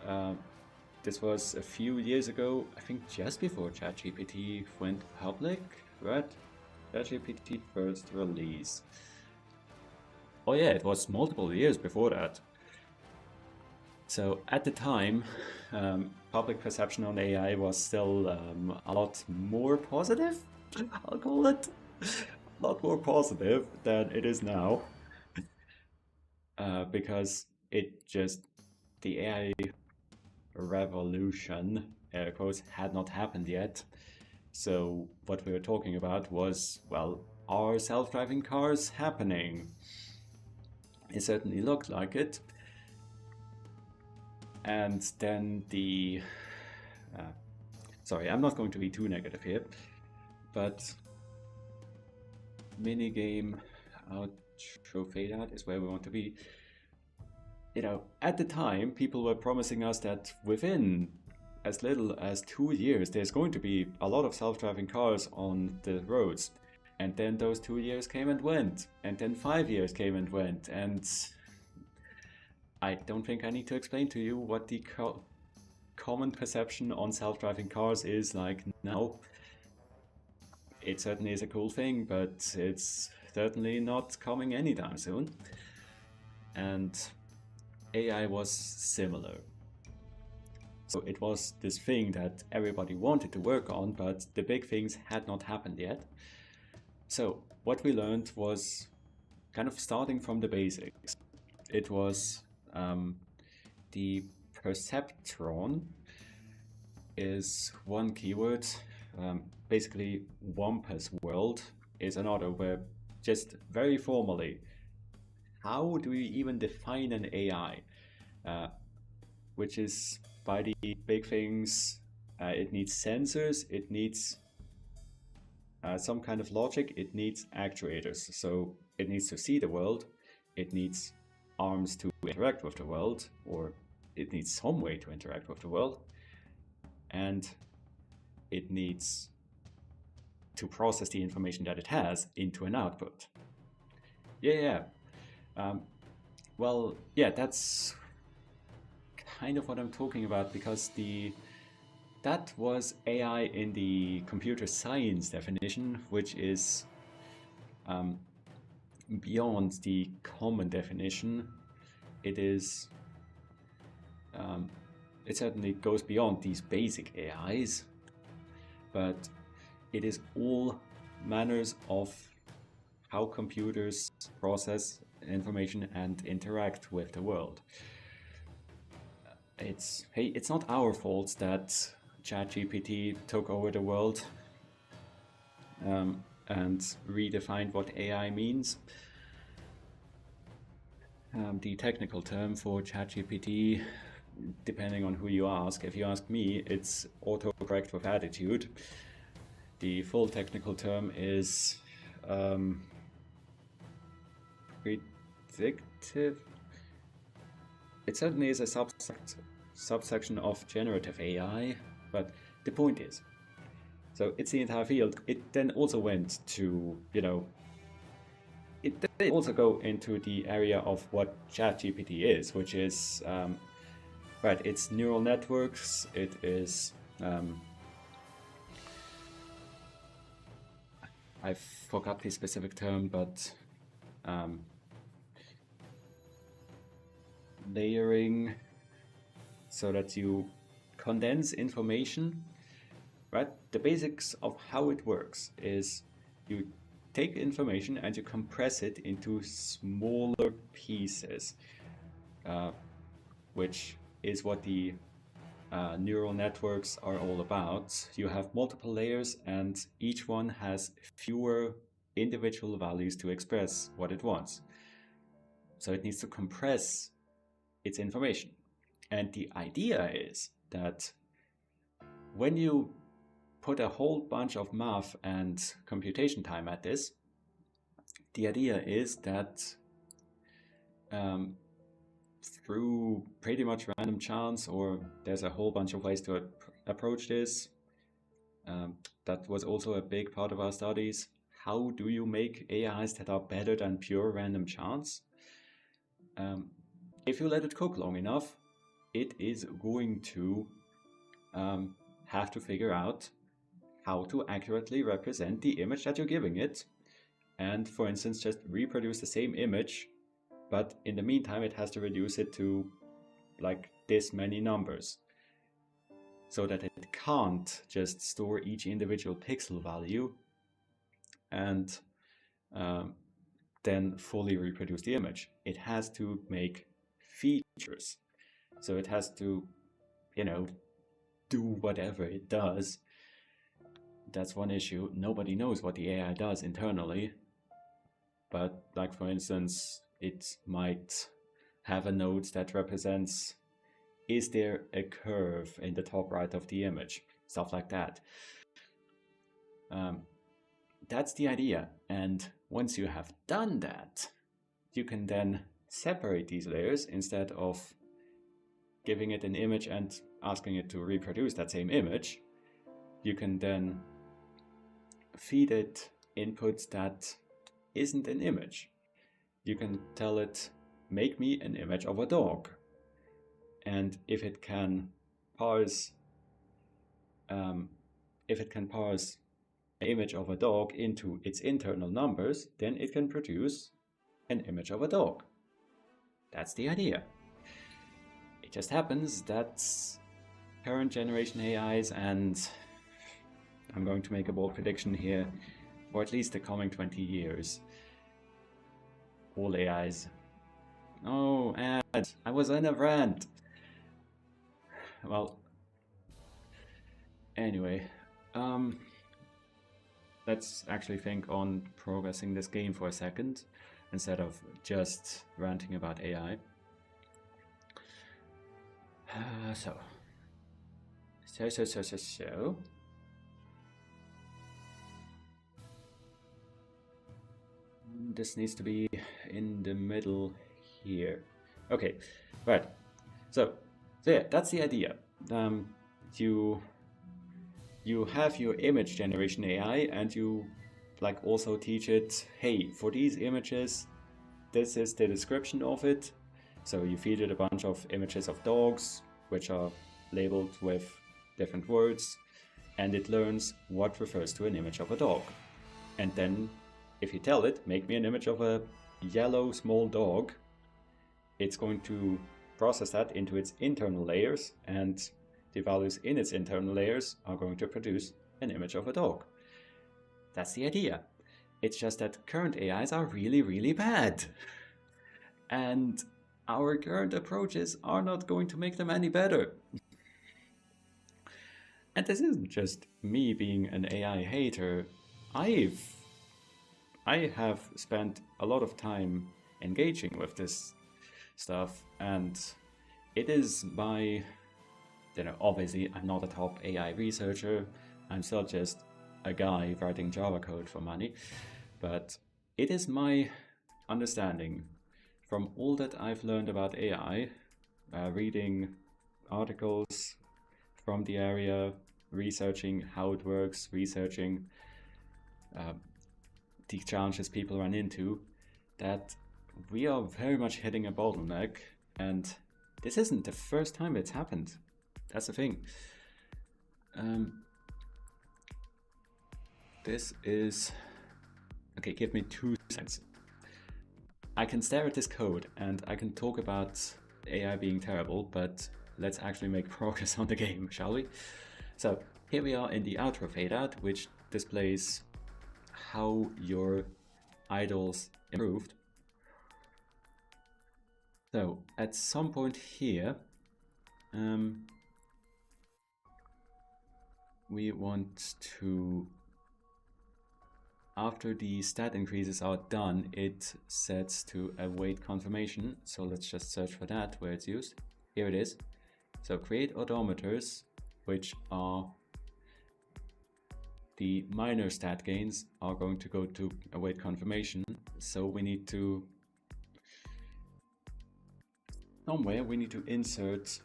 a few years ago, I think just before ChatGPT went public, right? ChatGPT first release. Oh yeah, it was multiple years before that. So at the time, public perception on AI was still a lot more positive, I'll call it. A lot more positive than it is now. Because the AI revolution, air quotes, had not happened yet. So what we were talking about was, well, are self-driving cars happening? It certainly looked like it. And then sorry, I'm not going to be too negative here, but minigame outro fade out is where we want to be. You know, at the time, people were promising us that within as little as 2 years, there's going to be a lot of self-driving cars on the roads. And then those 2 years came and went, and then 5 years came and went, and I don't think I need to explain to you what the common perception on self-driving cars is like now. It certainly is a cool thing, but it's certainly not coming anytime soon. And AI was similar. So it was this thing that everybody wanted to work on, but the big things had not happened yet. So what we learned was kind of starting from the basics. It was the perceptron is one keyword. Basically, Wampus world is another, where just very formally, how do we even define an AI? Which is, by the big things, it needs sensors, it needs some kind of logic, it needs actuators. So it needs to see the world, it needs arms to interact with the world, or it needs some way to interact with the world, and it needs to process the information that it has into an output. Well, yeah, that's kind of what I'm talking about, because the that was AI in the computer science definition, which is beyond the common definition. It is, it certainly goes beyond these basic AIs, but it is all manners of how computers process information and interact with the world. It's not our fault that ChatGPT took over the world and redefined what AI means. The technical term for ChatGPT, depending on who you ask, if you ask me, it's autocorrect with attitude. The full technical term is predictive. It certainly is a subsection of generative AI, but the point is, so it's the entire field. It then also went to, it did also go into the area of what ChatGPT is, which is, right, it's neural networks, it is, I forgot the specific term, but layering, so that you condense information, right? The basics of how it works is you take information and you compress it into smaller pieces, which is what the neural networks are all about. You have multiple layers and each one has fewer individual values to express what it wants. So it needs to compress its information. And the idea is that when you put a whole bunch of math and computation time at this, the idea is that through pretty much random chance, or there's a whole bunch of ways to approach this. That was also a big part of our studies. How do you make AIs that are better than pure random chance? If you let it cook long enough, it is going to have to figure out how to accurately represent the image that you're giving it. And for instance, just reproduce the same image, but in the meantime, it has to reduce it to like this many numbers, so that it can't just store each individual pixel value and then fully reproduce the image. It has to make features. So it has to, do whatever it does. That's one issue. Nobody knows what the AI does internally. But like, for instance, it might have a node that represents, is there a curve in the top right of the image? Stuff like that. That's the idea. And once you have done that, you can then separate these layers instead of giving it an image and asking it to reproduce that same image. You can then feed it inputs that isn't an image. You can tell it, make me an image of a dog. And if it can parse an image of a dog into its internal numbers, then it can produce an image of a dog. That's the idea. It just happens that current generation AIs, and I'm going to make a bold prediction here, for at least the coming 20 years, all AIs. Oh, and I was in a rant. Well, anyway, let's actually think on progressing this game for a second, instead of just ranting about AI. So. This needs to be in the middle here. Okay, right. So yeah, that's the idea. You have your image generation AI, and you also teach it, hey, for these images, this is the description of it. So you feed it a bunch of images of dogs, which are labeled with different words, and it learns what refers to an image of a dog. And then if you tell it, make me an image of a yellow small dog, it's going to process that into its internal layers, and the values in its internal layers are going to produce an image of a dog. That's the idea. It's just that current AIs are really, really bad. And our current approaches are not going to make them any better. And this isn't just me being an AI hater. I have spent a lot of time engaging with this stuff, and it is my, obviously I'm not a top AI researcher, I'm still just a guy writing Java code for money, but it is my understanding from all that I've learned about AI, reading articles from the area, researching how it works, researching the challenges people run into, that we are very much hitting a bottleneck, and this isn't the first time it's happened. That's the thing. This is... Okay, give me 2 seconds. I can stare at this code and I can talk about AI being terrible, but let's actually make progress on the game, shall we? So here we are in the outro fade out, which displays how your idols improved. So at some point here, we want to, after the stat increases are done, it sets to await confirmation. So let's just search for that where it's used. Here it is. So create odometers, which are the minor stat gains, are going to go to await confirmation. So we need to, somewhere we need to insert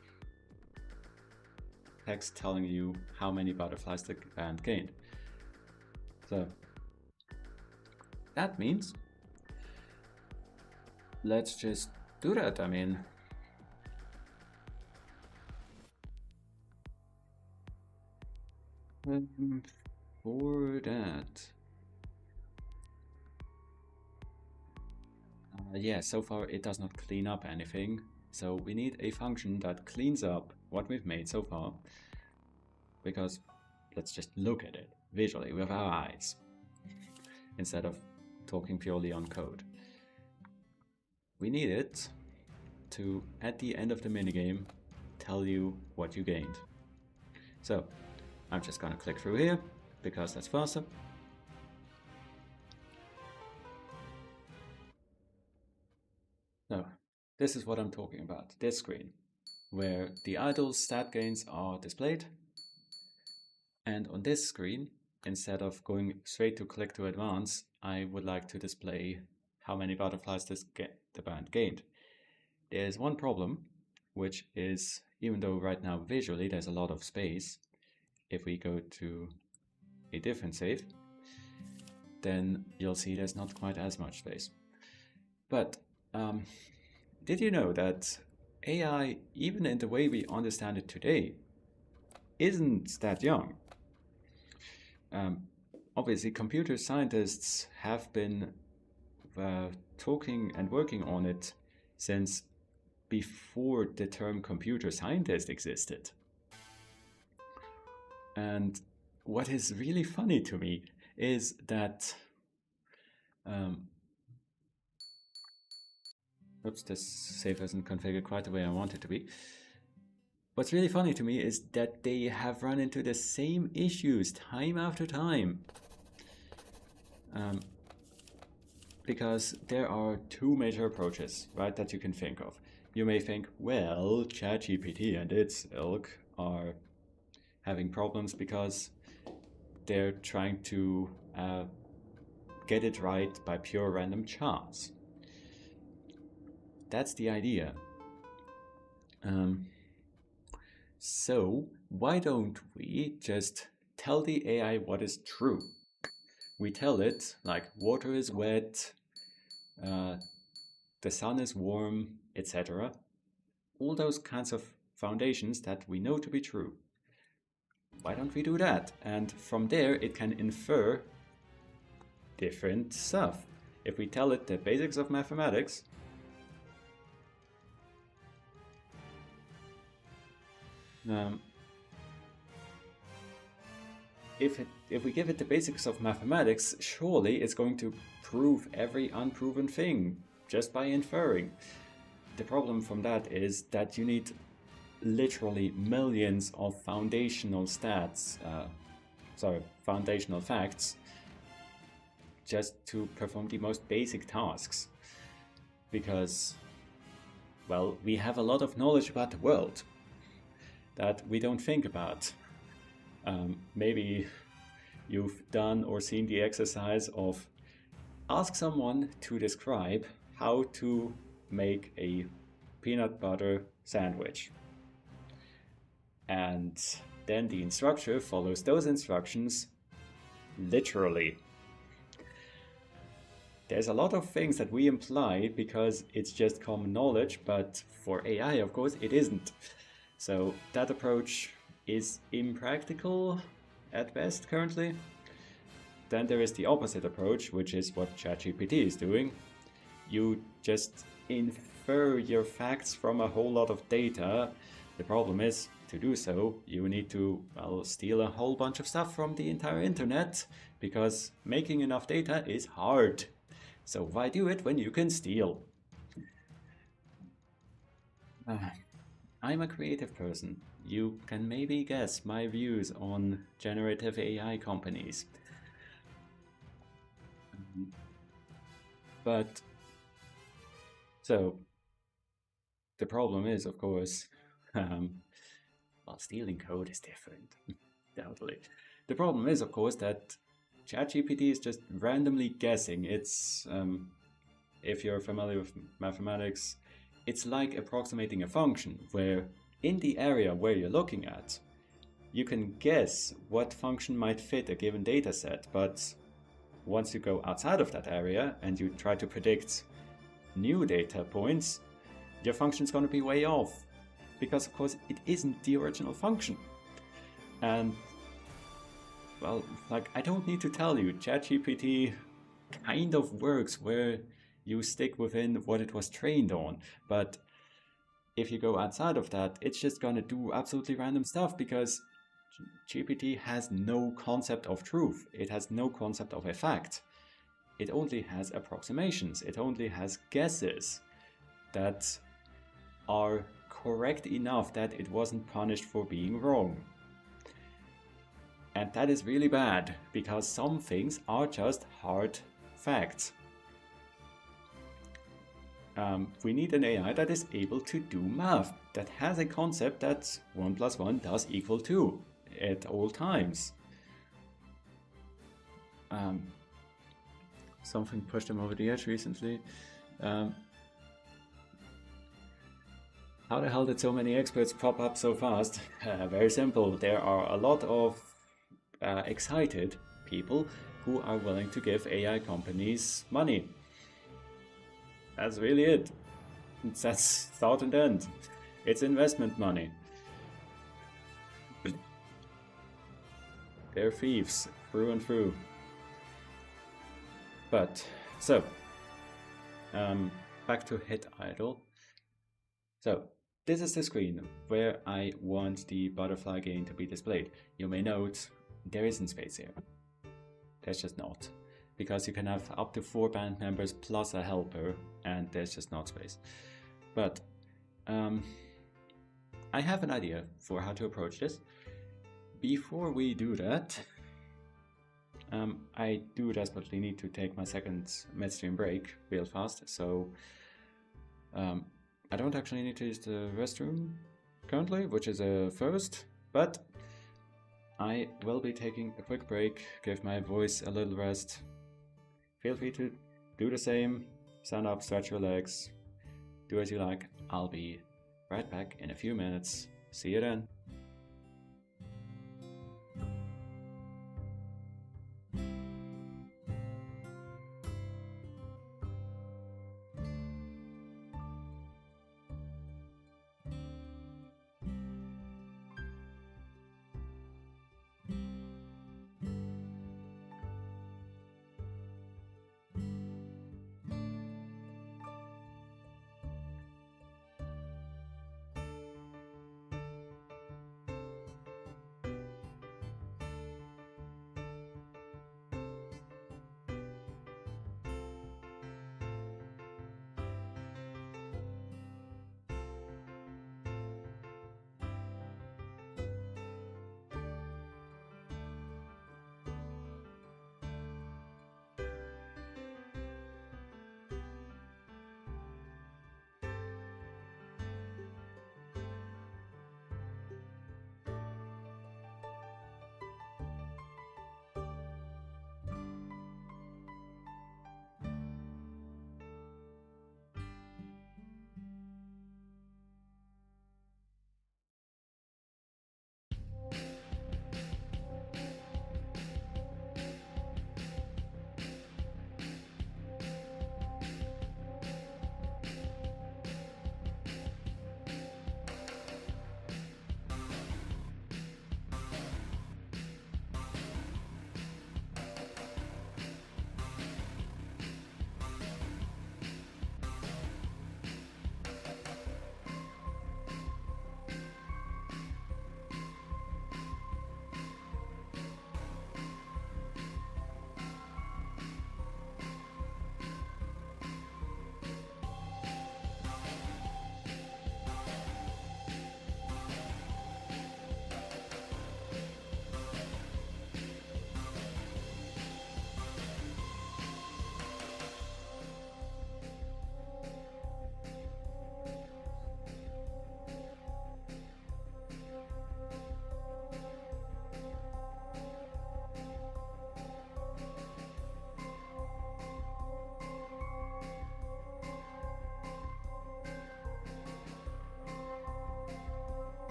text telling you how many butterflies the band gained. So that means, let's just do that. I mean, for that, yeah, so far it does not clean up anything. So we need a function that cleans up what we've made so far, because let's just look at it visually with our eyes instead of talking purely on code. We need it to, at the end of the minigame, tell you what you gained. So I'm just gonna click through here because that's faster. So this is what I'm talking about, this screen, where the idle stat gains are displayed. And on this screen, instead of going straight to click to advance, I would like to display how many butterflies the band gained. There's one problem, which is, even though right now visually there's a lot of space, if we go to a different save, then you'll see there's not quite as much space. But did you know that AI, even in the way we understand it today, isn't that young? Obviously, computer scientists have been talking and working on it since before the term computer scientist existed. And what is really funny to me is that oops, this save isn't configured quite the way I want it to be. What's really funny to me is that they have run into the same issues time after time. Because there are 2 major approaches, right, that you can think of. You may think, well, ChatGPT and its ilk are having problems because they're trying to get it right by pure random chance. That's the idea. So why don't we just tell the AI what is true? We tell it, like, water is wet, the sun is warm, etc. All those kinds of foundations that we know to be true. why don't we do that? And from there, it can infer different stuff. If we tell it the basics of mathematics, if we give it the basics of mathematics, surely it's going to prove every unproven thing just by inferring. The problem from that is that you need literally millions of foundational facts just to perform the most basic tasks. Because, well, we have a lot of knowledge about the world that we don't think about. Maybe you've done or seen the exercise of ask someone to describe how to make a peanut butter sandwich. And then the instructor follows those instructions literally. There's a lot of things that we imply because it's just common knowledge, but for AI, of course, it isn't. So that approach is impractical at best currently. Then there is the opposite approach, which is what ChatGPT is doing. You just infer your facts from a whole lot of data. The problem is, to do so, you need to, well, steal a whole bunch of stuff from the entire internet, because making enough data is hard. So why do it when you can steal? I'm a creative person. You can maybe guess my views on generative AI companies. But, so, the problem is, of course, well, stealing code is different, doubtfully. The problem is, of course, that ChatGPT is just randomly guessing. It's, if you're familiar with mathematics, it's like approximating a function, where in the area where you're looking at, you can guess what function might fit a given data set, but once you go outside of that area and you try to predict new data points, your function's going to be way off, because of course it isn't the original function. And, well, like, I don't need to tell you, ChatGPT kind of works where you stick within what it was trained on, but if you go outside of that, it's just gonna do absolutely random stuff, because GPT has no concept of truth. It has no concept of a fact. It only has approximations. It only has guesses that are correct enough that it wasn't punished for being wrong. And that is really bad, because some things are just hard facts. We need an AI that is able to do math, that has a concept that 1 + 1 does equal 2 at all times. Something pushed him over the edge recently. How the hell did so many experts pop up so fast? Very simple. There are a lot of excited people who are willing to give AI companies money. That's really it. That's start and end. It's investment money. They're thieves through and through. But, so, back to Hit Idle. So, this is the screen where I want the butterfly gain to be displayed. You may note there isn't space here. There's just not. Because you can have up to 4 band members plus a helper, and there's just not space. But I have an idea for how to approach this. Before we do that, I do desperately need to take my second midstream break real fast, so I don't actually need to use the restroom currently, which is a first, but I will be taking a quick break, give my voice a little rest. Feel free to do the same, stand up, stretch your legs, do as you like. I'll be right back in a few minutes. See you then.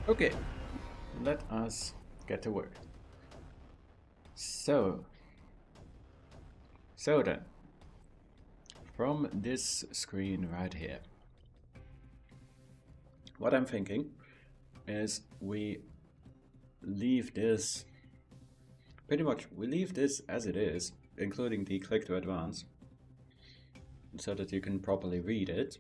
Okay, let us get to work. So then, from this screen right here, what I'm thinking is we leave this, pretty much, we leave this as it is, including the click to advance, so that you can properly read it.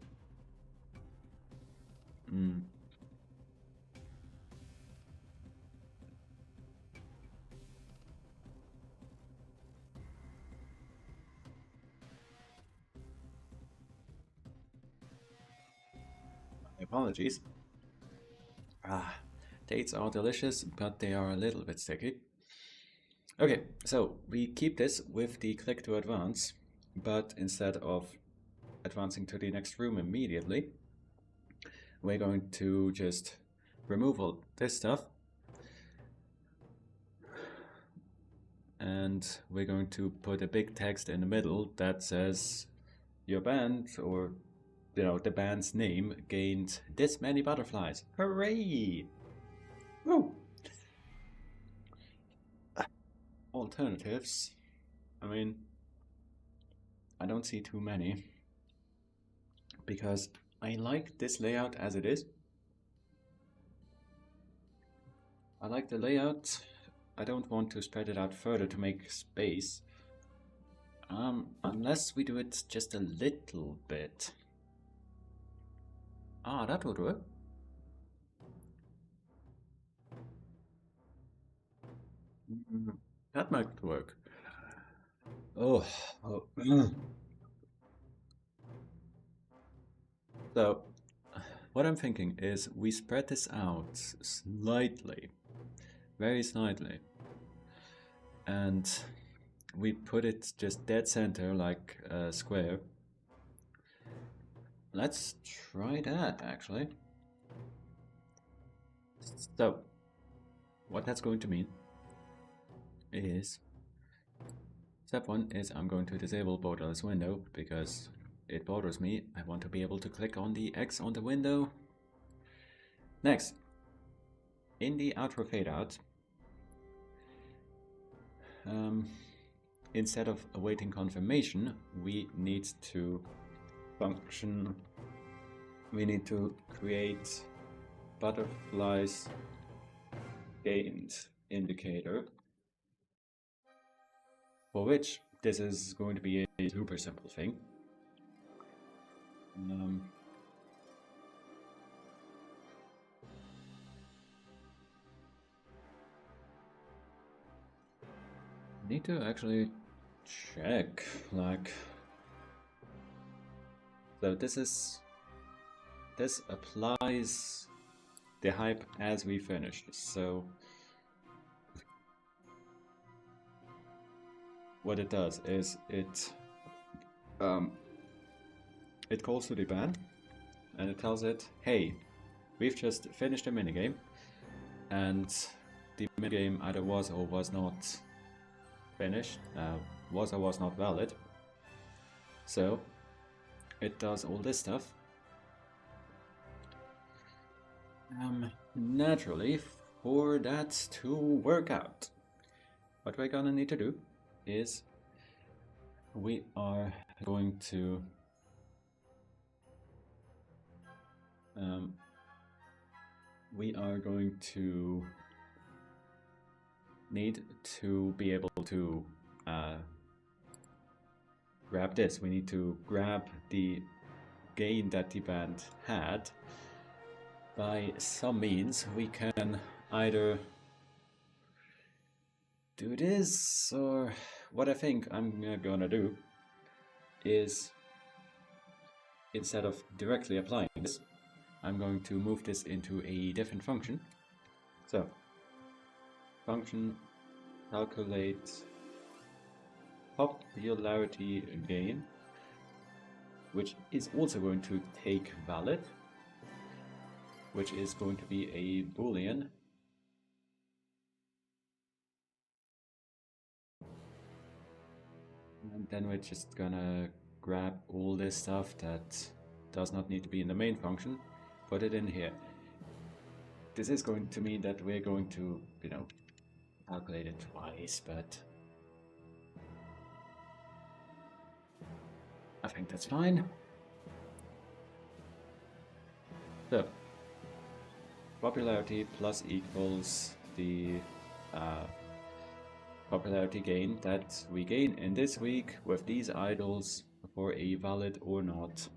Apologies. Dates are delicious, but they are a little bit sticky. Okay, so we keep this with the click to advance, but instead of advancing to the next room immediately, we're going to just remove all this stuff, and we're going to put a big text in the middle that says your band, or the band's name, gained this many butterflies. Hooray! Woo! Alternatives. I mean, I don't see too many, because I like this layout as it is. I like the layout. I don't want to spread it out further to make space. Unless we do it just a little bit. That would work. That might work. Oh. So, what I'm thinking is we spread this out slightly, very slightly, and we put it just dead center like a square. Let's try that, actually. So, what that's going to mean is, step 1 is I'm going to disable borderless window because it bothers me. I want to be able to click on the X on the window. Next, in the outro fadeout, instead of awaiting confirmation, we need to create butterflies gained indicator, for which this is going to be a super simple thing. Need to actually check, like, so this applies the hype as we finish. So what it does is it calls to the band and it tells it, hey, we've just finished a minigame, and the minigame either was or was not finished, was or was not valid. So it does all this stuff. Naturally, for that to work out, what we're gonna need to do is we are going to need to be able to grab this. We need to grab the gain that the band had. By some means, we can either do this, or what I think I'm gonna do is, instead of directly applying this, I'm going to move this into a different function. So, function calculate popularity gain, which is also going to take valid, which is going to be a boolean. And then we're just gonna grab all this stuff that does not need to be in the main function, put it in here. this is going to mean that we're going to, you know, calculate it twice, but I think that's fine. So, popularity plus equals the popularity gain that we gain in this week with these idols for a valid or not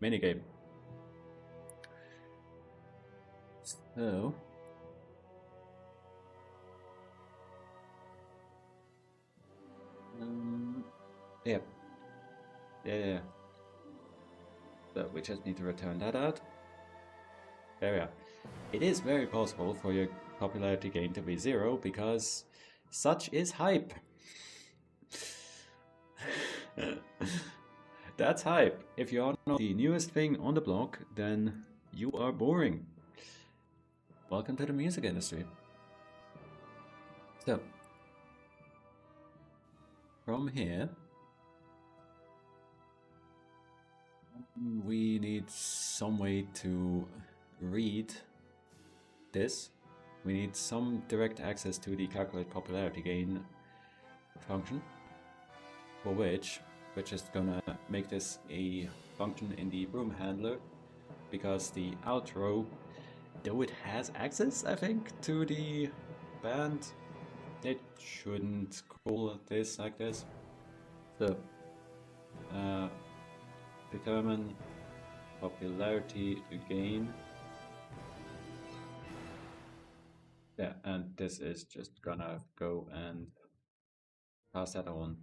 minigame. So, yeah. Yeah. So we just need to return that out. There we are. It is very possible for your popularity gain to be 0 because such is hype. That's hype. If you are not the newest thing on the block, then you are boring. Welcome to the music industry. So, from here, we need some way to read this. We need some direct access to the calculate popularity gain function, for which we're just gonna make this a function in the broom handler, because the outro, though it has access, I think, to the band, it shouldn't call this like this. So, determine popularity gain. Yeah, and this is just gonna go and pass that on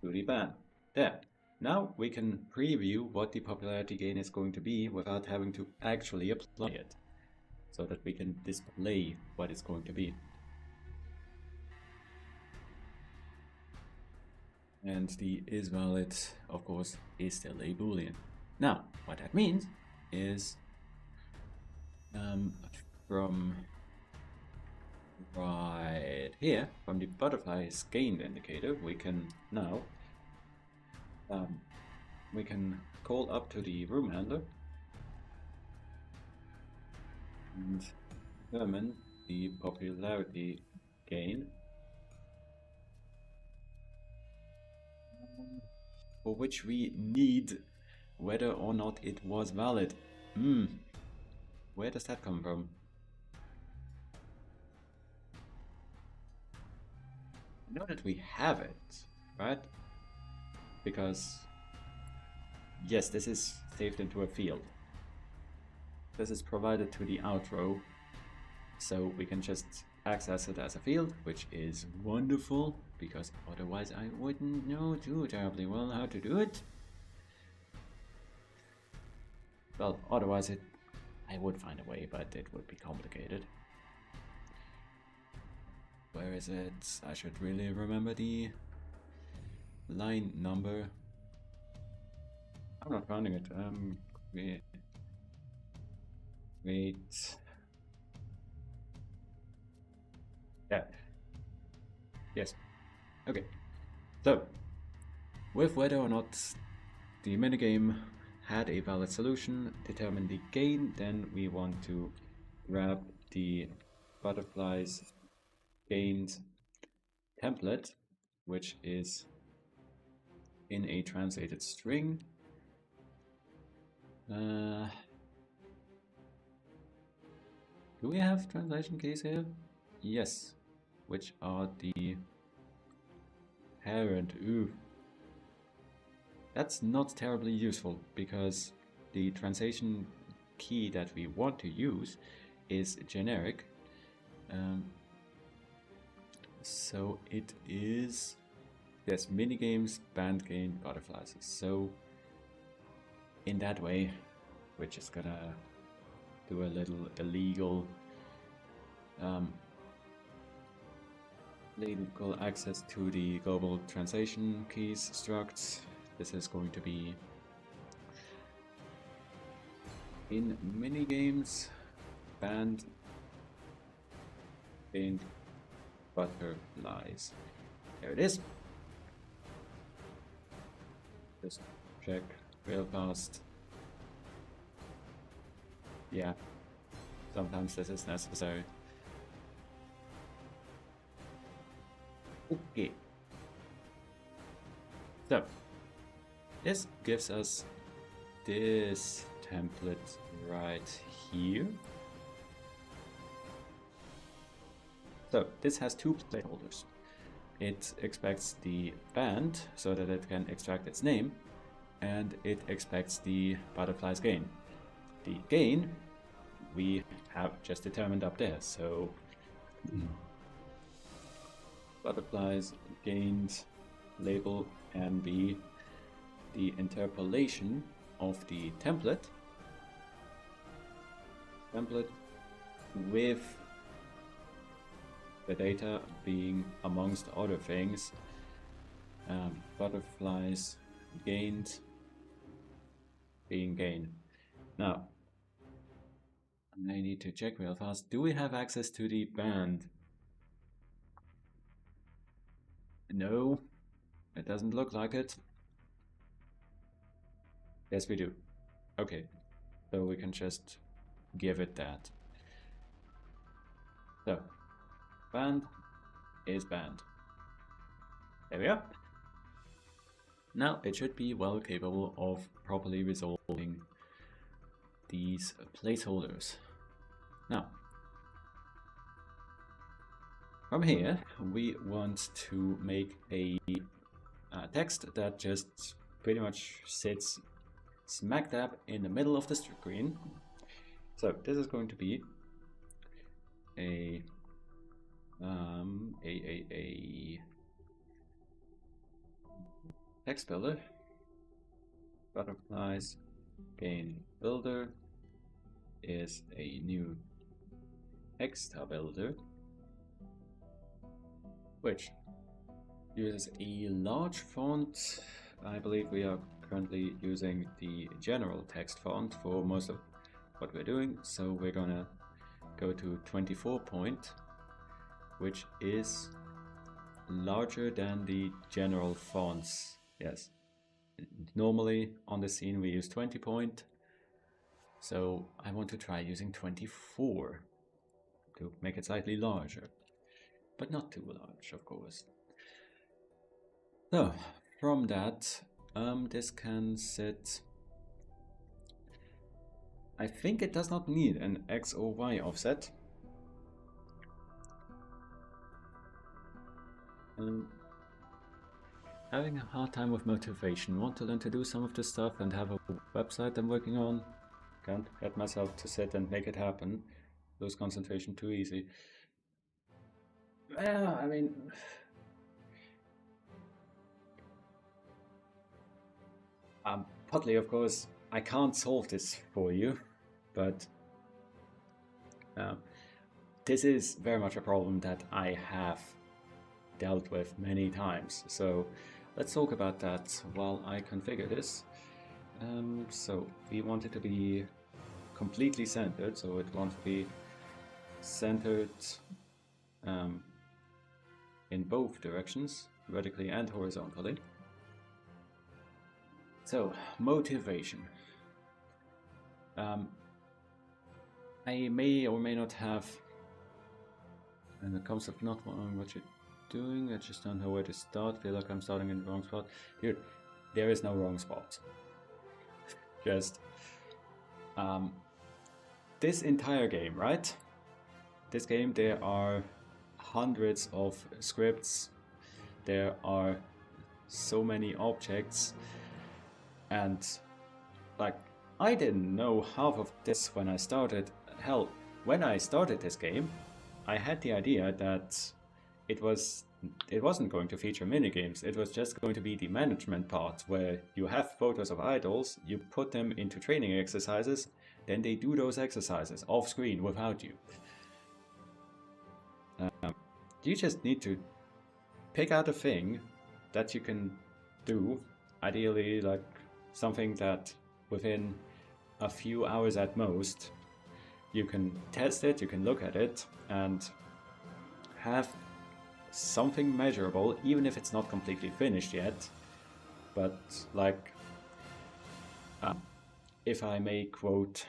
to the band. There. Now we can preview what the popularity gain is going to be without having to actually apply it, so that we can display what it's going to be. And the is valid, of course, is still a boolean. Now, what that means is from right here, from the butterfly's gain indicator, we can now we can call up to the room handler and determine the popularity gain, for which we need whether or not it was valid. Where does that come from? I know that we have it, right? Because yes, this is saved into a field. This is provided to the outro, so we can just access it as a field, which is wonderful, because otherwise I wouldn't know too terribly well how to do it. Well, otherwise I would find a way, but it would be complicated. Where is it? I should really remember the line number. I'm not finding it. Wait. Yeah. Yes. Okay. So, with whether or not the minigame had a valid solution, determine the gain, then we want to grab the butterflies gained template, which is in a translated string. Do we have translation keys here? Yes, which are the parent. Ooh. That's not terribly useful, because the translation key that we want to use is generic. So it is, yes, minigames, band gain, butterflies. So in that way, we're just gonna do a little illegal legal access to the global translation keys structs. This is going to be in minigames, band gained butterflies. There it is. Just check real fast. Yeah. sometimes this is necessary. Okay. So, this gives us this template right here. So, this has two placeholders. It expects the band so that it can extract its name, and it expects the butterfly's gain. The gain we have just determined up there, so butterflies gained label can be the interpolation of the template with the data being, amongst other things, butterflies gained being gain. Now, I need to check real fast. Do we have access to the band? No, it doesn't look like it. Yes, we do. Okay, so we can just give it that. So, band is band. There we are. Now it should be well capable of properly resolving these placeholders. Now, from here, we want to make a text that just pretty much sits smack dab in the middle of the screen. So this is going to be a text builder, butterflies gain builder is a new text builder, which uses a large font. I believe we are currently using the general text font for most of what we're doing, so we're gonna go to 24 point, which is larger than the general fonts. Yes, normally on the scene we use 20 point, so I want to try using 24 to make it slightly larger, but not too large, of course. So from that, this can sit. I think it does not need an X or Y offset. Having a hard time with motivation. Want to learn to do some of this stuff and have a website I'm working on. Can't get myself to sit and make it happen. Lose concentration too easy. Well, I mean, partly, of course, I can't solve this for you, but this is very much a problem that I have dealt with many times. So let's talk about that while I configure this. So we want it to be completely centered, so it wants to be centered in both directions, vertically and horizontally. So, motivation. I may or may not have, and the concept not knowing what you're doing, I just don't know where to start, feel like I'm starting in the wrong spot. Dude, there is no wrong spot. Just, this entire game, right? This game, there are hundreds of scripts, there are so many objects, and like, I didn't know half of this when I started. Hell, when I started this game, I had the idea that it wasn't going to feature minigames. It was just going to be the management part where you have photos of idols, you put them into training exercises, then they do those exercises off screen without you. You just need to pick out a thing that you can do, ideally like something that within a few hours at most, you can test it, you can look at it, and have something measurable, even if it's not completely finished yet. But like, if I may quote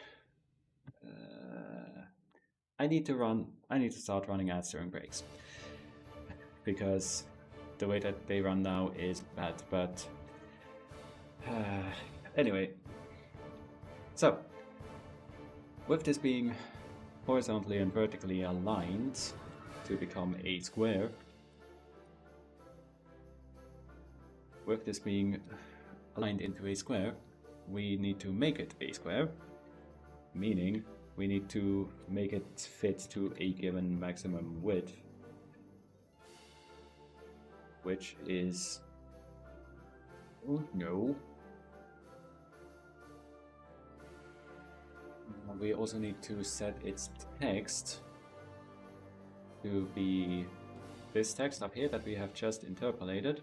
I need to start running ads during breaks because the way that they run now is bad. But anyway, so with this being horizontally and vertically aligned to become a square, with this being aligned into a square, we need to make it a square, meaning we need to make it fit to a given maximum width, which is, oh no, we also need to set its text to be this text up here that we have just interpolated.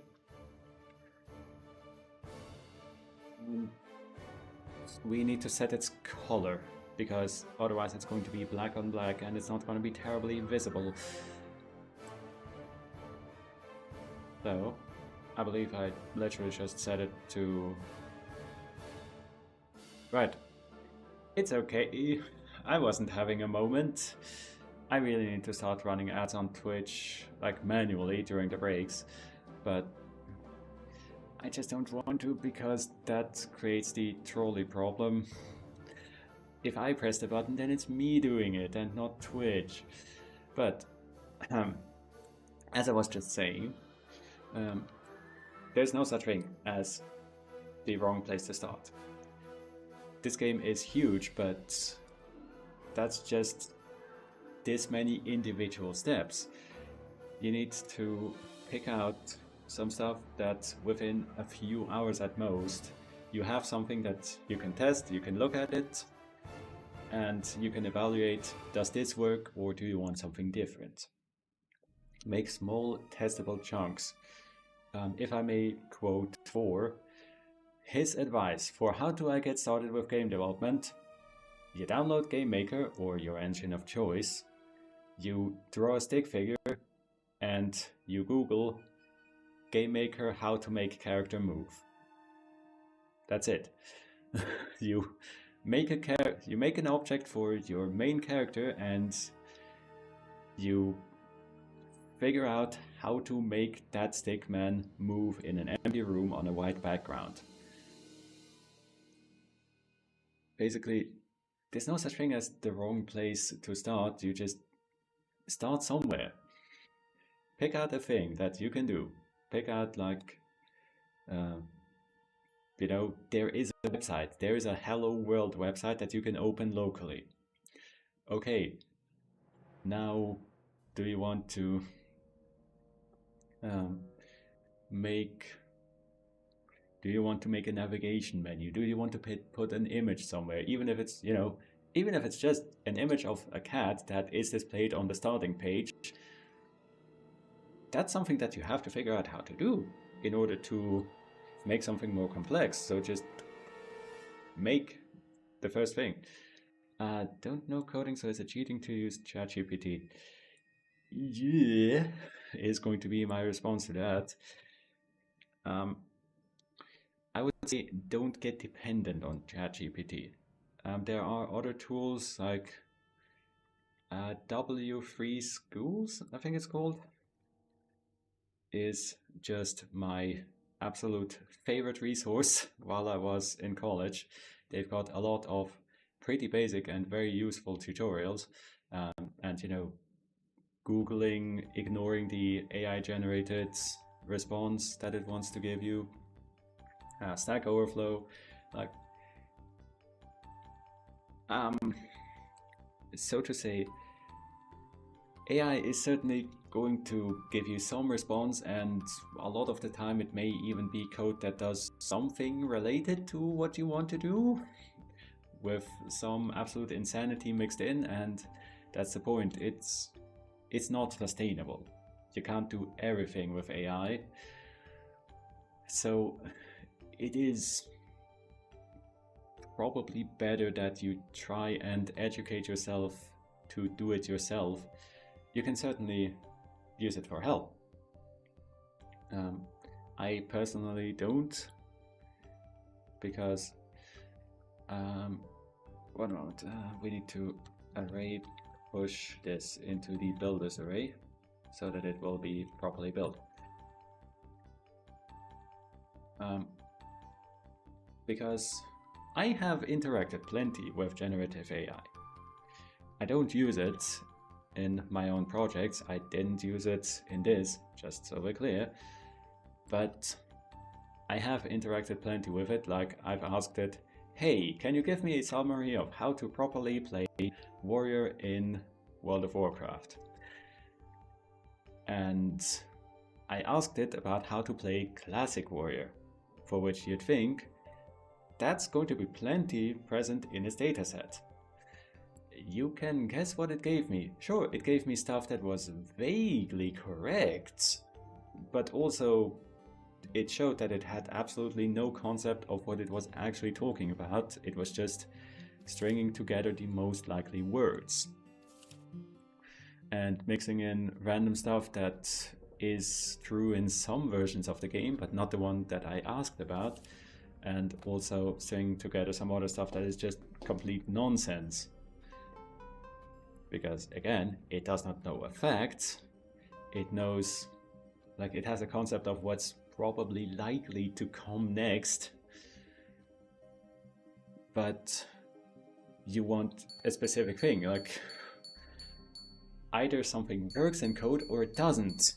We need to set its color, because otherwise it's going to be black on black and it's not going to be terribly visible. So, I believe I literally just set it to... Right. It's okay. I wasn't having a moment. I really need to start running ads on Twitch, like manually during the breaks, but I just don't want to because that creates the trolley problem. If I press the button, then it's me doing it and not Twitch. But as I was just saying, there's no such thing as the wrong place to start. This game is huge, but that's just this many individual steps. You need to pick out some stuff that within a few hours at most, you have something that you can test, you can look at it, and you can evaluate, does this work or do you want something different? Make small testable chunks. If I may quote Thor, his advice for how do I get started with game development: you download Game Maker or your engine of choice, you draw a stick figure, and you Google Game Maker how to make character move. That's it. You make an object for your main character and you figure out how to make that stickman move in an empty room on a white background. Basically, there's no such thing as the wrong place to start. You just start somewhere. Pick out a thing that you can do. Pick out, like, you know, there is a website. There is a Hello World website that you can open locally. Okay, now do you want to make a navigation menu? Do you want to put an image somewhere, even if it's, you know, even if it's just an image of a cat that is displayed on the starting page? That's something that you have to figure out how to do in order to make something more complex. So just make the first thing. Don't know coding, so is it cheating to use ChatGPT? Yeah, is going to be my response to that. I would say don't get dependent on ChatGPT. There are other tools like W3 Schools, I think it's called, is just my absolute favorite resource while I was in college. They've got a lot of pretty basic and very useful tutorials, and you know, Googling, ignoring the AI generated response that it wants to give you, Stack Overflow, like, so to say, AI is certainly going to give you some response, and a lot of the time it may even be code that does something related to what you want to do, with some absolute insanity mixed in, and that's the point. It's not sustainable. You can't do everything with AI. So it is probably better that you try and educate yourself to do it yourself. You can certainly use it for help. I personally don't, because one moment, we need to array push this into the builders array so that it will be properly built. Because I have interacted plenty with generative AI. I don't use it in my own projects. I didn't use it in this, just so we're clear. But I have interacted plenty with it. Like, I've asked it, hey, can you give me a summary of how to properly play Warrior in World of Warcraft? And I asked it about how to play Classic Warrior, for which you'd think that's going to be plenty present in its dataset. You can guess what it gave me. Sure, it gave me stuff that was vaguely correct, but also it showed that it had absolutely no concept of what it was actually talking about. It was just stringing together the most likely words and mixing in random stuff that is true in some versions of the game, but not the one that I asked about, and also stringing together some other stuff that is just complete nonsense. Because again, it does not know a fact. It knows, like, it has a concept of what's probably likely to come next, but you want a specific thing, like either something works in code or it doesn't.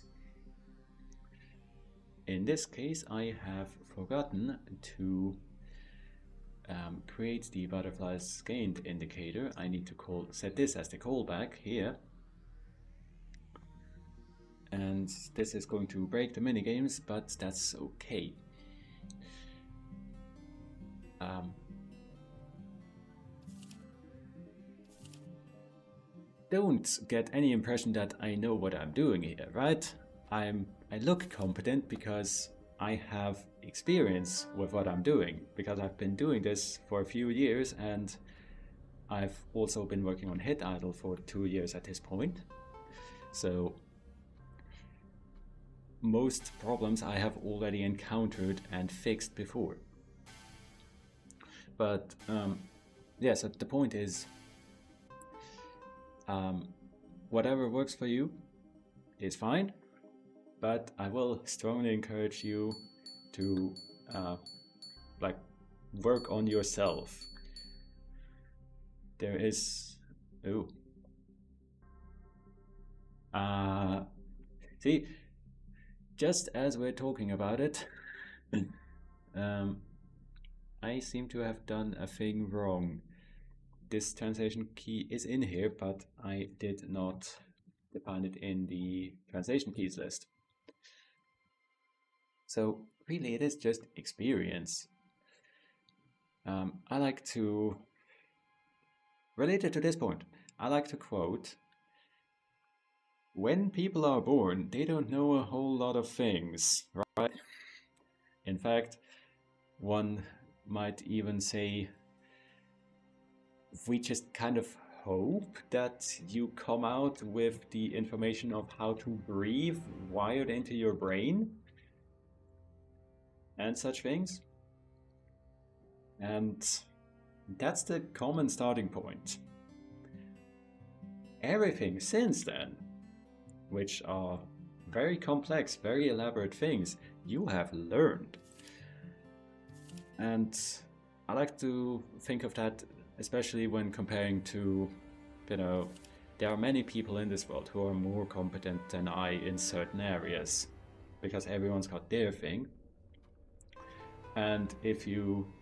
In this case, I have forgotten to create the butterflies gained indicator. I need to set this as the callback here. And this is going to break the minigames, but that's okay. Don't get any impression that I know what I'm doing here, right? I look competent because I have experience with what I'm doing, because I've been doing this for a few years, and I've also been working on Hit Idle for 2 years at this point. So most problems I have already encountered and fixed before. But yeah, so the point is, whatever works for you is fine, but I will strongly encourage you to like work on yourself. There is see, just as we're talking about it, I seem to have done a thing wrong. This translation key is in here, but I did not define it in the translation keys list. So really it is just experience. I like to, related to this point, I like to quote, when people are born, they don't know a whole lot of things, right? In fact, one might even say, we just kind of hope that you come out with the information of how to breathe wired into your brain and such things. And that's the common starting point. Everything since then, which are very complex, very elaborate things, you have learned. And I like to think of that especially when comparing to, you know, there are many people in this world who are more competent than I in certain areas, because everyone's got their thing. And if you,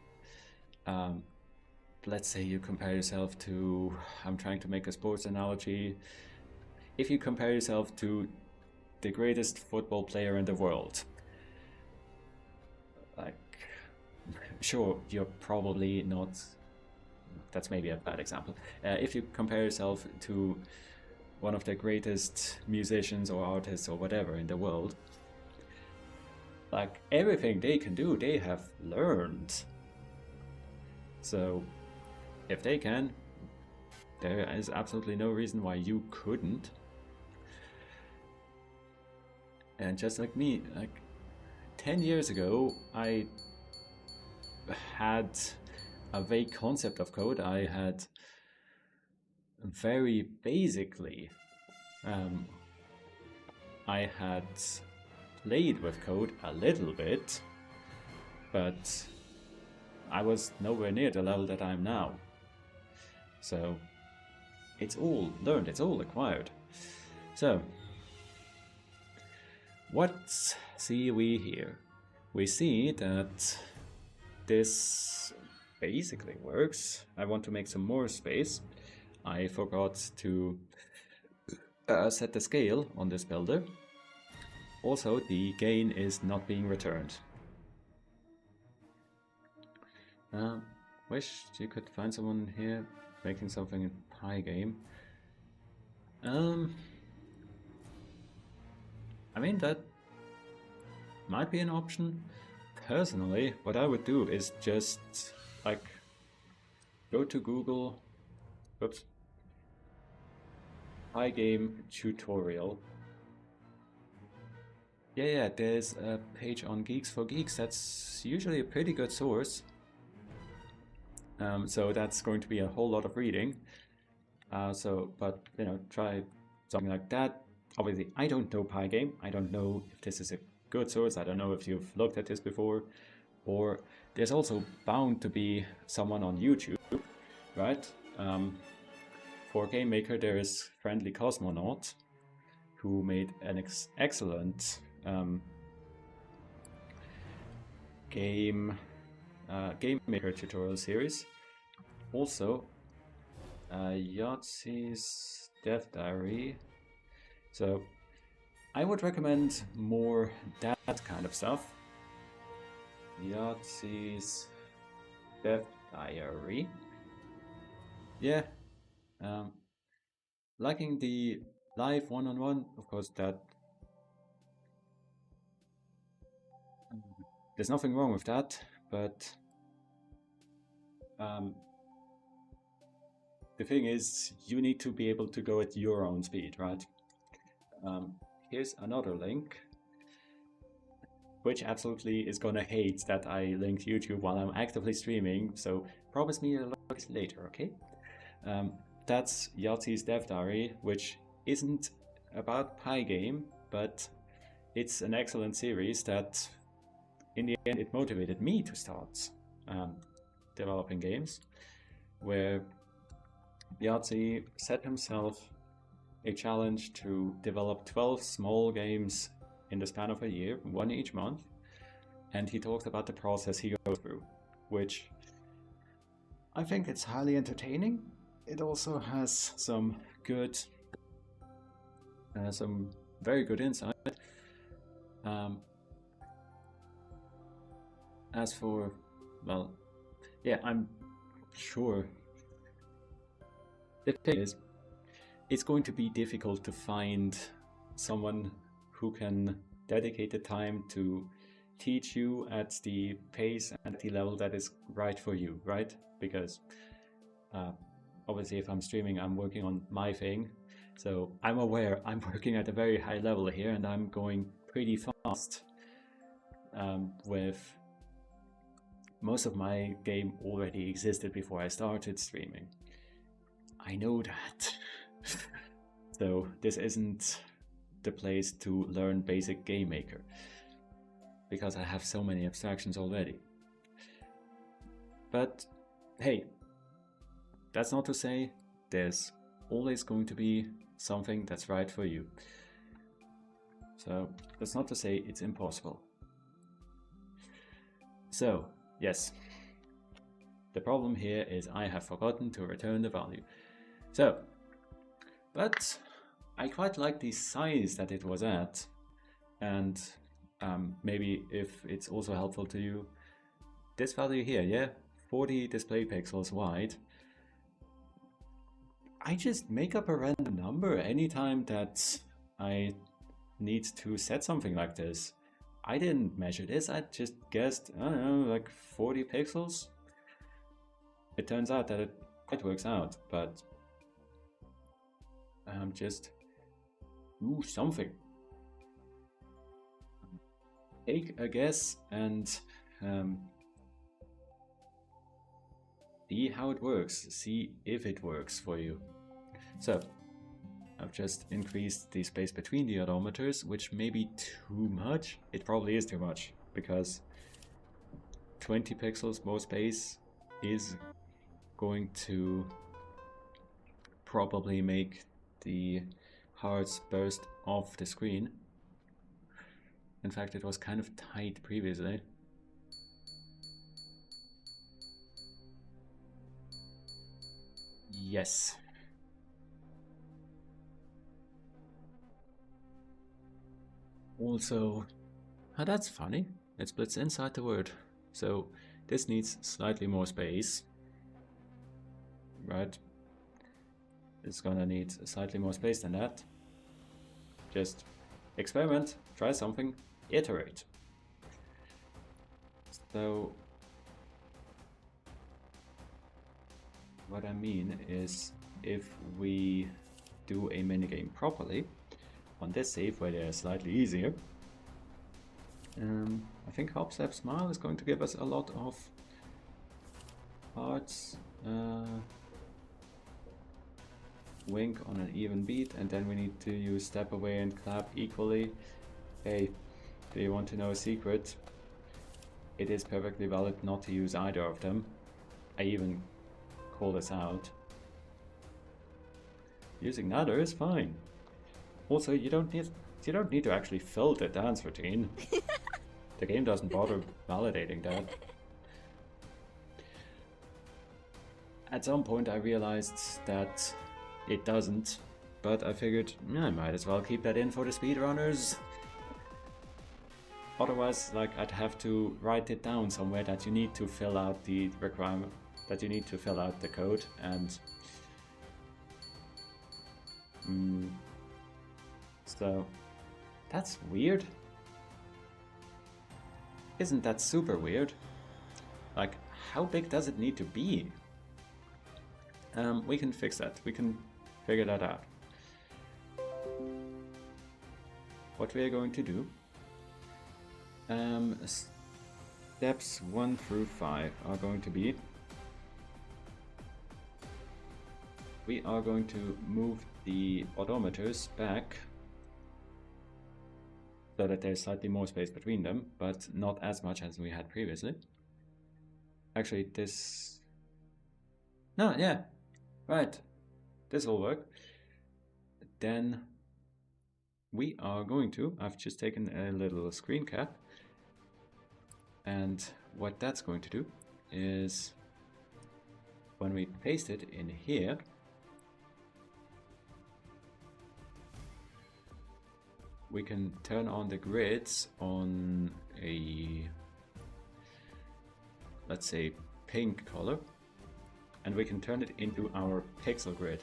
let's say you compare yourself to, I'm trying to make a sports analogy, if you compare yourself to the greatest football player in the world, like, sure, you're probably not, that's maybe a bad example. If you compare yourself to one of the greatest musicians or artists or whatever in the world, like, everything they can do, they have learned. So if they can, there is absolutely no reason why you couldn't. And just like me, like 10 years ago, I had a vague concept of code. I had very basically, I had played with code a little bit, but I was nowhere near the level that I'm now. So it's all learned, it's all acquired. So, what see we here? We see that this basically works. I want to make some more space. I forgot to set the scale on this builder. Also, the gain is not being returned. Wish you could find someone here making something in Pygame. I mean, that might be an option. Personally, what I would do is just, like, go to Google, oops, Pygame tutorial. Yeah, there's a page on Geeks for Geeks. That's usually a pretty good source. So that's going to be a whole lot of reading. But you know, try something like that. Obviously, I don't know Pygame. I don't know if this is a good source. I don't know if you've looked at this before. Or there's also bound to be someone on YouTube, right? For Game Maker, there is Friendly Cosmonaut, who made an excellent Game Maker tutorial series. Also, Yahtzee's Death Diary. So, I would recommend more that kind of stuff. Yahtzee's Death Diary. Yeah. Liking the live one-on-one, of course, that there's nothing wrong with that, but the thing is, you need to be able to go at your own speed, right? Here's another link, which absolutely is gonna hate that I linked YouTube while I'm actively streaming, so promise me a look later, okay? That's Yahtzee's Dev Diary, which isn't about Pygame, but it's an excellent series that, in the end, it motivated me to start developing games, where Yahtzee set himself a challenge to develop 12 small games in the span of a year, one each month, and he talked about the process he goes through, which I think it's highly entertaining. It also has some good, some very good insight. As for, well, yeah, I'm sure the thing is, it's going to be difficult to find someone who can dedicate the time to teach you at the pace and the level that is right for you, right? Because obviously if I'm streaming, I'm working on my thing. So I'm aware I'm working at a very high level here and I'm going pretty fast with most of my game already existed before I started streaming. I know that. So this isn't the place to learn basic Game Maker, because I have so many abstractions already. But hey, that's not to say there's always going to be something that's right for you. So that's not to say it's impossible. So yes, the problem here is I have forgotten to return the value. So, but I quite like the size that it was at, and maybe if it's also helpful to you, this value here, yeah, 40 display pixels wide. I just make up a random number anytime that I need to set something like this. I didn't measure this, I just guessed, I don't know, like 40 pixels. It turns out that it quite works out, but just something. Take a guess and see how it works. See if it works for you. So I've just increased the space between the odometers, which may be too much. It probably is too much, because 20 pixels more space is going to probably make the hearts burst off the screen. In fact, it was kind of tight previously. Yes. Also, that's funny. It splits inside the word. So this needs slightly more space. Right? It's gonna need slightly more space than that. Just experiment, try something, iterate. So what I mean is, if we do a minigame properly on this save where they're slightly easier, I think Hop Step Smile is going to give us a lot of parts. Wink on an even beat, and then we need to use Step Away and Clap equally. Hey, do you want to know a secret? It is perfectly valid not to use either of them. I even call this out. Using neither is fine. Also, you don't need to actually fill the dance routine. The game doesn't bother validating that. At some point I realized that it doesn't, but I figured I might as well keep that in for the speedrunners. Otherwise, like, I'd have to write it down somewhere that you need to fill out the requirement, that you need to fill out the code, and so that's weird. Isn't that super weird? Like, how big does it need to be? We can fix that. We can figure that out. What we are going to do, steps 1 through 5 are going to be, we are going to move the odometers back so that there's slightly more space between them, but not as much as we had previously. Actually, this... No, yeah, right. This will work. Then we are going to... I've just taken a little screen cap, and what that's going to do is, when we paste it in here, we can turn on the grids on a, let's say, pink color, and we can turn it into our pixel grid.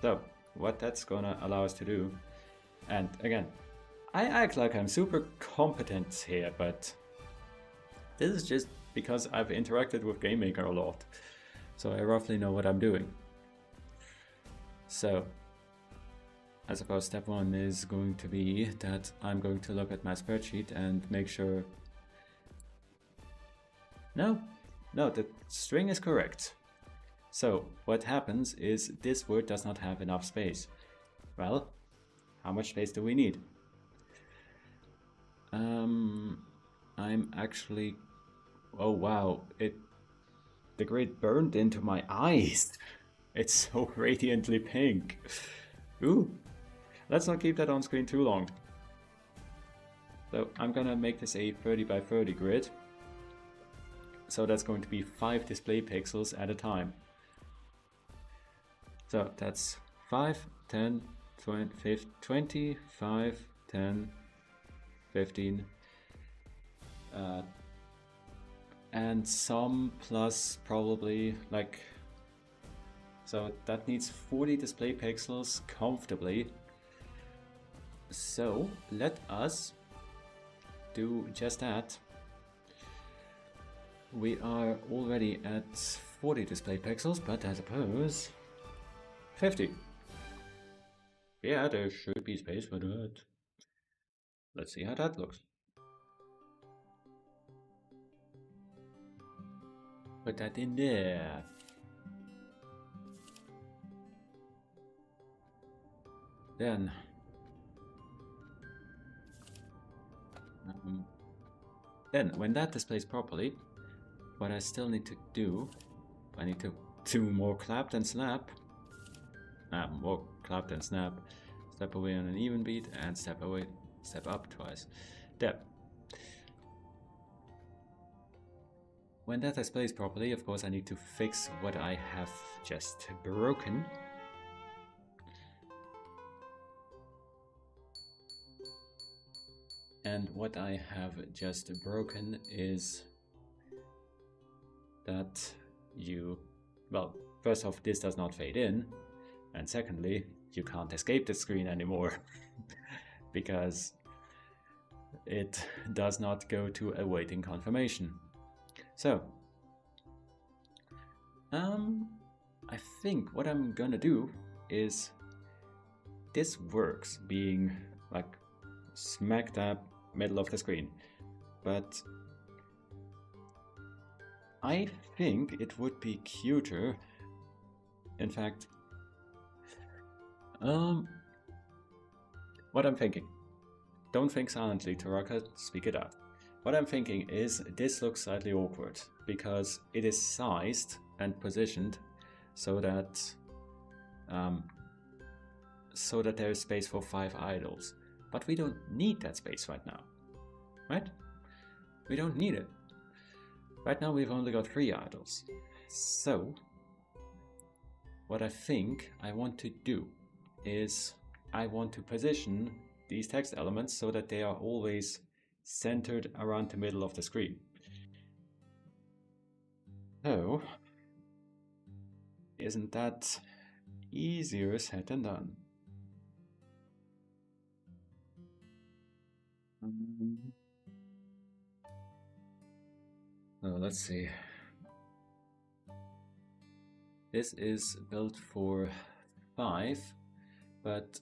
So what that's gonna allow us to do, and again, I act like I'm super competent here, but this is just because I've interacted with GameMaker a lot, so I roughly know what I'm doing. So I suppose step 1 is going to be that I'm going to look at my spreadsheet and make sure... No, the string is correct. So what happens is this word does not have enough space. Well, how much space do we need? I'm actually... Oh wow, the grid burned into my eyes. It's so radiantly pink. Ooh. Let's not keep that on screen too long. So I'm gonna make this a 30 by 30 grid. So that's going to be 5 display pixels at a time. So that's 5, 10, 20, 5, 10, 15, and some plus probably like... So that needs 40 display pixels comfortably. So let us do just that. We are already at 40 display pixels, but I suppose 50. Yeah, there should be space for that. Let's see how that looks. Put that in there. Then when that displays properly, what I still need to do, I need to do more clap than snap. More clap than snap. Step away on an even beat and step away, step up twice. There. When that displays properly, of course, I need to fix what I have just broken. And what I have just broken is that well, first off, this does not fade in, and secondly, you can't escape the screen anymore because it does not go to awaiting confirmation. So, I think what I'm gonna do is, this works being like smack dab middle of the screen, but I think it would be cuter, in fact, what I'm thinking, don't think silently, Toraka, speak it out. What I'm thinking is, this looks slightly awkward because it is sized and positioned so that there is space for 5 idols. But we don't need that space right now, right? We don't need it. Right now we've only got 3 idols. So, what I think I want to do is, I want to position these text elements so that they are always centered around the middle of the screen. So, isn't that easier said than done? Let's see. This is built for 5, but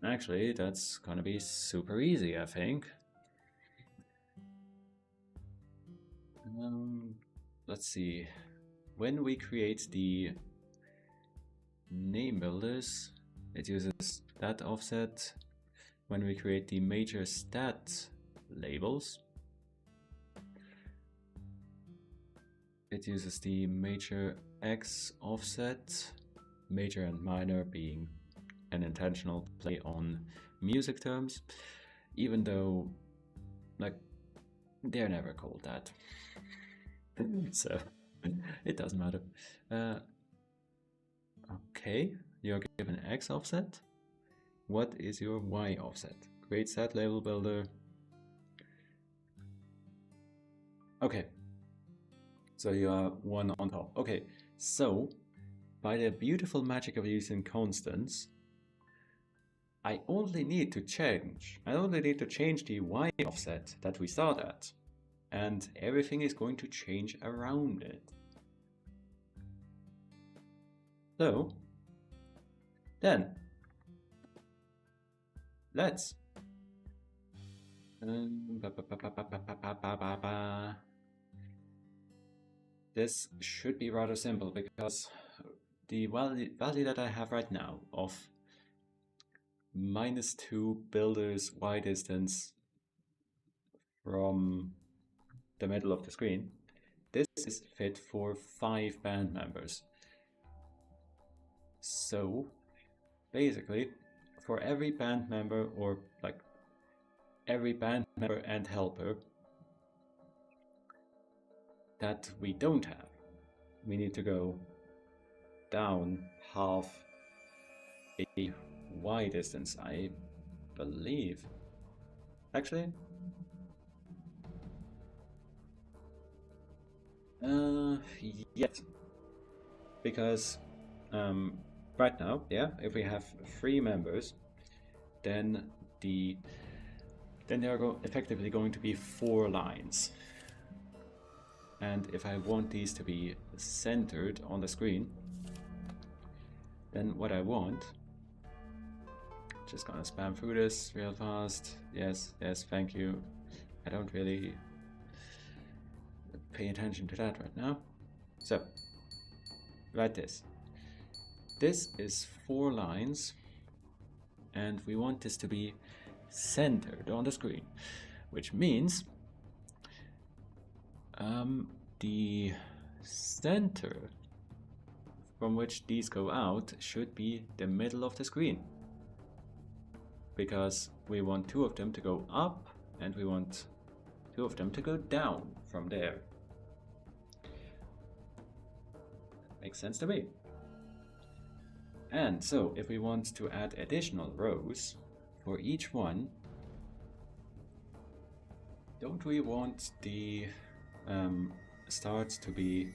actually that's gonna be super easy, I think. Let's see. When we create the name builders, it uses that offset. When we create the major stat labels, it uses the major X offset, major and minor being an intentional play on music terms, even though, like, they're never called that. So, it doesn't matter. Okay, you're given X offset. What is your Y offset? Create stat label builder. Okay. So you are 1 on top. Okay, so by the beautiful magic of using constants, I only need to change the Y offset that we start at, and everything is going to change around it. So, then, let's this should be rather simple because the value that I have right now of -2 builders Y distance from the middle of the screen, this is fit for 5 band members. So basically, for every band member, or like every band member and helper that we don't have, we need to go down half a Y distance, I believe. Actually, yes, because right now, yeah, if we have 3 members, then there are effectively going to be 4 lines. And if I want these to be centered on the screen, then what I want, just gonna spam through this real fast. Yes, thank you. I don't really pay attention to that right now. So, write this. This is 4 lines and we want this to be centered on the screen, which means the center from which these go out should be the middle of the screen, because we want two of them to go up and we want two of them to go down from there. Makes sense to me. And so if we want to add additional rows for each one, don't we want the start to be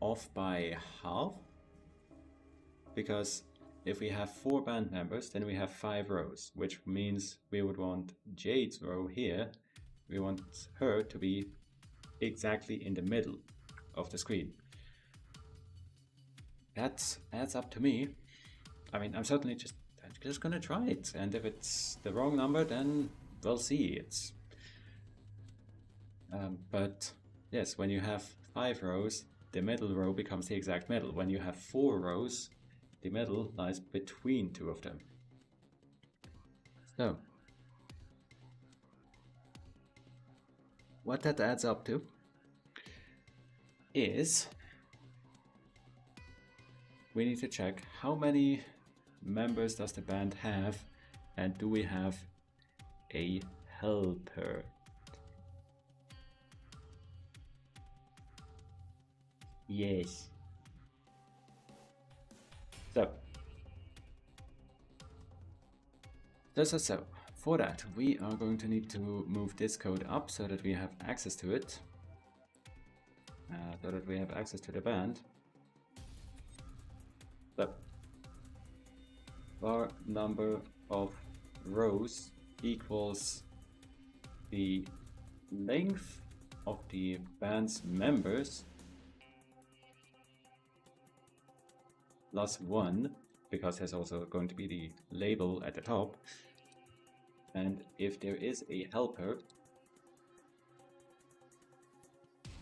off by half? Because if we have 4 band members, then we have 5 rows, which means we would want Jade's row here. We want her to be exactly in the middle of the screen. That adds up to me. I mean, I'm certainly just gonna try it, and if it's the wrong number, then we'll see. It's but yes, when you have 5 rows, the middle row becomes the exact middle. When you have 4 rows, the middle lies between 2 of them. So what that adds up to is we need to check how many members does the band have, and do we have a helper? Yes. So for that we are going to need to move this code up so that we have access to it, so that we have access to the band. So var number of rows equals the length of the band's members plus 1, because there's also going to be the label at the top, and if there is a helper,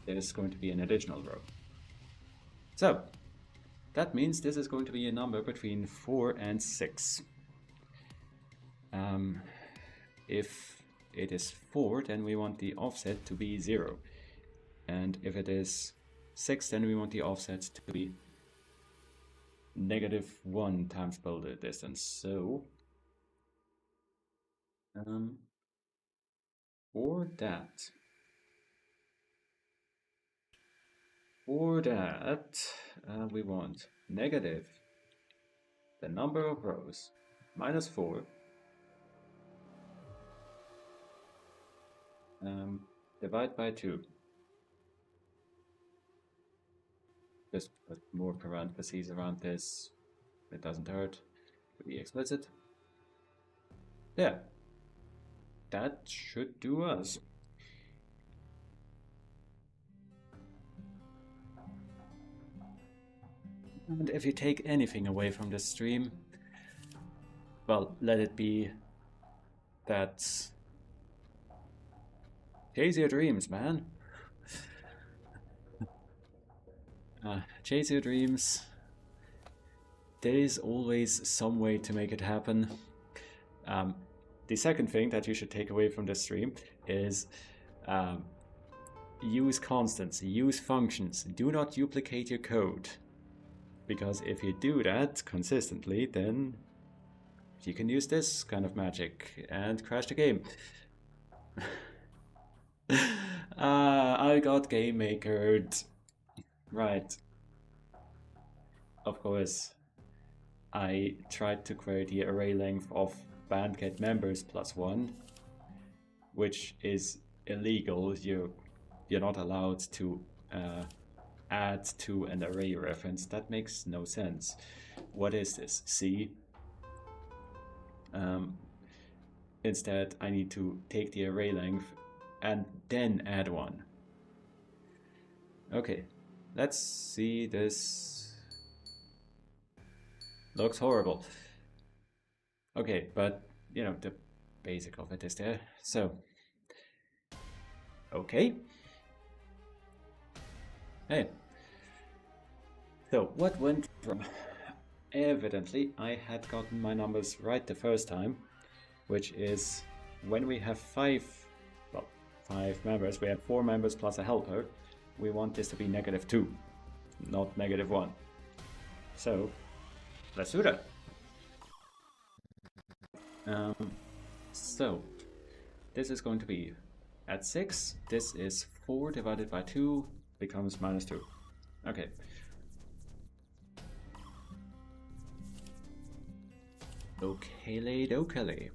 there's going to be an additional row. So that means this is going to be a number between 4 and 6. If it is 4, then we want the offset to be 0. And if it is 6, then we want the offset to be -1 times builder distance. So for that we want negative the number of rows minus 4 divide by 2. Just put more parentheses around this, it doesn't hurt to be explicit. Yeah, that should do us. And if you take anything away from this stream, well, let it be that chase your dreams, man. Chase your dreams. There is always some way to make it happen. The second thing that you should take away from this stream is use constants, use functions. Do not duplicate your code, because if you do that consistently, then you can use this kind of magic and crash the game. I got game makered. Right. Of course, I tried to create the array length of band get members plus 1, which is illegal. You're not allowed to add to an array reference. That makes no sense. What is this? C? Instead, I need to take the array length and then add 1. Okay, let's see this. Looks horrible. Okay, but you know, the basic of it is there. So, okay. Hey. So, what went from evidently I had gotten my numbers right the first time, which is when we have five members, we have 4 members plus a helper, we want this to be -2, not -1. So, let's do that. So, this is going to be at 6, this is 4 divided by 2 becomes -2. Okay. Okay.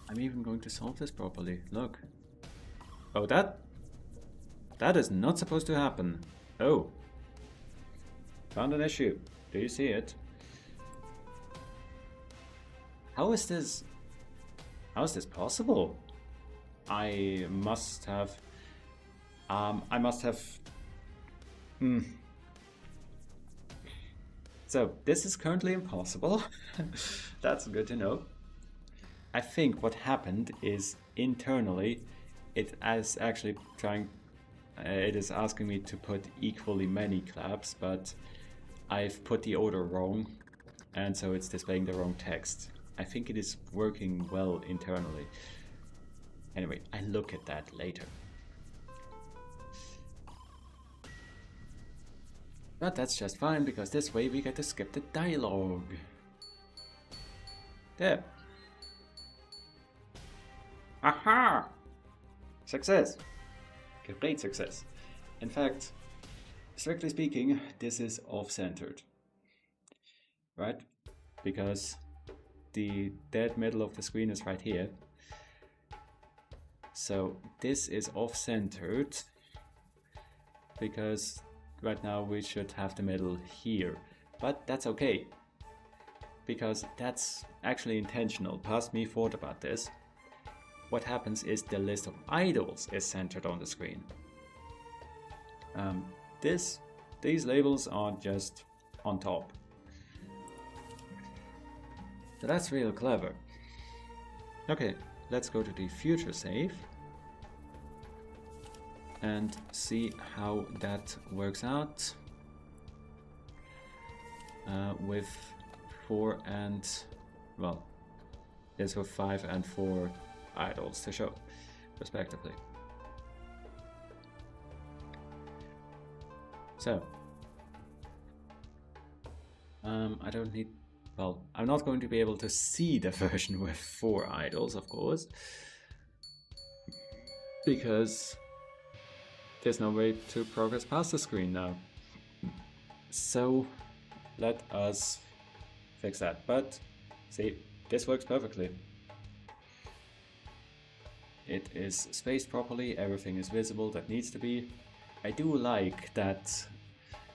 I'm even going to solve this properly. Look. Oh, that is not supposed to happen. Oh. Found an issue. Do you see it? How is this possible? I must have So this is currently impossible. That's good to know. I think what happened is internally it is actually it is asking me to put equally many claps, but I've put the order wrong, and so it's displaying the wrong text. I think it is working well internally. Anyway, I look at that later. But that's just fine, because this way we get to skip the dialogue. There. Aha! Success! Great success. In fact, strictly speaking, this is off-centered. Right? Because the dead middle of the screen is right here. So this is off-centered because right now we should have the middle here. But that's okay, because that's actually intentional. Past me thought about this. What happens is the list of idols is centered on the screen. These labels are just on top. So that's real clever. Okay, let's go to the future save and see how that works out with 4 and, well, there's with 5 and 4 idols to show, respectively. So, I don't need, well, I'm not going to be able to see the version with 4 idols, of course, because there's no way to progress past the screen now. So, let us fix that. But, see, this works perfectly. It is spaced properly, everything is visible that needs to be. I do like that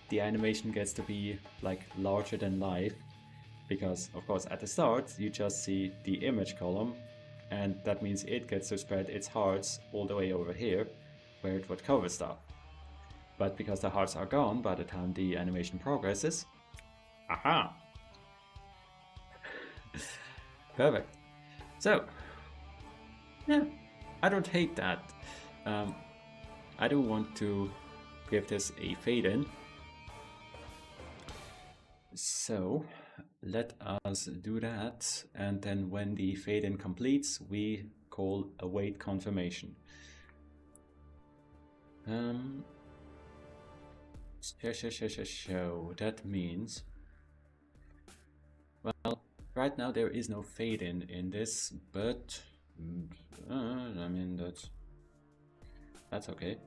the animation gets to be like larger than life, because of course at the start you just see the image column, and that means it gets to spread its hearts all the way over here where it would cover stuff. But because the hearts are gone by the time the animation progresses, aha! Perfect. So, yeah, I don't hate that. I do want to give this a fade in. So let us do that, and then when the fade in completes, we call await confirmation. Show. That means, well, right now there is no fade in this, but I mean that's okay.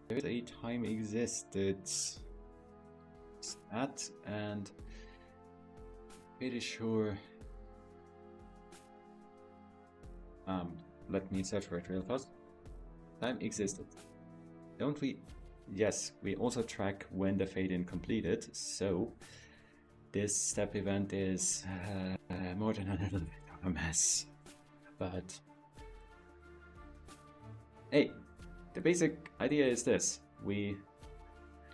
There is a time existed stat, and pretty sure. Let me search for it real fast. Time existed. Don't we? Yes, we also track when the fade-in completed, so this step event is more than a little bit of a mess. But hey, the basic idea is this. We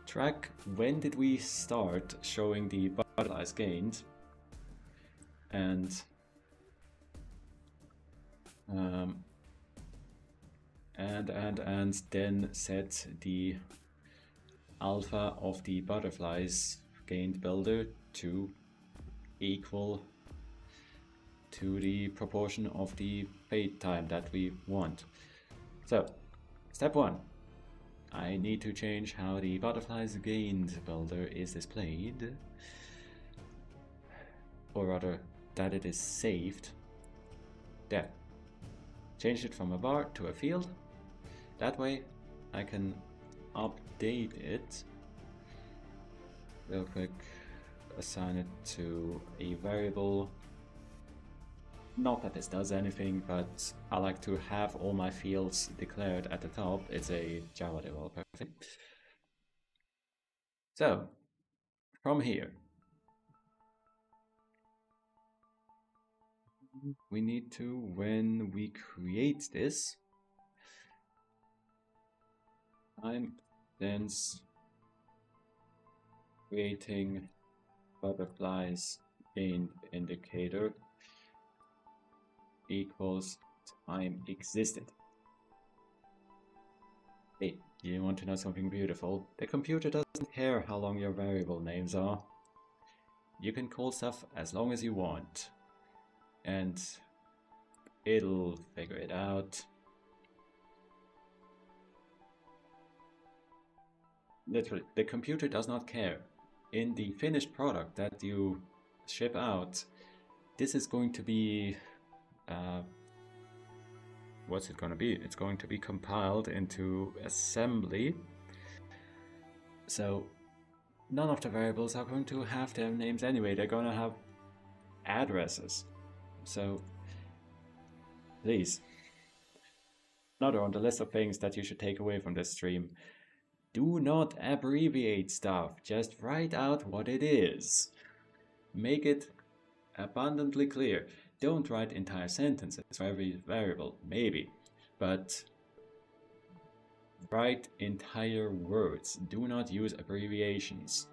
track when did we start showing the butterflies gained, and And then set the alpha of the butterflies gained builder to equal to the proportion of the fade time that we want. So, step 1. I need to change how the butterflies gained builder is displayed, or rather that it is saved. There. Change it from a bar to a field. That way I can update it real quick, assign it to a variable. Not that this does anything, but I like to have all my fields declared at the top. It's a Java developer thing. So, from here, we need to, when we create this, I'm thence creating butterflies gained indicator equals time existed. Hey, you want to know something beautiful? The computer doesn't care how long your variable names are. You can call stuff as long as you want, and it'll figure it out. Literally, the computer does not care. In the finished product that you ship out, this is going to be what's it going to be? It's going to be compiled into assembly. So none of the variables are going to have their names anyway. They're going to have addresses. So please, another on the list of things that you should take away from this stream: do not abbreviate stuff. Just write out what it is. Make it abundantly clear. Don't write entire sentences for every variable, maybe, but write entire words. Do not use abbreviations.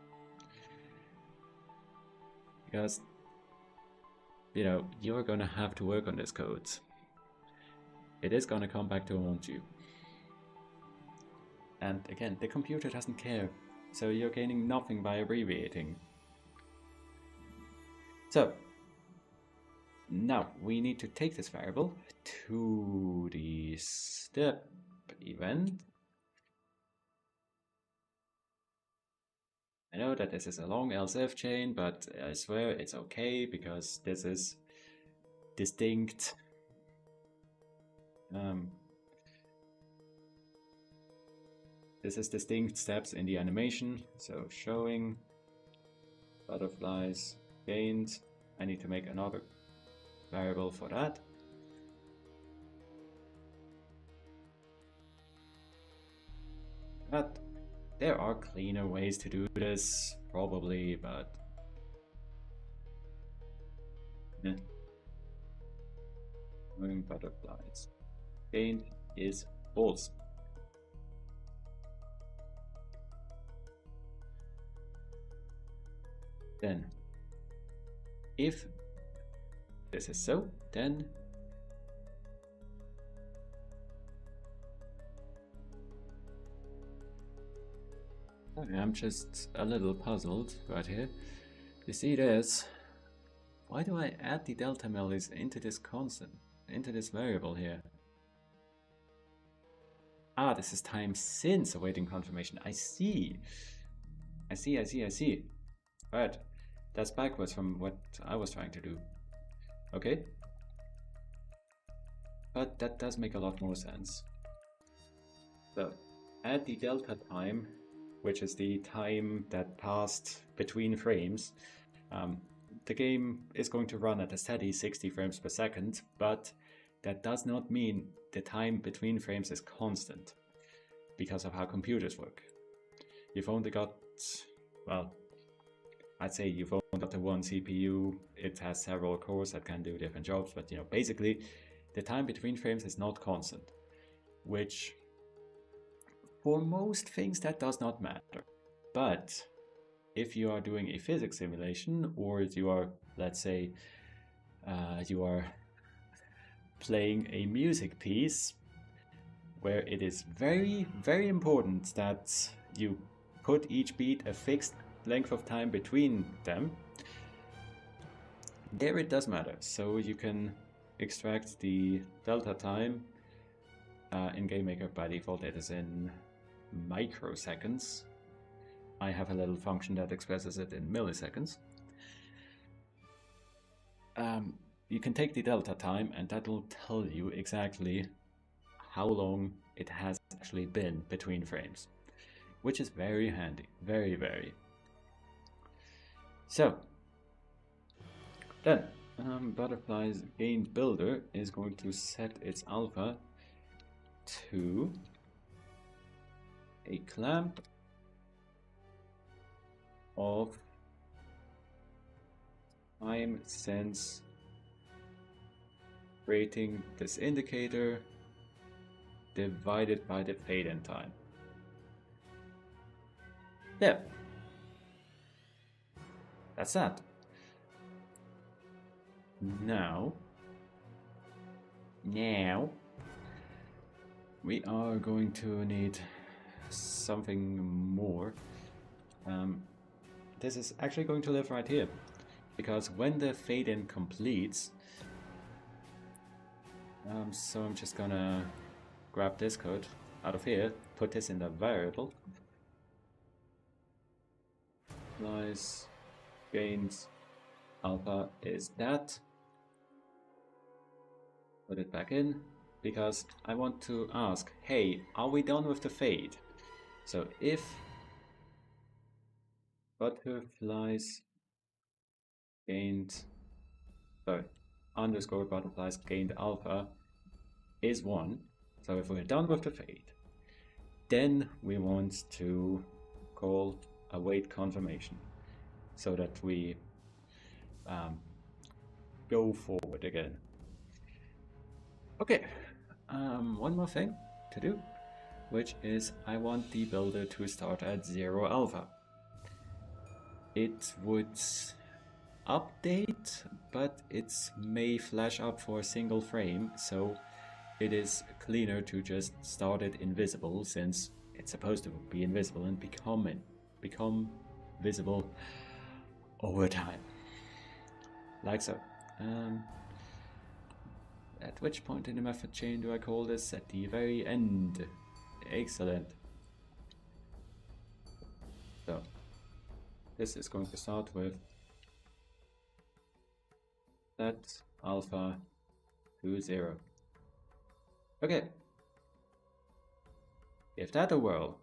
Because, you know, you're gonna have to work on this code. It is gonna come back to haunt you. And again, the computer doesn't care, so you're gaining nothing by abbreviating. So, now we need to take this variable to the step event. I know that this is a long else if chain, but I swear it's okay because this is distinct. This is distinct steps in the animation. So showing butterflies gained. I need to make another variable for that. But there are cleaner ways to do this, probably, but showing butterflies gained is false. Then, if this is so, then I'm just a little puzzled right here. You see this? Why do I add the delta millis into this constant, into this variable here? Ah, this is time since awaiting confirmation. I see. I see. Right. That's backwards from what I was trying to do. Okay. But that does make a lot more sense. So, add the delta time, which is the time that passed between frames. The game is going to run at a steady 60 frames per second, but that does not mean the time between frames is constant because of how computers work. You've only got, well, I'd say you've only got the one CPU. It has several cores that can do different jobs, but you know, basically the time between frames is not constant, which for most things that does not matter. But if you are doing a physics simulation, or you are, let's say, you are playing a music piece where it is very, very important that you put each beat a fixed length of time between them. There it does matter, so you can extract the delta time in GameMaker. By default it is in microseconds. I have a little function that expresses it in milliseconds. You can take the delta time and that will tell you exactly how long it has actually been between frames, which is very handy, very. So then Butterfly's gained builder is going to set its alpha to a clamp of time since creating this indicator divided by the fade-in time. Yeah, that's that. Now we are going to need something more. This is actually going to live right here, because when the fade-in completes, so I'm just gonna grab this code out of here, put this in the variable, Butterfly's gains alpha is that, put it back in, because I want to ask, hey, are we done with the fade? So if Butterfly's gained, underscore Butterfly's gained alpha is 1, so if we're done with the fade, then we want to call await confirmation so that we go forward again. Okay, one more thing to do, which is I want the builder to start at 0 alpha. It would update, but it may flash up for a single frame, so it is cleaner to just start it invisible, since it's supposed to be invisible and become visible over time, like so. At which point in the method chain do I call this? At the very end. Excellent. So this is going to start with set alpha to 0. Okay. Give that a whirl.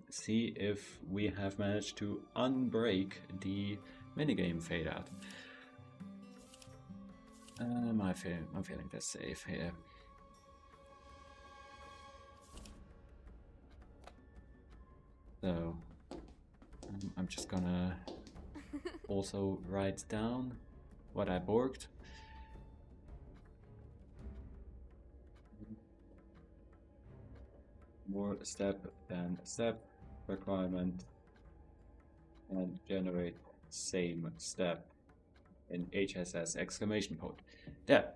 See if we have managed to unbreak the minigame fade out. I'm feeling this safe here. So I'm just gonna also write down what I borked. More step than step requirement, and generate same step in HSS exclamation point. There.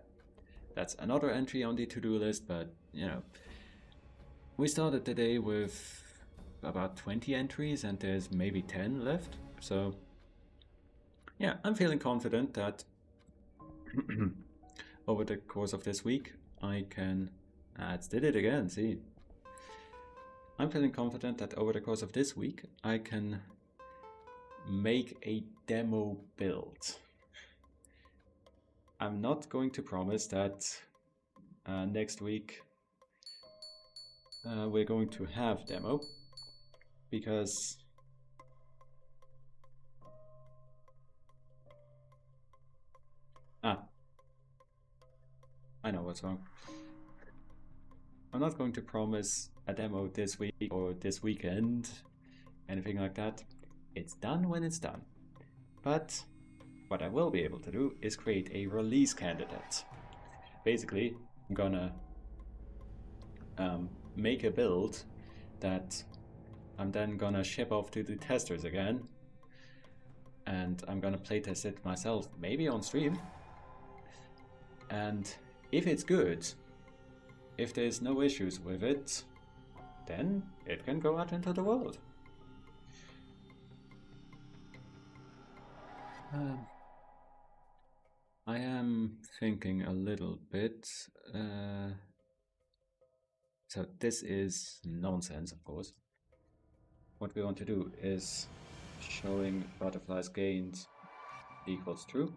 That's another entry on the to-do list, but you know, we started the day with about 20 entries and there's maybe 10 left. So yeah, I'm feeling confident that over the course of this week I can, it did it again, see. I'm feeling confident that over the course of this week I can make a demo build. I'm not going to promise that next week we're going to have demo, because I know what's wrong. I'm not going to promise a demo this week or this weekend, anything like that. It's done when it's done. But what I will be able to do is create a release candidate. Basically, I'm gonna make a build that I'm then gonna ship off to the testers again, and I'm gonna playtest it myself, maybe on stream. And if it's good, if there's no issues with it, then it can go out into the world. I am thinking a little bit. So this is nonsense, of course. What we want to do is showing butterflies gained equals true.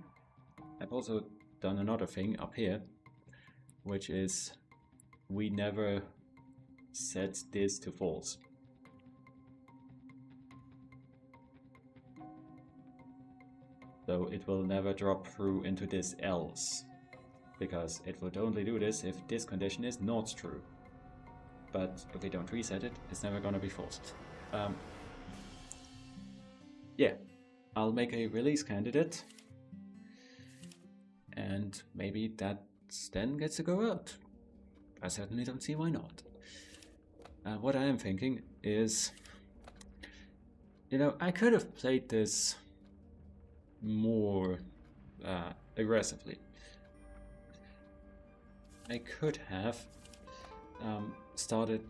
I've also done another thing up here, which is we never set this to false. So it will never drop through into this else, because it would only do this if this condition is not true. But if we don't reset it, it's never gonna be false. Yeah, I'll make a release candidate, and maybe that then gets to go out. I certainly don't see why not. What I am thinking is, I could have played this more aggressively. I could have started.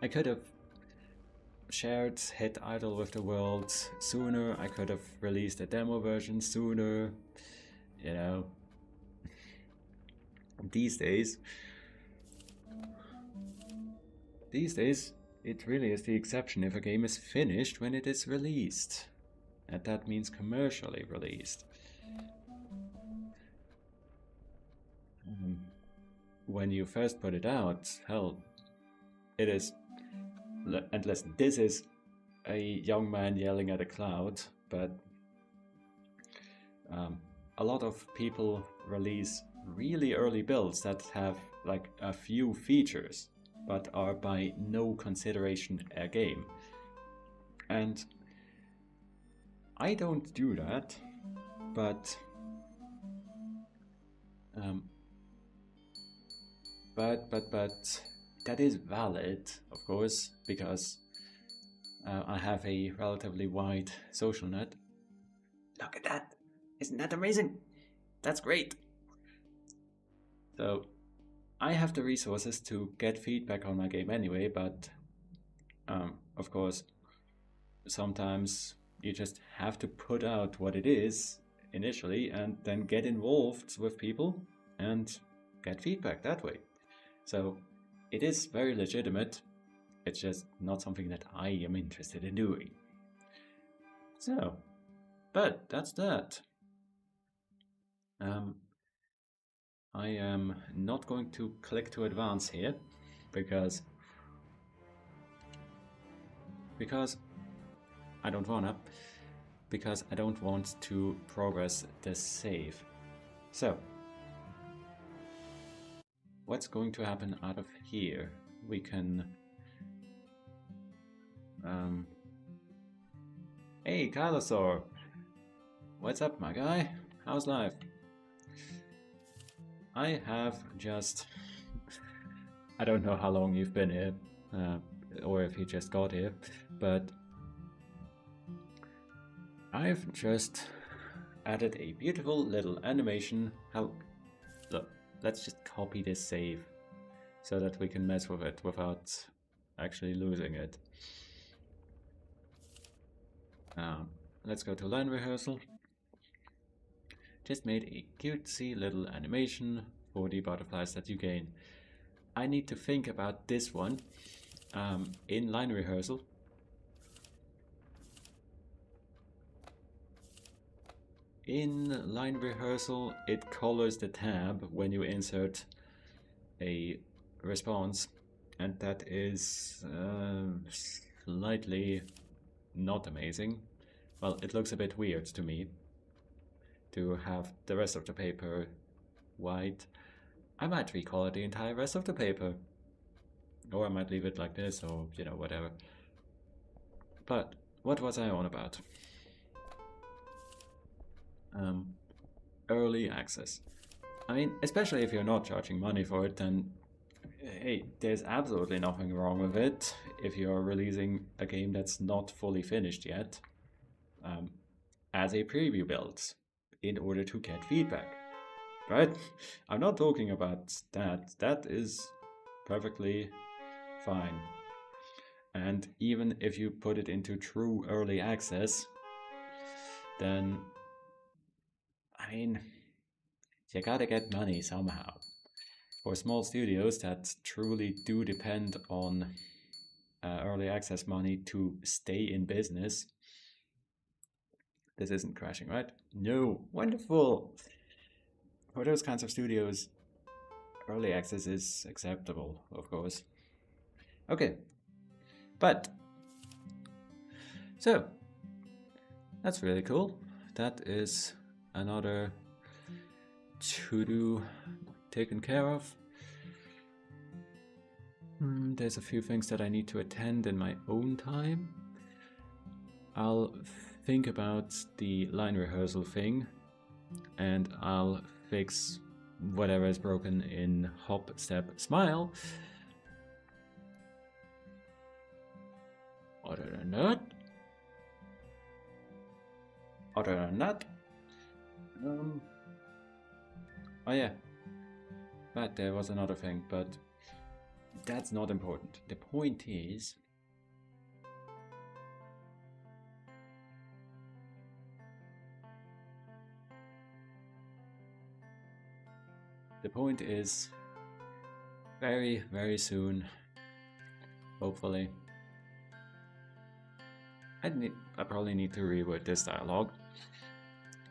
I could have shared Hit Idle with the world sooner. I could have released a demo version sooner. These days, it really is the exception if a game is finished when it is released. And that means commercially released. When you first put it out, hell, it is... And listen, this is a young man yelling at a cloud, but a lot of people release really early builds that have like a few features, but are by no consideration a game. And I don't do that, but that is valid, of course, because I have a relatively wide social net. Look at that! Isn't that amazing? That's great! So, I have the resources to get feedback on my game anyway, but of course, sometimes you just have to put out what it is initially and then get involved with people and get feedback that way. So it is very legitimate, it's just not something that I am interested in doing. So, but that's that. I am not going to click to advance here, because I don't wanna, because I don't want to progress the save. So, what's going to happen out of here? We can... Hey, Kylosaur! What's up, my guy? How's life? I have just... I don't know how long you've been here, or if you just got here, but I've just added a beautiful little animation. Look, let's just copy this save so that we can mess with it without actually losing it. Let's go to line rehearsal. Just made a cutesy little animation for the butterflies that you gain. I need to think about this one in line rehearsal. In line rehearsal, it colors the tab when you insert a response, and that is slightly not amazing. Well, it looks a bit weird to me to have the rest of the paper white. I might recolor the entire rest of the paper, or I might leave it like this, or whatever. But what was I on about? Early access. I mean, especially if you're not charging money for it, then hey, there's absolutely nothing wrong with it if you're releasing a game that's not fully finished yet. as a preview build in order to get feedback, right? I'm not talking about that. That is perfectly fine. And even if you put it into true early access, then, I mean, you gotta get money somehow. For small studios that truly do depend on early access money to stay in business, this isn't crashing, right? No, wonderful. For those kinds of studios, early access is acceptable, of course. Okay, but so that's really cool. That is another to-do taken care of. There's a few things that I need to attend in my own time. I'll think about the line rehearsal thing, and I'll fix whatever is broken in Hop, Step, Smile. Other than that, oh yeah, but there was another thing, but that's not important. The point is, very, very soon, hopefully, I probably need to reword this dialogue.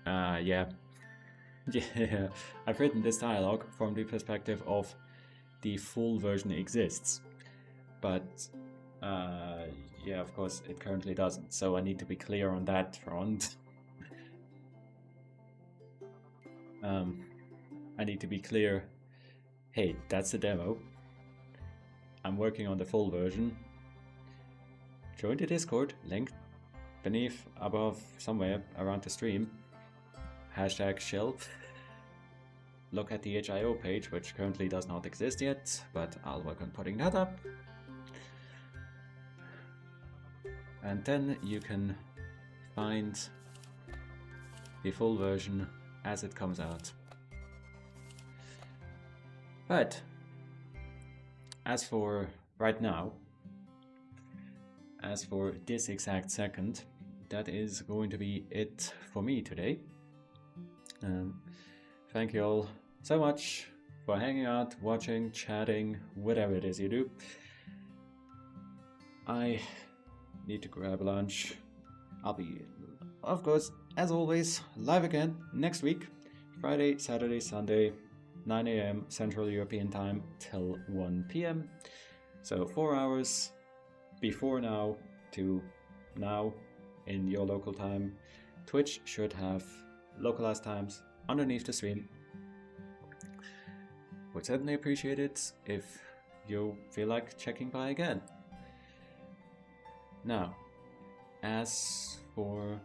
Yeah, I've written this dialogue from the perspective of the full version exists, but yeah, of course, it currently doesn't. So I need to be clear on that front. I need to be clear. Hey, that's the demo. I'm working on the full version. Join the Discord, link beneath, above, somewhere around the stream. #shell. Look at the HIO page, which currently does not exist yet, but I'll work on putting that up. And then you can find the full version as it comes out. But as for right now, as for this exact second, that is going to be it for me today. Thank you all so much for hanging out, watching, chatting, whatever it is you do. I need to grab lunch. I'll be, of course, as always, live again next week, Friday, Saturday, Sunday, 9 AM Central European Time till 1 PM. So 4 hours before now to now in your local time. Twitch should have localized times underneath the stream. Would certainly appreciate it if you feel like checking by again. Now, as for...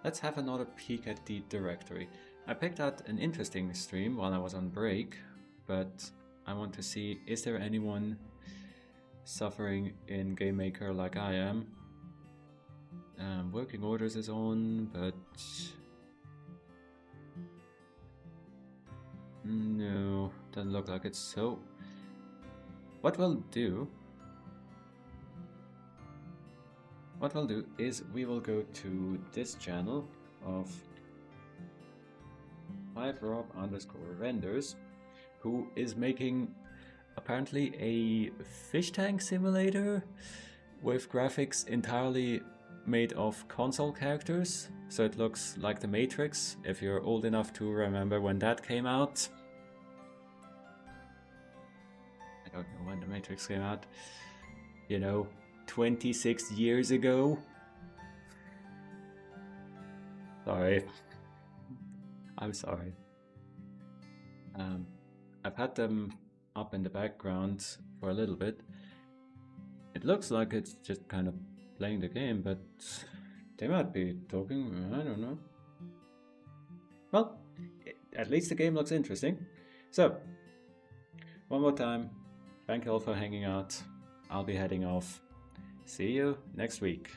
let's have another peek at the directory. I picked out an interesting stream while I was on break, but I want to see, is there anyone suffering in GameMaker like I am? Working orders is on, but no, doesn't look like it. So what we'll do is we will go to this channel of 5rob_renders, who is making apparently a fish tank simulator with graphics entirely made of console characters, so it looks like the Matrix, if you're old enough to remember when that came out. I don't know when the Matrix came out. You know, 26 years ago. Sorry. I'm sorry. I've had them up in the background for a little bit. It looks like it's just kind of playing the game, but they might be talking, I don't know. Well, at least the game looks interesting. So, one more time, thank you all for hanging out. I'll be heading off. See you next week.